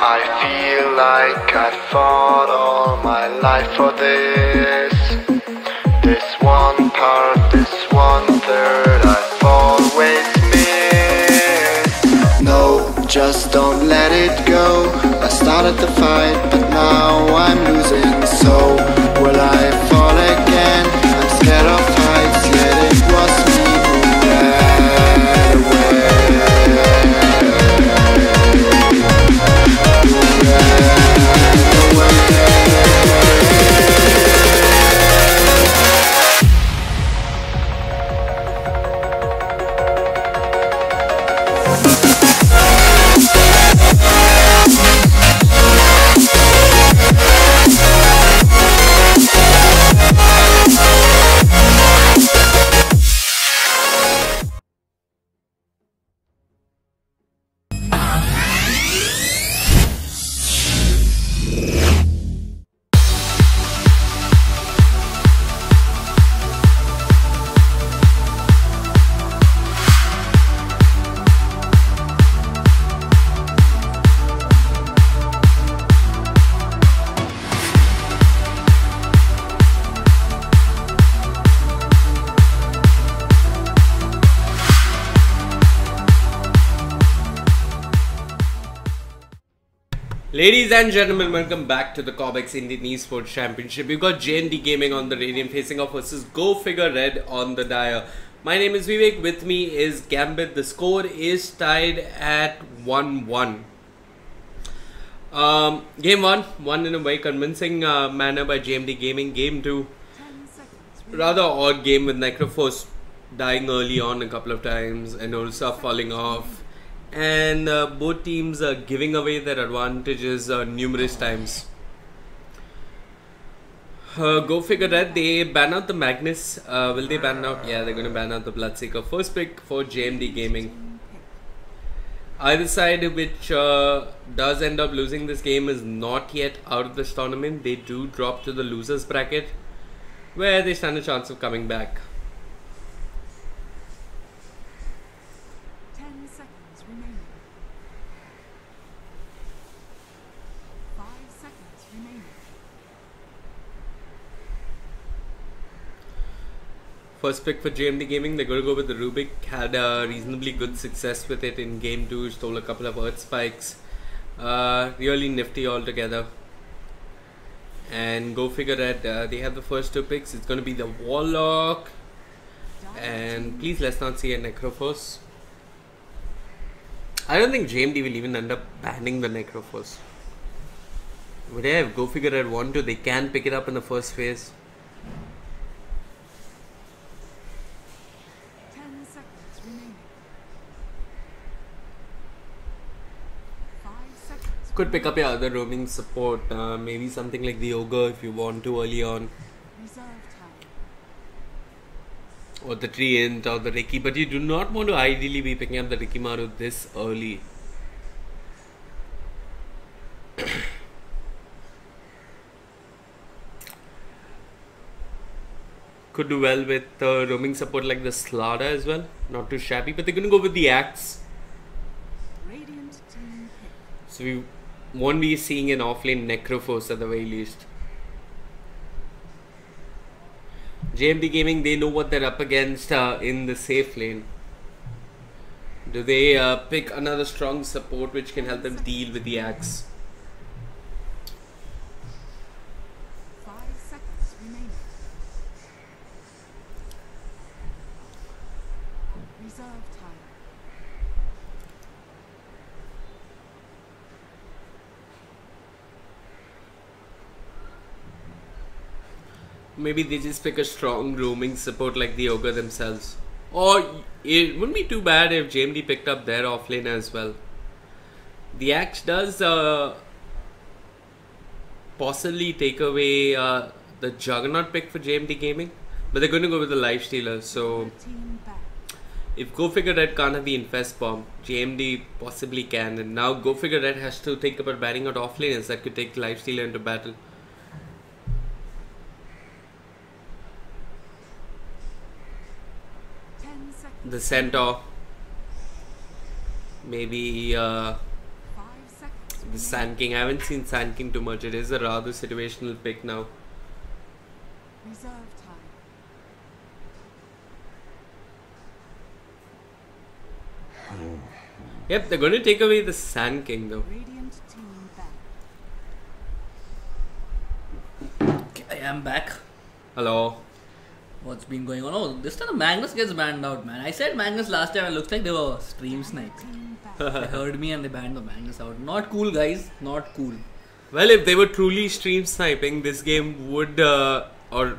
I feel like I fought all my life for this. This one part, this 1/3 I've always missed. No, just don't let it go. I started the fight, but now I'm losing. So will I fall again? I'm scared of heights, yet it was me who ran away. Ladies and gentlemen, welcome back to the Cobx Indian Esports Championship. We've got JMD Gaming on the Radiant facing off versus Go Figure Red on the Dire. My name is Vivek, with me is Gambit. The score is tied at 1-1. Game 1 won in a very convincing manner by JMD Gaming. Game 2, rather odd game with Necrophos dying early on a couple of times and Ursa falling off. And both teams are giving away their advantages numerous times. Go Figure Red, they ban out the Magnus. Will they ban out? Yeah, they're going to ban out the Bloodseeker. First pick for JMD Gaming. Either side which does end up losing this game is not yet out of this tournament. They do drop to the losers bracket, where they stand a chance of coming back. 10 seconds remaining. 5 seconds remaining. First pick for JMD Gaming, they're going to go with the Rubik. Had a reasonably good success with it in game 2, stole a couple of Earth Spikes. Really nifty altogether. And Go Figure Red, they have the first 2 picks. It's going to be the Warlock. And please let's not see a Necrophos. I don't think JMD will even end up banning the Necrophos. But yeah, if Go Figure Red want to, they can pick it up in the first phase. 10 seconds remaining. 5 seconds. Could pick up your other roaming support, maybe something like the Ogre if you want to early on, Reserve time. or the Treant or the Ricky, but you do not want to ideally be picking up the Rikimaru this early. Could do well with roaming support like the Slaughter as well, not too shabby, but they're going to go with the Axe. Radiant team pick. So we won't be seeing an offlane Necrophos at the very least. JMD Gaming, they know what they're up against in the safe lane. Do they pick another strong support which can help them deal with the Axe? 5 seconds remaining. Reserve time. Maybe they just pick a strong roaming support like the Ogre themselves. Or it wouldn't be too bad if JMD picked up their offlane as well. The Axe does possibly take away the Juggernaut pick for JMD Gaming, but they're going to go with the Lifestealer. So Team back. if Go Figure Red can't have the Infest Bomb, JMD possibly can. And now Go Figure Red has to think about batting out offlaners that could take Lifestealer into battle. 10 seconds. The Centaur. Maybe 5 seconds. the Sand King. I haven't seen Sand King too much. It is a rather situational pick now. Reserve time. Yep, they're going to take away the Sand King though. Radiant team back. Okay, I am back. Hello. What's been going on? Oh, this time the Magnus gets banned out, man. I said Magnus last time. It looks like they were stream sniping. Team back. They heard me and they banned the Magnus out. Not cool, guys. Not cool. Well, if they were truly stream sniping, this game would, or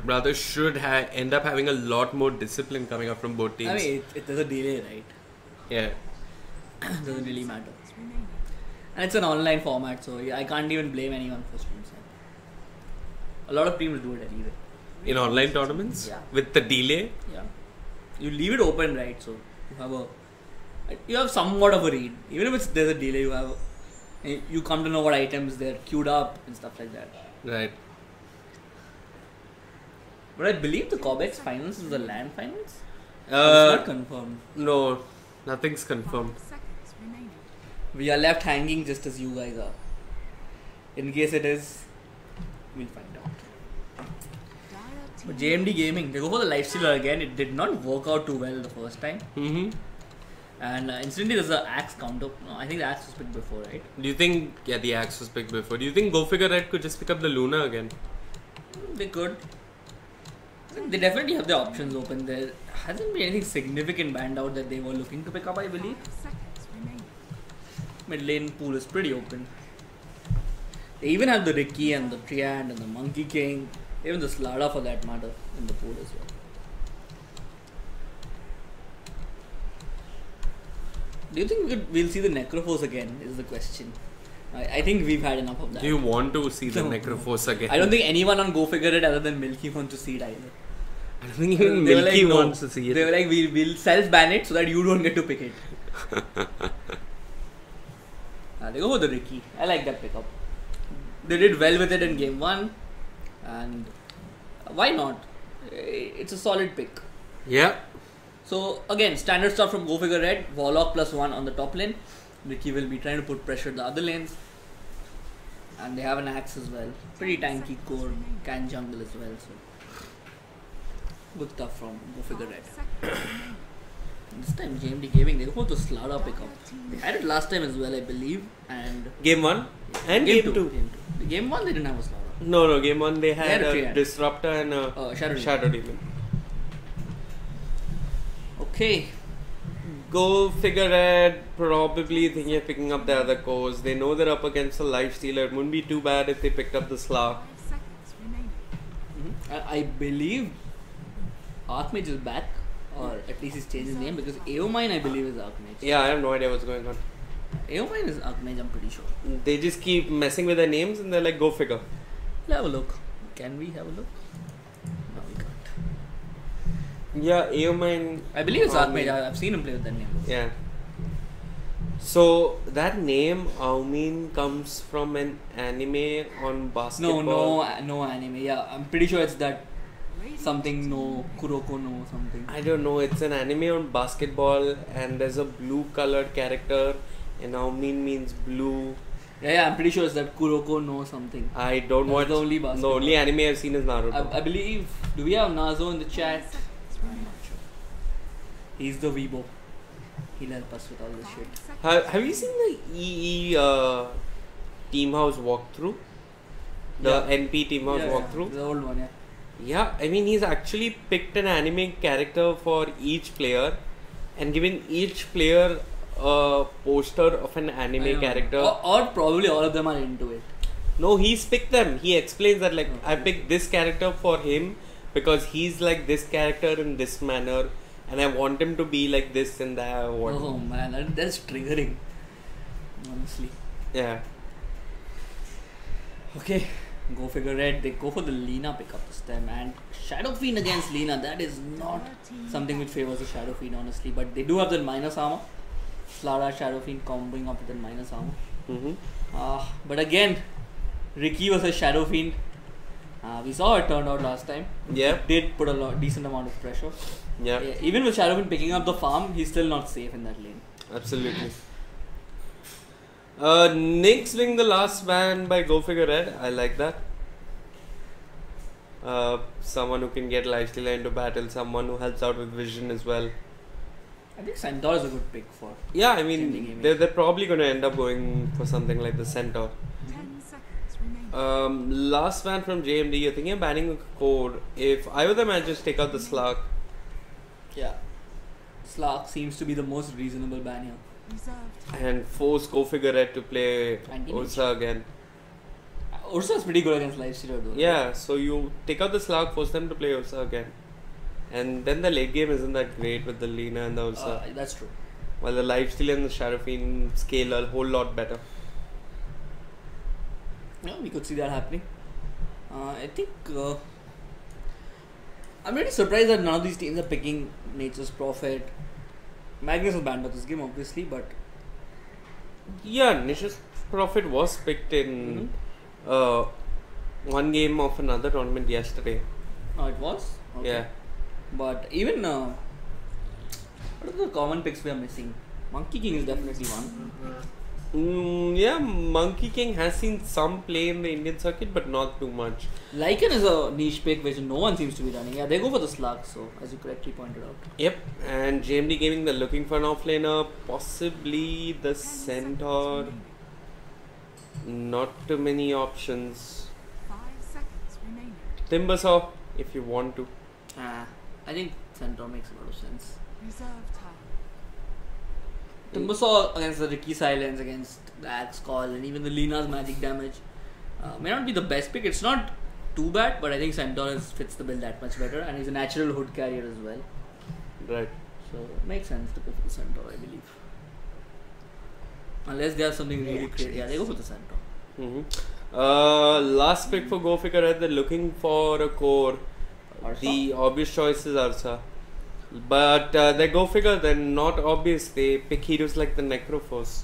rather should end up having a lot more discipline coming up from both teams. I mean, there's a delay, right? Yeah. Doesn't really matter. Seconds remaining. And it's an online format, so I can't even blame anyone for stream sniping. A lot of teams do it anyway. In online tournaments? Yeah. With the delay? Yeah. You leave it open, right? So you have somewhat of a read. Even if there's a delay, you come to know what items they're queued up and stuff like that. Right. But I believe the Cobx finals is the LAN finals. It's Uh, not confirmed. no, nothing's confirmed. 5 seconds remaining. We are left hanging just as you guys are. In case it is, we'll find out. Dire team. But JMD Gaming, they go for the Lifestealer again. It did not work out too well the first time. Mm-hmm. And instantly there's an axe counter. No, I think the axe was picked before, right? Do you think, yeah, the axe was picked before. Do you think Go Figure Red could just pick up the Luna again? They could. I think they definitely have the options open. There hasn't been anything significant banned out that they were looking to pick up, I believe. 5 seconds remaining. Mid lane pool is pretty open. They even have the Ricky and the Triad and the Monkey King, even the Slada for that matter, in the pool as well. Do you think we'll see the Necrophos again? Is the question. I think we've had enough of that. Do you want to see the No. Necrophos again? I don't think anyone on Go Figure It other than Milky wants to see it either. I don't think even They were Milky like, no. wants to see it. They were like, we'll self-ban it so that you don't get to pick it. They go for the Ricky. I like that pickup. They did well with it in game 1. And why not? It's a solid pick. Yeah. So again, standard stuff from Go Figure Red. Warlock +1 on the top lane. Ricky will be trying to put pressure the other lanes. And they have an axe as well. Pretty tanky core. Can jungle as well. So good stuff from Go Figure Red. 5 seconds remaining. This time JMD Gaming, they go for the Slada pickup. They had it last time as well, I believe. And Game 1 and game 2. The game 1 they didn't have a Slada. No, game 1 they had They had a a Triad. Disruptor and a Shadow Demon. Demon. Okay. Go Figure Red probably thinking of picking up the other cores. They know they're up against a Lifestealer. It wouldn't be too bad if they picked up the Slar. 5 seconds remaining. I believe Archmage is back. Or at least he's changed his name because Aomine I believe is Archmage. Yeah, I have no idea what's going on. Aomine is Archmage, I'm pretty sure. They just keep messing with their names and they're like, go figure. We'll have a look. Can we have a look? No, we can't. Yeah, Aomine. I believe it's Archmage. I've seen him play with that name. Yeah. So that name Aomine comes from an anime on basketball. No anime. Yeah, I'm pretty sure it's that something no Kuroko no something. I don't know. It's an anime on basketball, and there's a blue colored character, and Aomine means blue. Yeah, I'm pretty sure it's that Kuroko no something. I don't That's watch. the only The basketball. only anime I've seen is Naruto. I believe. Do we have Nazo in the 10 chat? seconds I'm remaining. not sure. He's the Weibo. He'll help us with all this 5 shit. seconds. Have you seen the EE Team House walkthrough? The Yeah. NP Team House walkthrough? The old one, yeah. Yeah, I mean he's actually picked an anime character for each player and given each player a poster of an I anime know. character. Or probably all of them are into it. No, he's picked them. He explains that like I Okay. picked this character for him because he's like this character in this manner and I want him to be like this and that. Oh man, that's triggering. Honestly. Yeah. Okay, Go Figure Red. They go for the Lina pickup this time, and Shadow Fiend against Lina. That is not something which favors the Shadow Fiend, honestly. But they do have the minus armor. Slara Shadow Fiend comboing up with the minus armor. Mm-hmm. But again, Ricky versus Shadow Fiend. We saw it turned out last time. Yeah. Did put a decent amount of pressure. Yeah. Even with Shadow Fiend picking up the farm, he's still not safe in that lane. Absolutely. Nyx being the last ban by Go Figure Red. I like that. Someone who can get Lifestealer into battle, someone who helps out with vision as well. I think Centaur is a good pick for. Yeah, I JMD mean, gaming. they're probably going to end up going for something like the Centaur. 10 seconds remaining. Last ban from JMD, you're thinking of banning a code. If I were them, I'd just take out the Slark. Yeah. Slark seems to be the most reasonable ban here. Reserved time. And force Go Figure Red to play Anti-mage. Ursa again. Ursa is pretty good against Lifestealer though. Yeah, so you take out the Slark, force them to play Ursa again. And then the late game isn't that great with the Lina and the Ursa. That's true. While the Lifestealer and the Shadow Fiend scale a whole lot better. Yeah, we could see that happening. I think I'm really surprised that none of these teams are picking Nature's Prophet. Magnus was banned by this game, obviously, but Yeah, Nature's Prophet was picked in one game of another tournament yesterday. it was. Okay. Yeah. But even what are the common picks we are missing? Monkey King is definitely one. Yeah, Monkey King has seen some play in the Indian circuit, but not too much. Lycan is a niche pick which no one seems to be running. Yeah, they go for the slug, so as you correctly pointed out. Yep, and JMD Gaming, they're looking for an offlaner, possibly the Centaur. Not too many options. 5 seconds remaining. Timbersaw, if you want to. I think Centaur makes a lot of sense. Reserve time. Timbersaw against the Ricky Silence, against the Axe Call, and even the Lina's magic damage may not be the best pick. It's not too bad, but I think Centaur fits the bill that much better, and he's a natural hood carrier as well. Right. So it makes sense to go for the Centaur, I believe. Unless they have something really crazy. Yeah, they go for the Centaur. Last pick for Go Figure Red, they're looking for a core. Arsa? The obvious choice is Arsa. But they Go Figure, they're not obvious. They pick heroes like the Necrophos.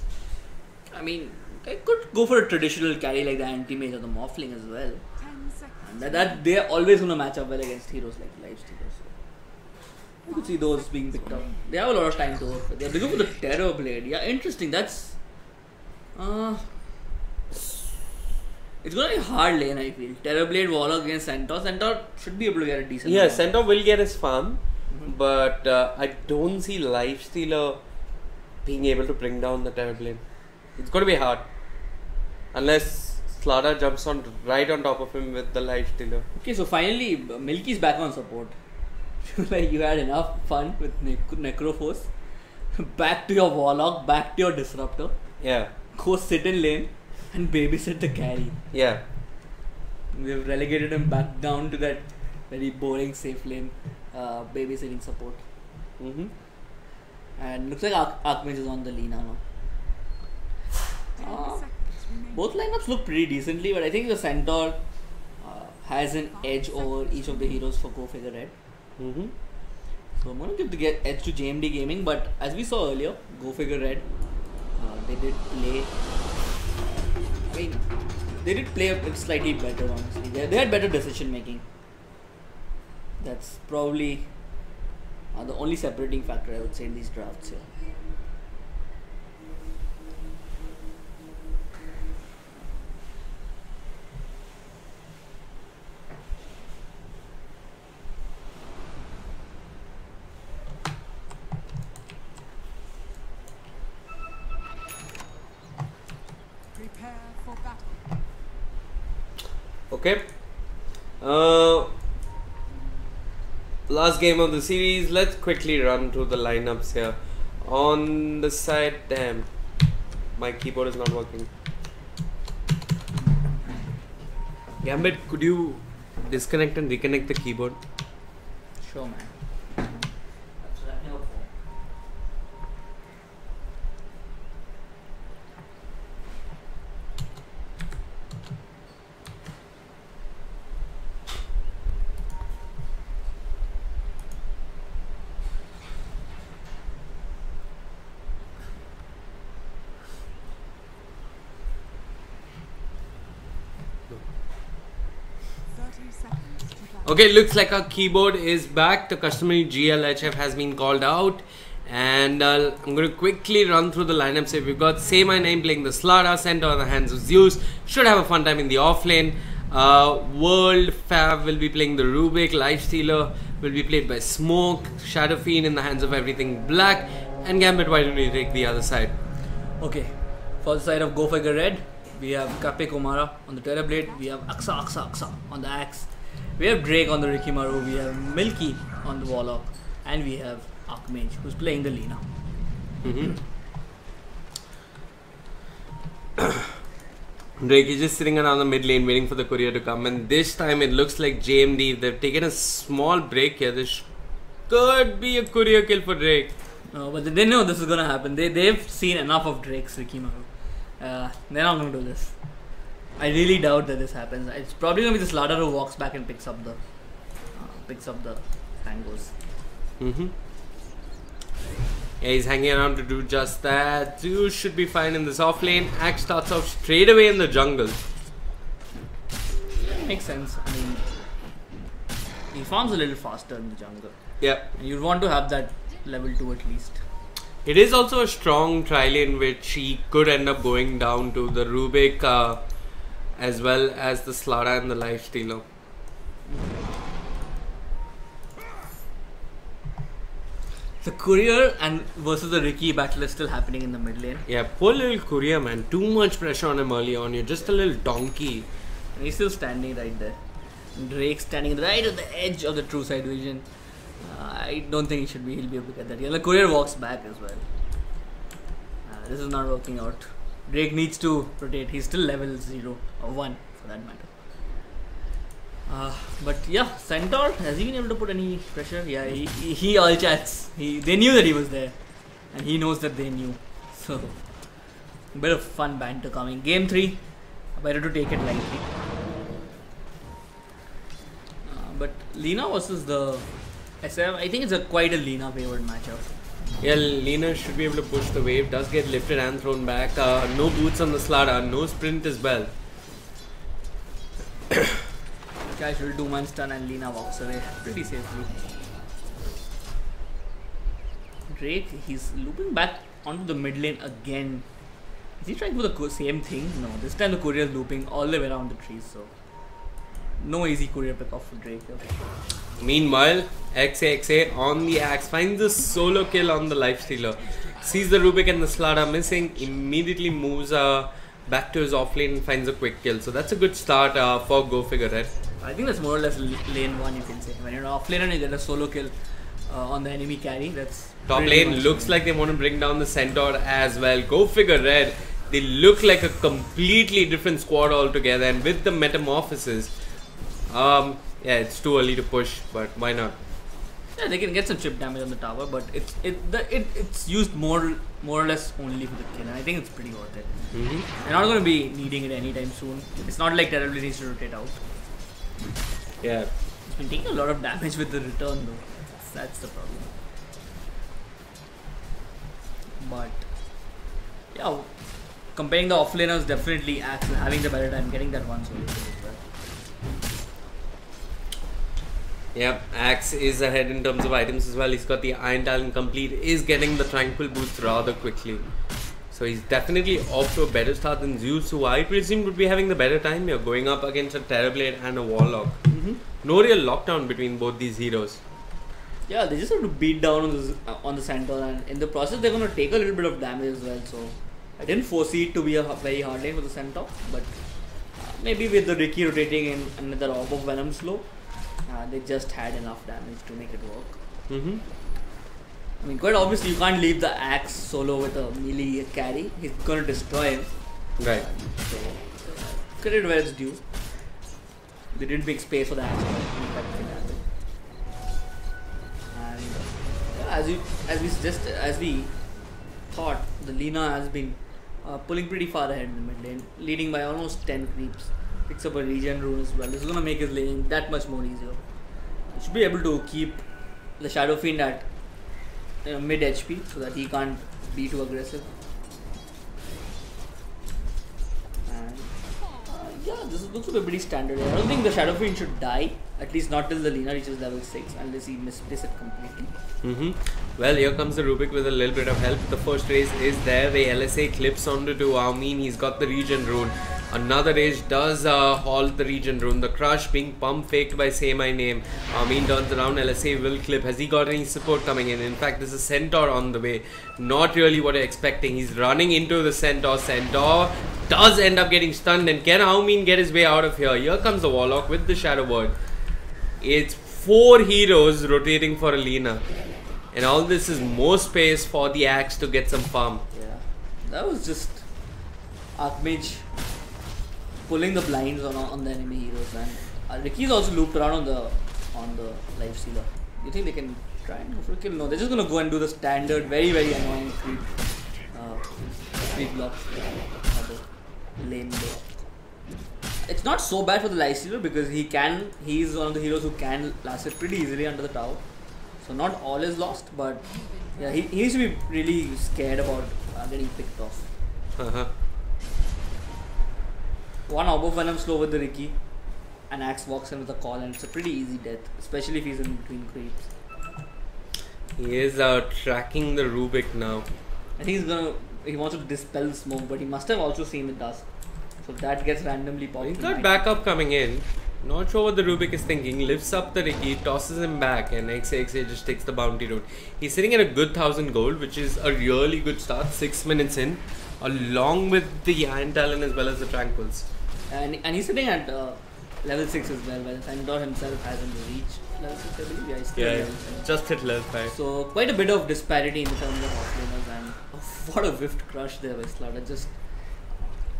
I mean, they could go for a traditional carry like the Anti-Mage or the Morphling as well. 10 seconds. And that they are always going to match up well against heroes like Lifestealers. So I could see those being picked up. They have a lot of time to work with. They go for the Terror Blade. Yeah, interesting. That's it's going to be a hard lane, I feel. Terror Blade Warlock against Centaur. Centaur should be able to get a decent Yeah, amount. Centaur will get his farm, but I don't see Lifestealer being able to bring down the Terror Blade. It's going to be hard. Unless Slaughter jumps right on top of him with the Lifestealer. Okay, so finally, Milky's back on support. Like you had enough fun with Necrophos. Back to your Warlock, back to your Disruptor. Yeah. Go sit in lane and babysit the carry. Yeah. We've relegated him back down to that very boring safe lane babysitting support. And looks like Archmage is on the Lina now. 10 seconds remaining. Both lineups look pretty decently, but I think the Centaur has an edge over each of the heroes for Go Figure Red. So I'm going to give the edge to JMD Gaming, but as we saw earlier, Go Figure Red, they did play. I mean, they did play a bit slightly better, honestly. They had better decision making. That's probably the only separating factor I would say in these drafts here. Prepare for battle. Okay. Last game of the series. Let's quickly run through the lineups here. On the side, damn, my keyboard is not working. Gambit, could you disconnect and reconnect the keyboard? Sure, man. That's what I'm here for. Okay, looks like our keyboard is back. The customary GLHF has been called out. And I'm going to quickly run through the lineups. If we've got Say My Name playing the Slaughter, Centaur on the Hands of Zeus. Should have a fun time in the offlane. World Fav will be playing the Rubik. Lifestealer will be played by Smoke. Shadow Fiend in the Hands of Everything Black. And Gambit, why don't you take the other side? Okay, for the side of Go Figure Red, we have Kape Komara on the Terror Blade. We have Aksa on the Axe. We have Drake on the Rikimaru, we have Milky on the Warlock, and we have Archmage who's playing the Lina. Drake is just sitting around the mid lane waiting for the courier to come, and this time it looks like JMD, they've taken a small break here. This could be a courier kill for Drake. But they know this is going to happen. They've seen enough of Drake's Rikimaru. They're not going to do this. I really doubt that this happens. It's probably going to be the Slaughter who walks back and picks up the tangos. Yeah, he's hanging around to do just that. Zeus should be fine in this off lane. Axe starts off straight away in the jungle. Makes sense. I mean, he farms a little faster in the jungle. Yeah. And you'd want to have that level 2 at least. It is also a strong tri lane which he could end up going down to the Rubik as well as the Slada and the Lifestealer. The Courier and versus the Ricky battle is still happening in the mid lane. Yeah, poor little Courier, man. Too much pressure on him early on. You're just a little donkey. And he's still standing right there. And Drake standing right at the edge of the true side vision. I don't think he'll be able to get that. Yeah, the Courier walks back as well. This is not working out. Drake needs to rotate. He's still level 0 or 1 for that matter. But yeah, Centaur, has he been able to put any pressure? Yeah, he all chats. They knew that he was there, and he knows that they knew. So, a bit of fun banter coming. Game 3, better to take it lightly. But Lina versus the SF, I think it's quite a Lina favored matchup. Yeah, Lina should be able to push the wave. Does get lifted and thrown back. No boots on the Slada. No sprint as well. Casual 2-man stun and Lina walks away pretty safely. Drake, he's looping back onto the mid lane again. Is he trying for the same thing? No, this time the Courier is looping all the way around the trees, so no easy Courier pick off for Drake. Okay. Meanwhile, XAXA on the axe finds the solo kill on the Lifestealer. Sees the Rubik and the Slada missing, immediately moves back to his offlane and finds a quick kill. So that's a good start for Go Figure, right? I think that's more or less lane 1, you can say. When you're off lane and you get a solo kill on the enemy carry, that's top lane looks like they want to bring down the Centaur as well. Go Figure Red, they look like a completely different squad altogether, and with the metamorphosis, yeah, it's too early to push, but why not? Yeah, they can get some chip damage on the tower, but it's used more or less only for the kill, and I think it's pretty worth it. They're not going to be needing it anytime soon. It's not like terribly needs to rotate out. Yeah, it's been taking a lot of damage with the return though. That's the problem. But yeah, comparing the offlaners, definitely Axe having the better time getting that one solo kill as well. Yep, Axe is ahead in terms of items as well. He's got the Iron Talon complete, is getting the Tranquil boost rather quickly. So he's definitely off to a better start than Zeus, who I presume would be having the better time here, going up against a Terrorblade and a Warlock. No real lockdown between both these heroes. Yeah, they just have to beat down on the Centaur, and in the process they're going to take a little bit of damage as well. So I didn't foresee it to be a very hard lane for the Centaur, but maybe with the Ricky rotating in another Orb of Venom slow, they just had enough damage to make it work. I mean, quite obviously you can't leave the Axe solo with a melee carry. He's going to destroy him. Right. So credit where it's due. They didn't make space for the Axe. And as we thought, the Lina has been pulling pretty far ahead in the mid lane, leading by almost 10 creeps. Picks up a regen rune as well. This is going to make his laning that much more easier. He should be able to keep the Shadow Fiend at mid HP so that he can't be too aggressive. And yeah, this looks to be pretty standard. I don't think the Shadow Fiend should die, at least not till the Lina reaches level 6, unless he misplays it completely. Well, here comes the Rubik with a little bit of help. The first raise is there. The LSA clips onto Armin. He's got the regen rune. Another rage does halt the regen rune. The crush being pump faked by Say My Name. Armin turns around. LSA will clip. Has he got any support coming in? In fact, there's a Centaur on the way. Not really what you're expecting. He's running into the Centaur. Centaur does end up getting stunned. And can Armin get his way out of here? Here comes the Warlock with the Shadow Word. It's 4 heroes rotating for Alina. And all this is more space for the Axe to get some farm. Yeah, that was just Archmage pulling the blinds on the enemy heroes, and Ricky's also looped around on the Lifestealer. You think they can try and go for a kill? No, they're just gonna go and do the standard, very annoying creep block or the lane block. It's not so bad for the Lifestealer because he's one of the heroes who can last it pretty easily under the tower. So not all is lost, but yeah, he needs to be really scared about getting picked off. One Orb of Venom slow with the Ricky, and Axe walks in with a call, and it's a pretty easy death, especially if he's in between creeps. He is tracking the Rubik now. I think he wants to dispel the smoke, but he must have also seen the dust. So that gets randomly popped. He's got backup coming in. Not sure what the Rubik is thinking. Lifts up the Ricky, tosses him back, and XXA just takes the bounty route. He's sitting at a good 1000 gold, which is a really good start. 6 minutes in, along with the Iron Talon as well as the Tranquils. And he's sitting at level 6 as well, while Centaur himself hasn't reached level 6, I believe. Yeah, he's still level 7. Just hit level 5. So quite a bit of disparity in terms of offlaners, and what a whiffed crush there by Slaughter. Just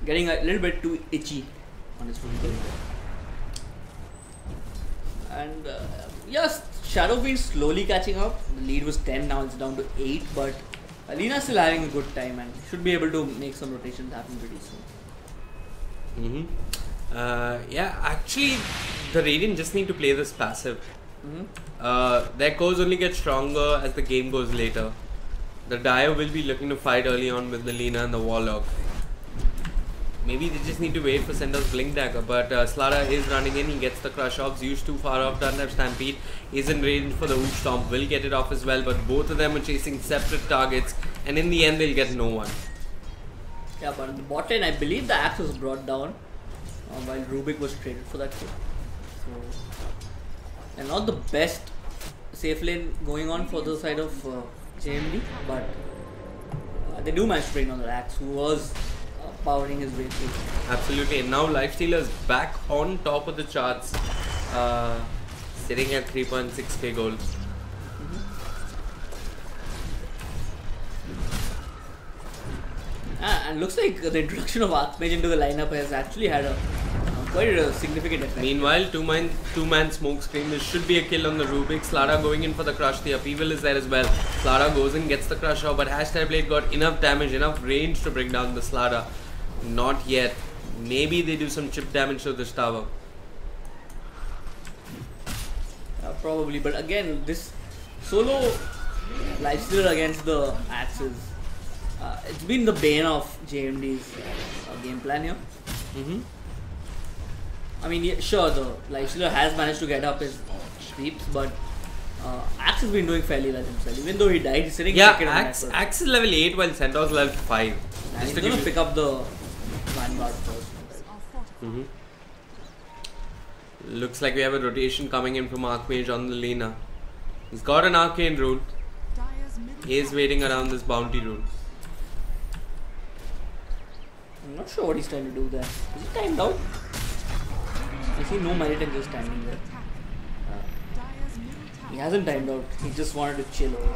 getting a little bit too itchy on his foot. And yes, Shadowfiend slowly catching up. The lead was 10, now it's down to 8, but Alina's still having a good time and should be able to make some rotations happen pretty soon. Yeah, actually, the Radiant just need to play this passive. Their cores only get stronger as the game goes later. The Dire will be looking to fight early on with the Lina and the Warlock. Maybe they just need to wait for Centaur's Blink Dagger, but Slara is running in, he gets the crush off, Zeus too far off, doesn't have Stampede, is in range for the Oof Stomp, will get it off as well, but both of them are chasing separate targets, and in the end they'll get no one. Yeah, but in the bot lane, I believe the axe was brought down while Rubik was traded for that kill. So, and not the best safe lane going on for the side of JMD, but they do manage to bring down the axe, who was powering his way through. Absolutely, and now Lifestealer is back on top of the charts, sitting at 3.6k gold. And looks like the introduction of Archmage into the lineup has actually had a quite a significant effect. Meanwhile, two-man smoke screen. This should be a kill on the Rubik. Slara going in for the crush. The upheaval is there as well. Slara goes in, gets the crush out, but Hashtag Blade got enough damage, enough range to bring down the Slara. Not yet. Maybe they do some chip damage to this tower. Probably, but again, this solo lifestealer against the axes, it's been the bane of JMD's game plan here. I mean, yeah, sure, the lifestealer has managed to get up his creeps, but Axe has been doing fairly well himself. Even though he died, he's sitting second on that. Axe is level 8 while Centaur's level 5. And he's going to pick up the Vanguard first. Looks like we have a rotation coming in from Archmage on the Lina. He's got an Arcane Rune. He is waiting around this bounty rune. I'm not sure what he's trying to do there. Is he timed out? I see no merit in just standing there. He hasn't timed out. He just wanted to chill over.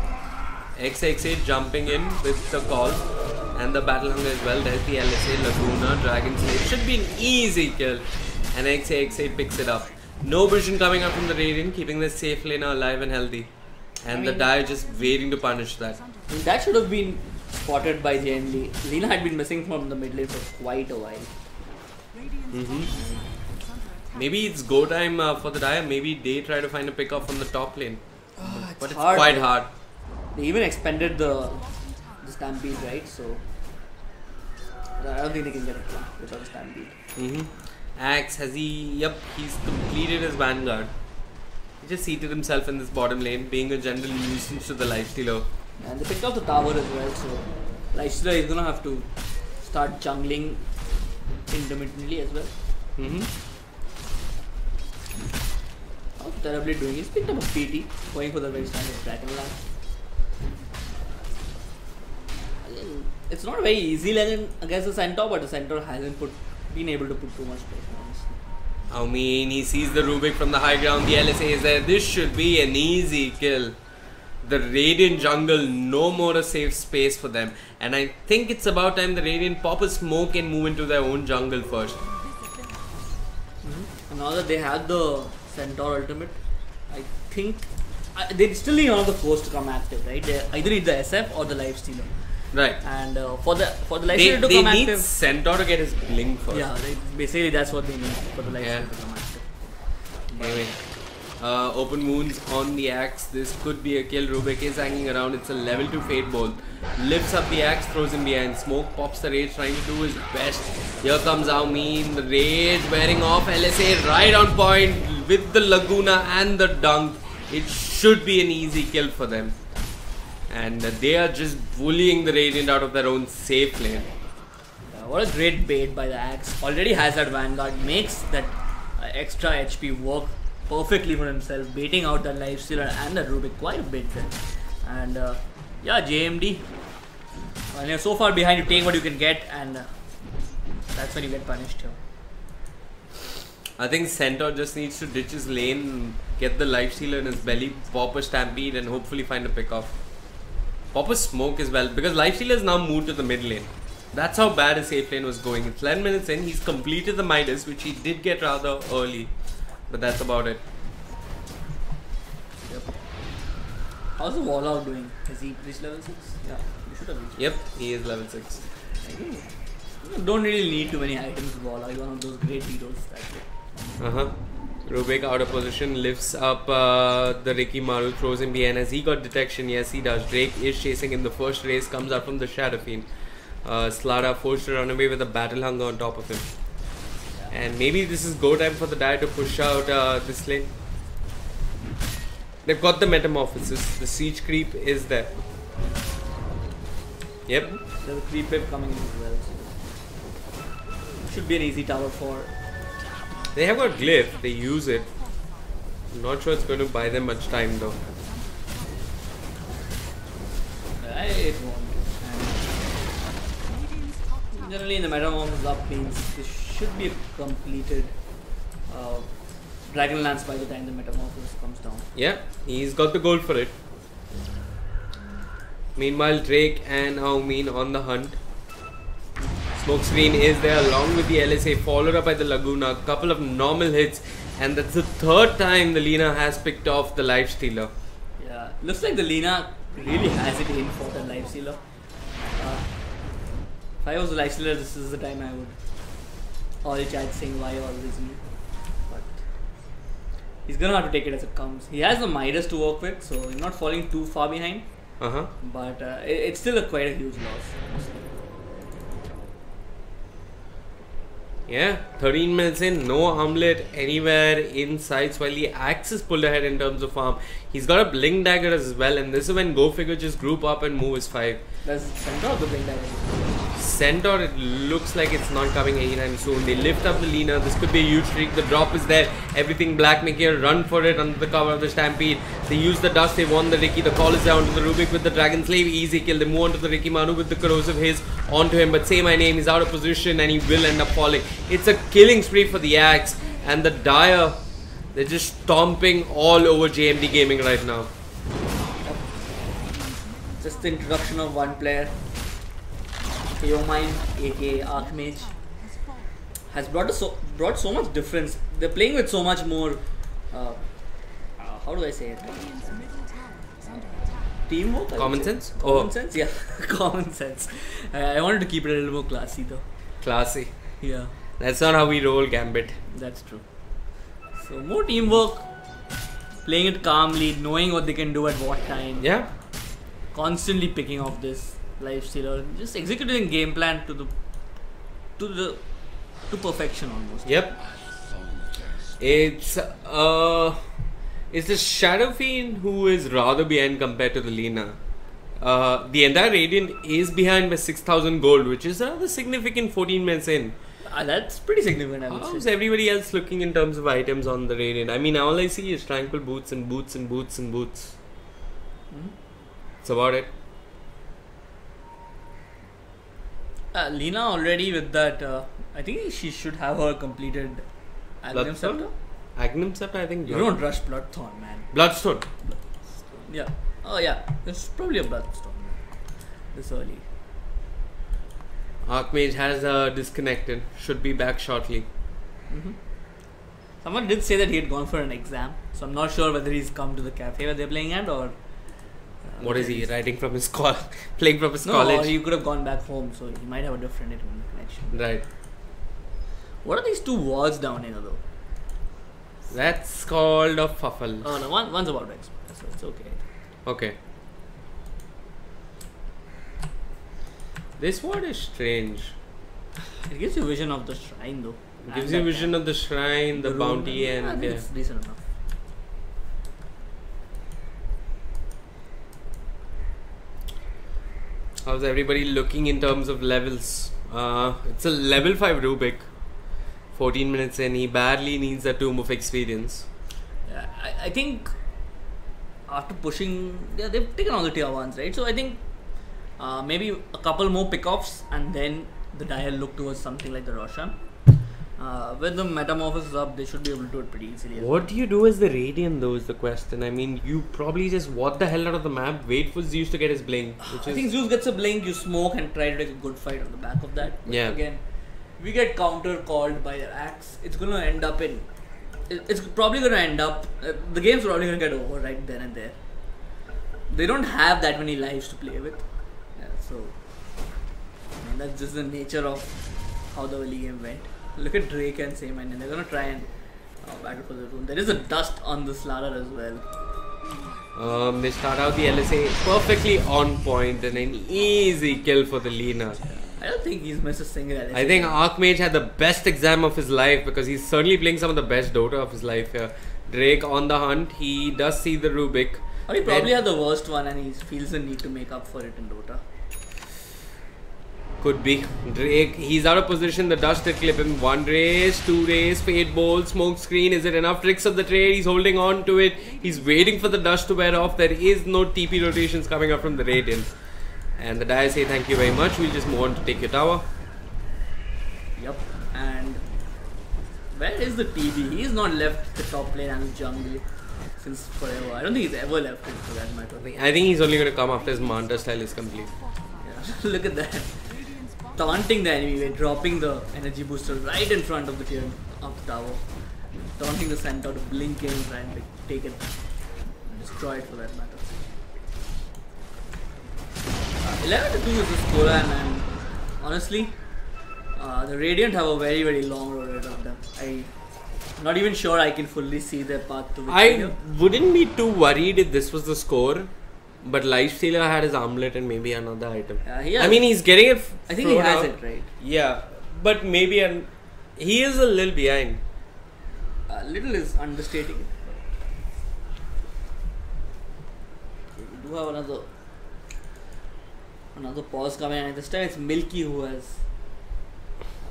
XXA jumping in with the call and the battle hunger as well. There's the LSA, Laguna, Dragon Slayer. Should be an easy kill. And XXA picks it up. No vision coming up from the Radiant, keeping the safe laner alive and healthy. And the Dire just waiting to punish that. That should have been spotted by JMD. Lina had been missing from the mid lane for quite a while. Maybe it's go time for the Dire. Maybe they try to find a pickup from the top lane. But it's hard, quite hard. They even expended the Stampede, right? So I don't think they can get it without a Stampede. Axe, has he... Yep, he's completed his Vanguard. He just seated himself in this bottom lane, being a general nuisance to the Lifestealer. And they picked up the tower as well, so Lifestealer is gonna have to start jungling intermittently as well. How's terribly doing? He's picked up a PT, going for the very standard Dragon Lance. Again, it's not a very easy lane against the Centaur, but the Centaur hasn't been able to put too much pressure, honestly. I mean, he sees the Rubik from the high ground. The LSA is there. This should be an easy kill. The Radiant jungle, no more a safe space for them. And I think it's about time the Radiant pop a smoke and move into their own jungle first. And now that they have the Centaur ultimate, I think they still need one of the cores to come active, right? They either need the SF or the Lifestealer. Right. And for the Lifestealer to come active, they need Centaur to get his blink first. Yeah, basically that's what they need for the Lifestealer to come active. Anyway, open wounds on the Axe. This could be a kill. Rubik is hanging around. It's a level 2 Fate Bolt. Lifts up the Axe, throws him behind. Smoke pops the Rage, trying to do his best. Here comes Aomin. The Rage wearing off. LSA right on point with the Laguna and the Dunk. It should be an easy kill for them. and they are just bullying the Radiant out of their own safe lane. What a great bait by the Axe. Already has that Vanguard, makes that extra HP work perfectly for himself, baiting out that Lifestealer and that Rubik quite a bit there. And yeah, JMD, when you're so far behind, you take what you can get, and that's when you get punished here. I think Centaur just needs to ditch his lane, get the Lifestealer in his belly, pop a Stampede, and hopefully find a pick-off. Pop a Smoke as well, because Lifestealer has now moved to the mid lane. That's how bad his safe lane was going. It's 11 minutes in, he's completed the Midas, which he did get rather early. But that's about it. Yep. How's the Warlock doing? Has he reached level 6? Yeah, he should have reached. Yep, he is level 6. You don't really need too many items with Warlock. He's one of those great heroes that way. Rubik out of position, lifts up the Ricky Maru, throws him behind. Has he got detection? Yes, he does. Drake is chasing him. The first race comes out from the Shadow Fiend. Slara forced to run away with a Battle Hunger on top of him. And maybe this is go time for the Dire to push out this lane. They've got the Metamorphosis. The Siege Creep is there. Yep. There's a creep whip coming in as well. So should be an easy tower for. They have got Glyph. They use it. I'm not sure it's going to buy them much time though. It won't. And generally in the Metamorphosis up means this should be a completed Dragonlance by the time the Metamorphosis comes down. Yeah, he's got the gold for it. Meanwhile, Drake and Aumeen on the hunt. Smokescreen is there along with the LSA, followed up by the Laguna. Couple of normal hits, and that's the third time the Lina has picked off the Lifestealer. Yeah, looks like the Lina really has it in for the Lifestealer. If I was a Lifestealer, this is the time I would all chat saying why always me. But he's gonna have to take it as it comes. He has the Midas to work with, so he's not falling too far behind. But it's still quite a huge loss. Yeah, 13 minutes in, no armlet anywhere in sights while the Axe is pulled ahead in terms of farm. He's got a Blink Dagger as well, and this is when Go Figure just group up and move his 5. Does Centaur the Blink Dagger? Centaur, it looks like it's not coming anytime soon. They lift up the Lina. This could be a huge streak. The drop is there. Everything black, making a run for it under the cover of the Stampede. They use the dust. They won the Ricky. The call is down to the Rubik with the Dragon Slave. Easy kill. They move on to the Ricky Manu with the Corrosive Haze onto him. But say my name. He's out of position and he will end up falling. It's a killing spree for the Axe. And the Dire, they're just stomping all over JMD Gaming right now. Just the introduction of one player. Mind, aka Archmage, has brought so much difference. They're playing with so much more. How do I say it? Teamwork. Common sense. Common sense. Yeah, common sense. I wanted to keep it a little more classy though. Classy. Yeah. That's not how we roll Gambit. That's true. So more teamwork, playing it calmly, knowing what they can do at what time. Yeah. Constantly picking off this Lifestealer, just executing game plan to perfection almost. Yep. It's the Shadow Fiend who is rather behind compared to the Lina. The entire Radiant is behind by 6,000 gold, which is rather significant 14 minutes in. That's pretty significant, I would say. How's everybody else looking in terms of items on the Radiant? I mean, all I see is Tranquil Boots and Boots and Boots and Boots. That's about it. Lina already with that, I think she should have her completed Agnum Scepter. Agnum Scepter, I think. You don't rush Bloodthorn, man. Bloodstone. Yeah. Oh yeah, it's probably a Bloodstone this early. Archmage has disconnected. Should be back shortly. Someone did say that he had gone for an exam, so I'm not sure whether he's come to the cafe where they're playing at or. What is he writing from his playing from his No, college? or he could have gone back home, so he might have a different internet connection. Right. What are these two walls down here though? That's called a fuffle. Oh no, one's about to explode, so it's okay. Okay. This word is strange. It gives you a vision of the shrine though. It gives you a vision of the shrine, the room, bounty, I and think it's decent enough. How's everybody looking in terms of levels? It's a level 5 Rubik. 14 minutes in, he barely needs a Tomb of Experience. Yeah, I think after pushing, they've taken all the tier 1s, right? So I think maybe a couple more pickoffs and then the dial look towards something like the Roshan. With the Metamorphosis up, they should be able to do it pretty easily. What do you do as the Radiant though is the question. I mean, you probably just walk the hell out of the map, wait for Zeus to get his blink. I think Zeus gets a blink, you smoke and try to take a good fight on the back of that. But yeah. Again, we get counter called by their axe. It's going to end up in... It's probably going to end up... the game's probably going to get over right then and there. They don't have that many lives to play with. Yeah, so... I mean, that's just the nature of how the early game went. Look at Drake and Sayman, and they're going to try and battle for the rune. There is a dust on the Slara as well. They start out the LSA perfectly on point and an easy kill for the Lina. I don't think he's missed a single LSA. I think Archmage had the best exam of his life because he's certainly playing some of the best Dota of his life here. Drake on the hunt, he does see the Rubik. Or he probably had the worst one and he feels the need to make up for it in Dota. Could be. Drake, he's out of position. The dust did clip him. 1 race, 2 race, Fade Bolt, Smoke Screen. Is it enough? Tricks of the trade. He's holding on to it. He's waiting for the dust to wear off. There is no TP rotations coming up from the Radiant. And the Dire say thank you very much. We'll just move on to take your tower. Yep. And where is the TB? He's not left the top lane and the jungle since forever. I don't think he's ever left it for that matter. I think he's only going to come after his Manta style is complete. Yeah. Look at that. Taunting the enemy, dropping the energy booster right in front of the tier of the tower. Taunting the centaur to blink in and try and take it and destroy it for that matter. 11-2 is the score, and honestly, the Radiant have a very, very long road ahead of them. I'm not even sure I can fully see their path to victory. I wouldn't be too worried if this was the score. But Lifestealer had his armlet and maybe another item. I mean, he's getting it. I think he has it, right? Yeah, but maybe he is a little behind. Little is understating it. We do have another pause coming, and this time it's Milky who has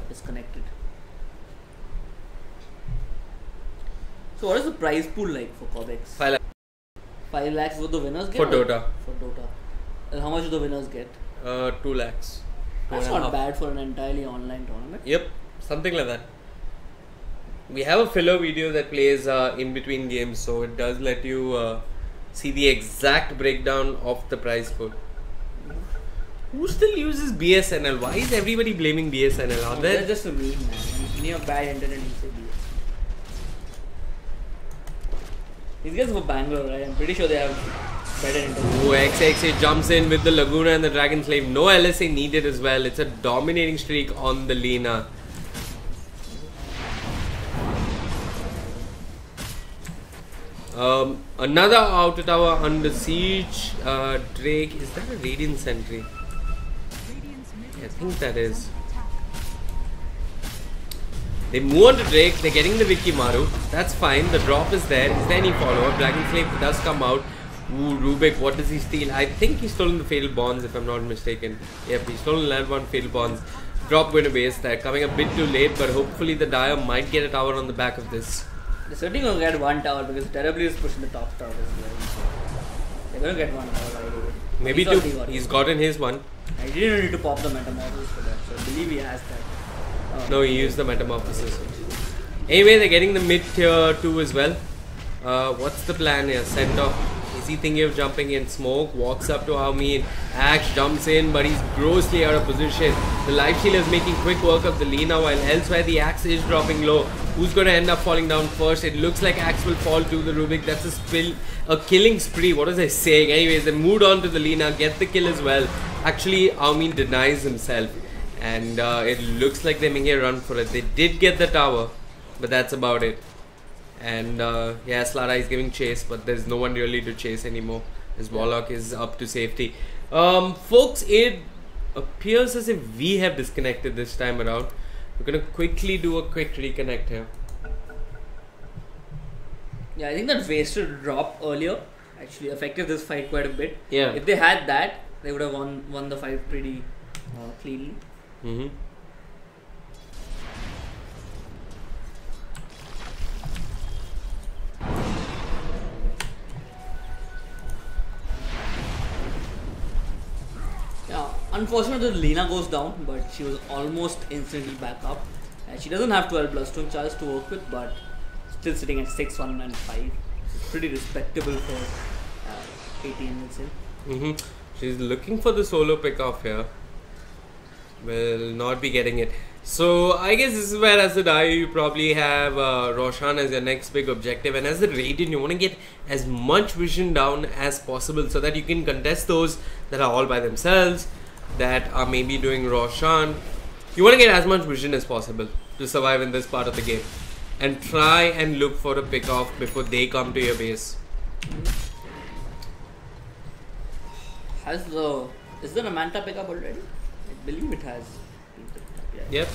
disconnected. So, what is the prize pool like for Cobx? 5 lakhs what the winners get? For Dota. For Dota. And how much do the winners get? 2 lakhs. That's not bad for an entirely online tournament. Yep, something like that. We have a filler video that plays in between games, so it does let you see the exact breakdown of the prize pool. Who still uses BSNL? Why is everybody blaming BSNL? Are there? That's just a meme, man. When you have bad internet, you say BSNL. These guys for Bangalore, right? I'm pretty sure they have better internet. Oh, XXA jumps in with the Laguna and the Dragon Slave. No LSA needed as well. It's a dominating streak on the Lina. Another outer tower under siege. Drake, is that a Radiant Sentry? I think that is. They move on to Drake, they're getting the Vicky Maru. That's fine, the drop is there. Is there any follow-up? Dragon Slave does come out. Ooh, Rubik, what does he steal? I think he's stolen the Fatal Bonds if I'm not mistaken. Yep, he's stolen level 1 Fatal Bonds. Drop going to waste that. Coming a bit too late, but hopefully the Dire might get a tower on the back of this. They're certainly going to get 1 tower because Terribly is pushing the top tower as well. They're going to get 1 tower right away. Maybe 2. He's gotten his one. I didn't need to pop the Metamorphosis for that, so I believe he has that. No, he used the Metamorphosis. Anyway, they're getting the mid tier 2 as well. What's the plan here? Centaur. Is he thinking of jumping in? Smoke walks up to Armin. Axe jumps in, but he's grossly out of position. The Lifestealer is making quick work of the Lina, while elsewhere the Axe is dropping low. Who's going to end up falling down first? It looks like Axe will fall to the Rubik. That's a killing spree. What was I saying? Anyways, they moved on to the Lina, get the kill as well. Actually, Armin denies himself. And it looks like they're making a run for it. They did get the tower, but that's about it. And yeah, Slara is giving chase, but there's no one really to chase anymore. His Warlock is up to safety. Folks, it appears as if we have disconnected this time around. We're going to quickly do a quick reconnect here. Yeah, I think that wasted drop earlier actually affected this fight quite a bit. Yeah. If they had that, they would have won the fight pretty cleanly. Mm-hmm. Yeah, unfortunately Lina goes down, but she was almost instantly back up. She doesn't have 12 Bloodstone charges to work with, but still sitting at 6, 1 and 5. It's pretty respectable for 18 minutes in. Mm-hmm. She's looking for the solo pick off here. Will not be getting it. So I guess this is where as the die you probably have Roshan as your next big objective, and as the Radiant you want to get as much vision down as possible so that you can contest those that are all by themselves, that are maybe doing Roshan. You want to get as much vision as possible to survive in this part of the game, and try and look for a pick off before they come to your base. Is there a Manta pickup already? I believe it has been picked up. Yeah. Yep.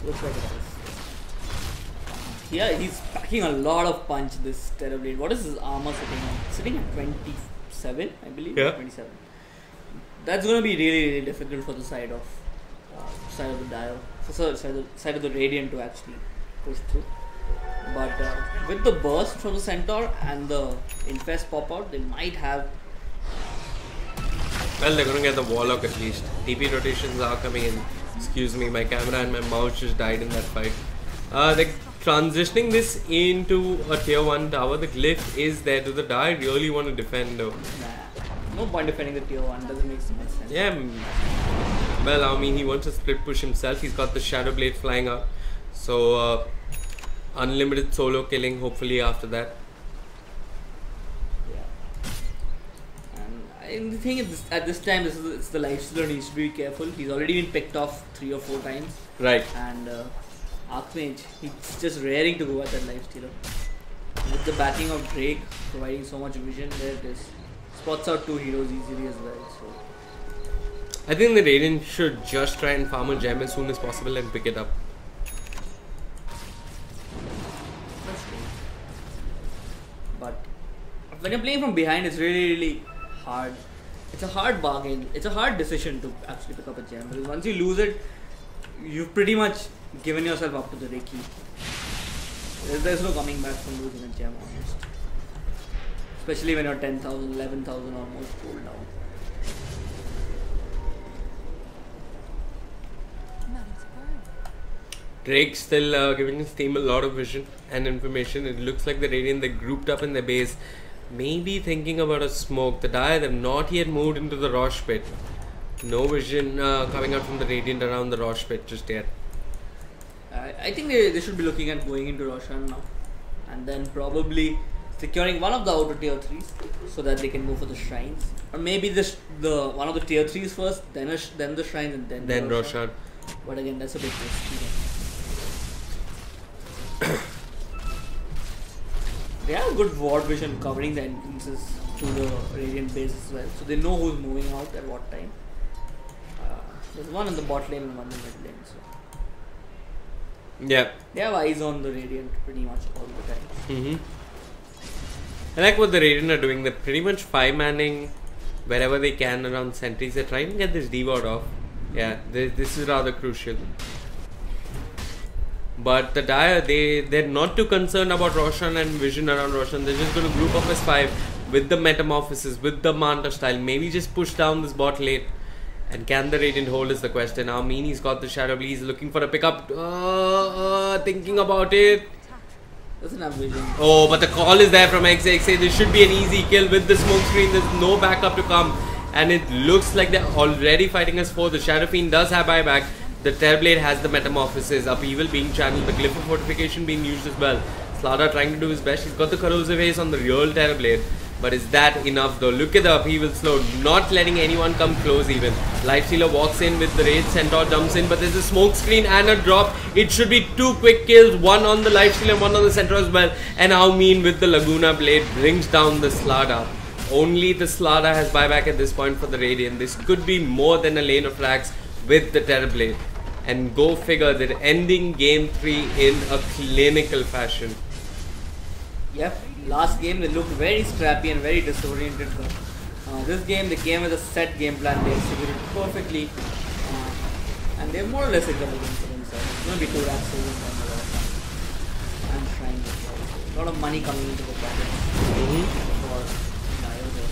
Looks like it has. Yeah, he's packing a lot of punch, this Terrorblade. What is his armor sitting on? Sitting at 27, I believe. Yeah. 27. That's going to be really, really difficult for the side of the dial. Side of the Radiant to actually push through. But with the burst from the Centaur and the Infest pop out, they might have. Well, they're going to get the Warlock at least. TP rotations are coming in. Excuse me, my camera and my mouse just died in that fight. They're transitioning this into a tier 1 tower. The glyph is there. Do the die really want to defend though? Nah, no point defending the tier 1. Doesn't make so much sense. Yeah. Well, I mean, he wants to split push himself. He's got the Shadow Blade flying up. So, unlimited solo killing hopefully after that. And the thing is, at this time, it's the lifestealer needs to be careful. He's already been picked off 3 or 4 times. Right. And Archmage, he's just raring to go at that lifestealer. With the backing of Drake providing so much vision, there it is. Spots out 2 heroes easily as well. So I think the Radiant should just try and farm a gem as soon as possible and pick it up. that's true. But when you're playing from behind, it's really hard. It's a hard bargain. It's a hard decision to actually pick up a gem, because once you lose it, you've pretty much given yourself up to the Reiki. There's no coming back from losing a gem, almost. Especially when you're 10,000, 11,000 almost pulled down. Drake still giving his team a lot of vision and information. It looks like the Radiant, they're grouped up in their base, maybe thinking about a smoke. The Dire, they've not yet moved into the Rosh pit. No vision coming out from the Radiant around the Rosh pit just yet. I think they should be looking at going into Roshan now, and then probably securing one of the outer tier 3s so that they can go for the shrines, or maybe the one of the tier 3s first, then the shrines, and then Roshan. But again, that's a bit risky. They have good ward vision covering the entrances to the Radiant base as well, so they know who's moving out at what time. There's one in the bot lane and one in the mid lane, so Yeah. they have eyes on the Radiant pretty much all the time. I like what the Radiant are doing. They're pretty much 5-manning wherever they can around sentries. They're trying to get this D-ward off. Yeah, this is rather crucial. But the Dire, they're not too concerned about Roshan and vision around Roshan. They're just going to group up as 5 with the Metamorphosis, with the Manta style. Maybe just push down this bot lane. And can the Radiant hold is the question. Now Meanie's got the Shadow Blade. He's looking for a pickup. Thinking about it. Doesn't have vision. Oh, but the call is there from XXA. This should be an easy kill with the smoke screen. There's no backup to come. And it looks like they're already fighting us for. The Shadow Fiend does have buyback. The Terrorblade has the Metamorphosis. Upheaval being channeled. The Glyph of Fortification being used as well. Slardar trying to do his best. He's got the Corrosive Haze on the real Terrorblade. But is that enough though? Look at the Upheaval slow. Not letting anyone come close even. Lifestealer walks in with the Wraith. Centaur jumps in. But there's a smoke screen and a drop. It should be 2 quick kills. One on the Lifestealer and one on the Centaur as well. And How Mean with the Laguna Blade brings down the Slardar. Only the Slardar has buyback at this point for the Radiant. This could be more than a lane of frags with the Terrorblade. And go figure, they're ending game 3 in a clinical fashion. Yep, last game they looked very scrappy and very disoriented, but This game, they came with a set game plan. They executed perfectly, and they're more or less recovered for themselves. It's going to be 2 racks saving them a lot of time. I'm trying to a lot of money coming into the pocket for Diogo.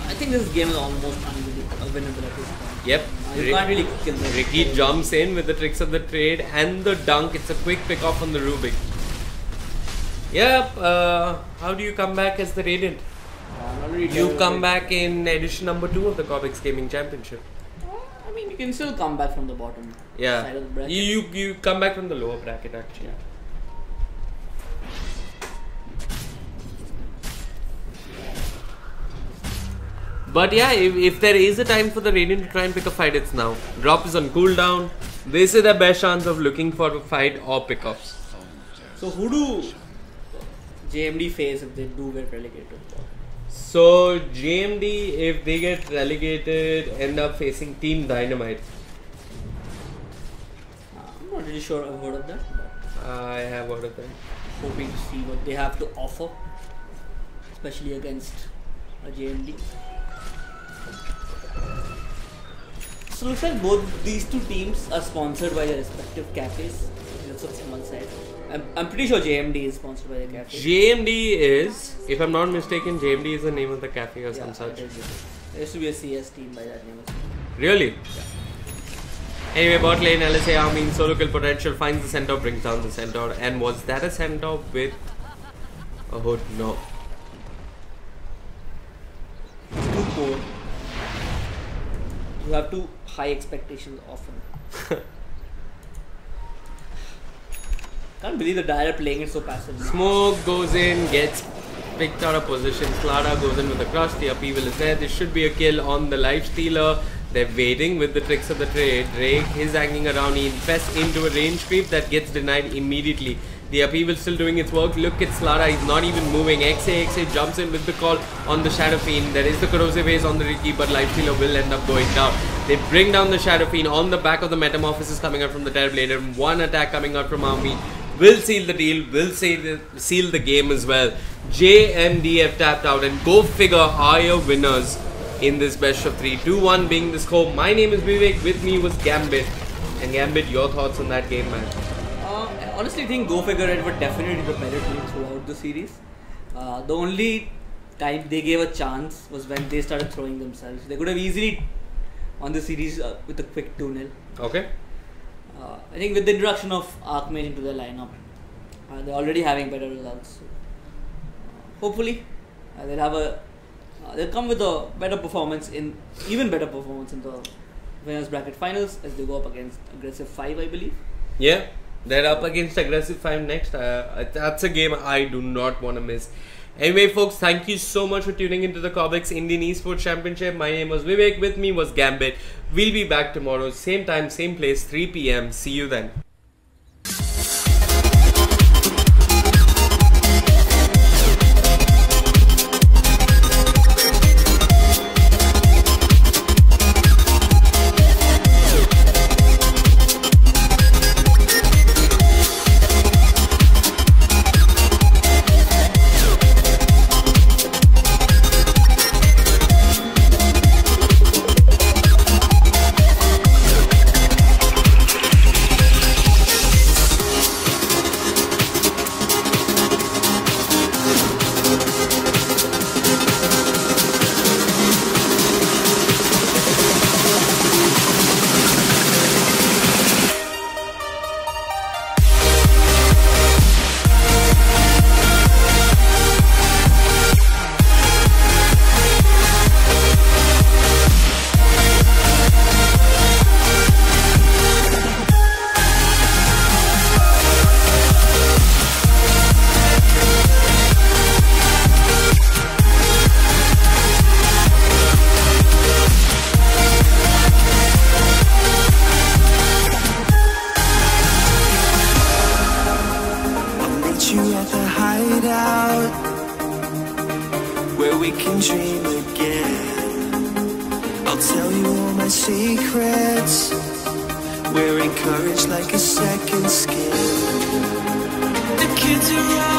I think this game is almost unwinnable at this point. Yep. You can't really kill them. Ricky jumps in with the tricks of the trade and the dunk. It's a quick pick off on the Rubik. Yep. How do you come back as the Radiant? You come back in edition number 2 of the Cobx Gaming Championship. I mean, you can still come back from the bottom side of the bracket. You come back from the lower bracket actually. But yeah, if there is a time for the Radiant to try and pick a fight, it's now. Drop is on cooldown. This is the best chance of looking for a fight or pickups. So who do JMD face if they do get relegated? So JMD, if they get relegated, end up facing Team Dynamite. I'm not really sure I've heard of that, but I have heard of that. hoping to see what they have to offer, especially against a JMD. So looks like both these two teams are sponsored by their respective cafes. That's what's on one side. I'm pretty sure JMD is sponsored by the cafe. JMD is, if I'm not mistaken, JMD is the name of the cafe or some such. There used to be a CS team by that name as well. Really? Yeah. Anyway, bot lane, LSA Army, solo kill potential, finds the centaur, brings down the centaur. And was that a centaur with a hood? No. It's too poor. You have too high expectations often. Can't believe the Dire playing it so passively. Smoke goes in, gets picked out of position. Clara goes in with the crush. The upheaval is there. There should be a kill on the lifestealer. They're waiting with the tricks of the trade. Drake is hanging around. He infests into a range creep that gets denied immediately. The upheaval still doing its work. Look at Slara. He's not even moving. XA jumps in with the call on the Shadow Fiend. There is the corrosive haze on the Ricky, but lifestealer will end up going down. They bring down the Shadow Fiend on the back of the Metamorphosis coming out from the Terrablader. One attack coming out from Army will seal the deal, will seal the game as well. JMD have tapped out, and go figure are your winners in this best of 3. 2-1 being the score. My name is Vivek, with me was Gambit. And Gambit, your thoughts on that game, man? I honestly think Go Figure Red were definitely the better team throughout the series. The only time they gave a chance was when they started throwing themselves. They could have easily won the series with a quick 2-0. Okay. I think with the introduction of Archmage into their lineup, they're already having better results. So, hopefully, they'll come with a better performance even better performance in the winners bracket finals as they go up against Aggressive 5, I believe. Yeah, they're up against Aggressive 5 next. That's a game I do not want to miss. Anyway, folks, thank you so much for tuning into the Cobx Indian Esports Championship. My name was Vivek. With me was Gambit. We'll be back tomorrow, same time, same place, 3 PM. See you then. We're encouraged like a second skin. The kids are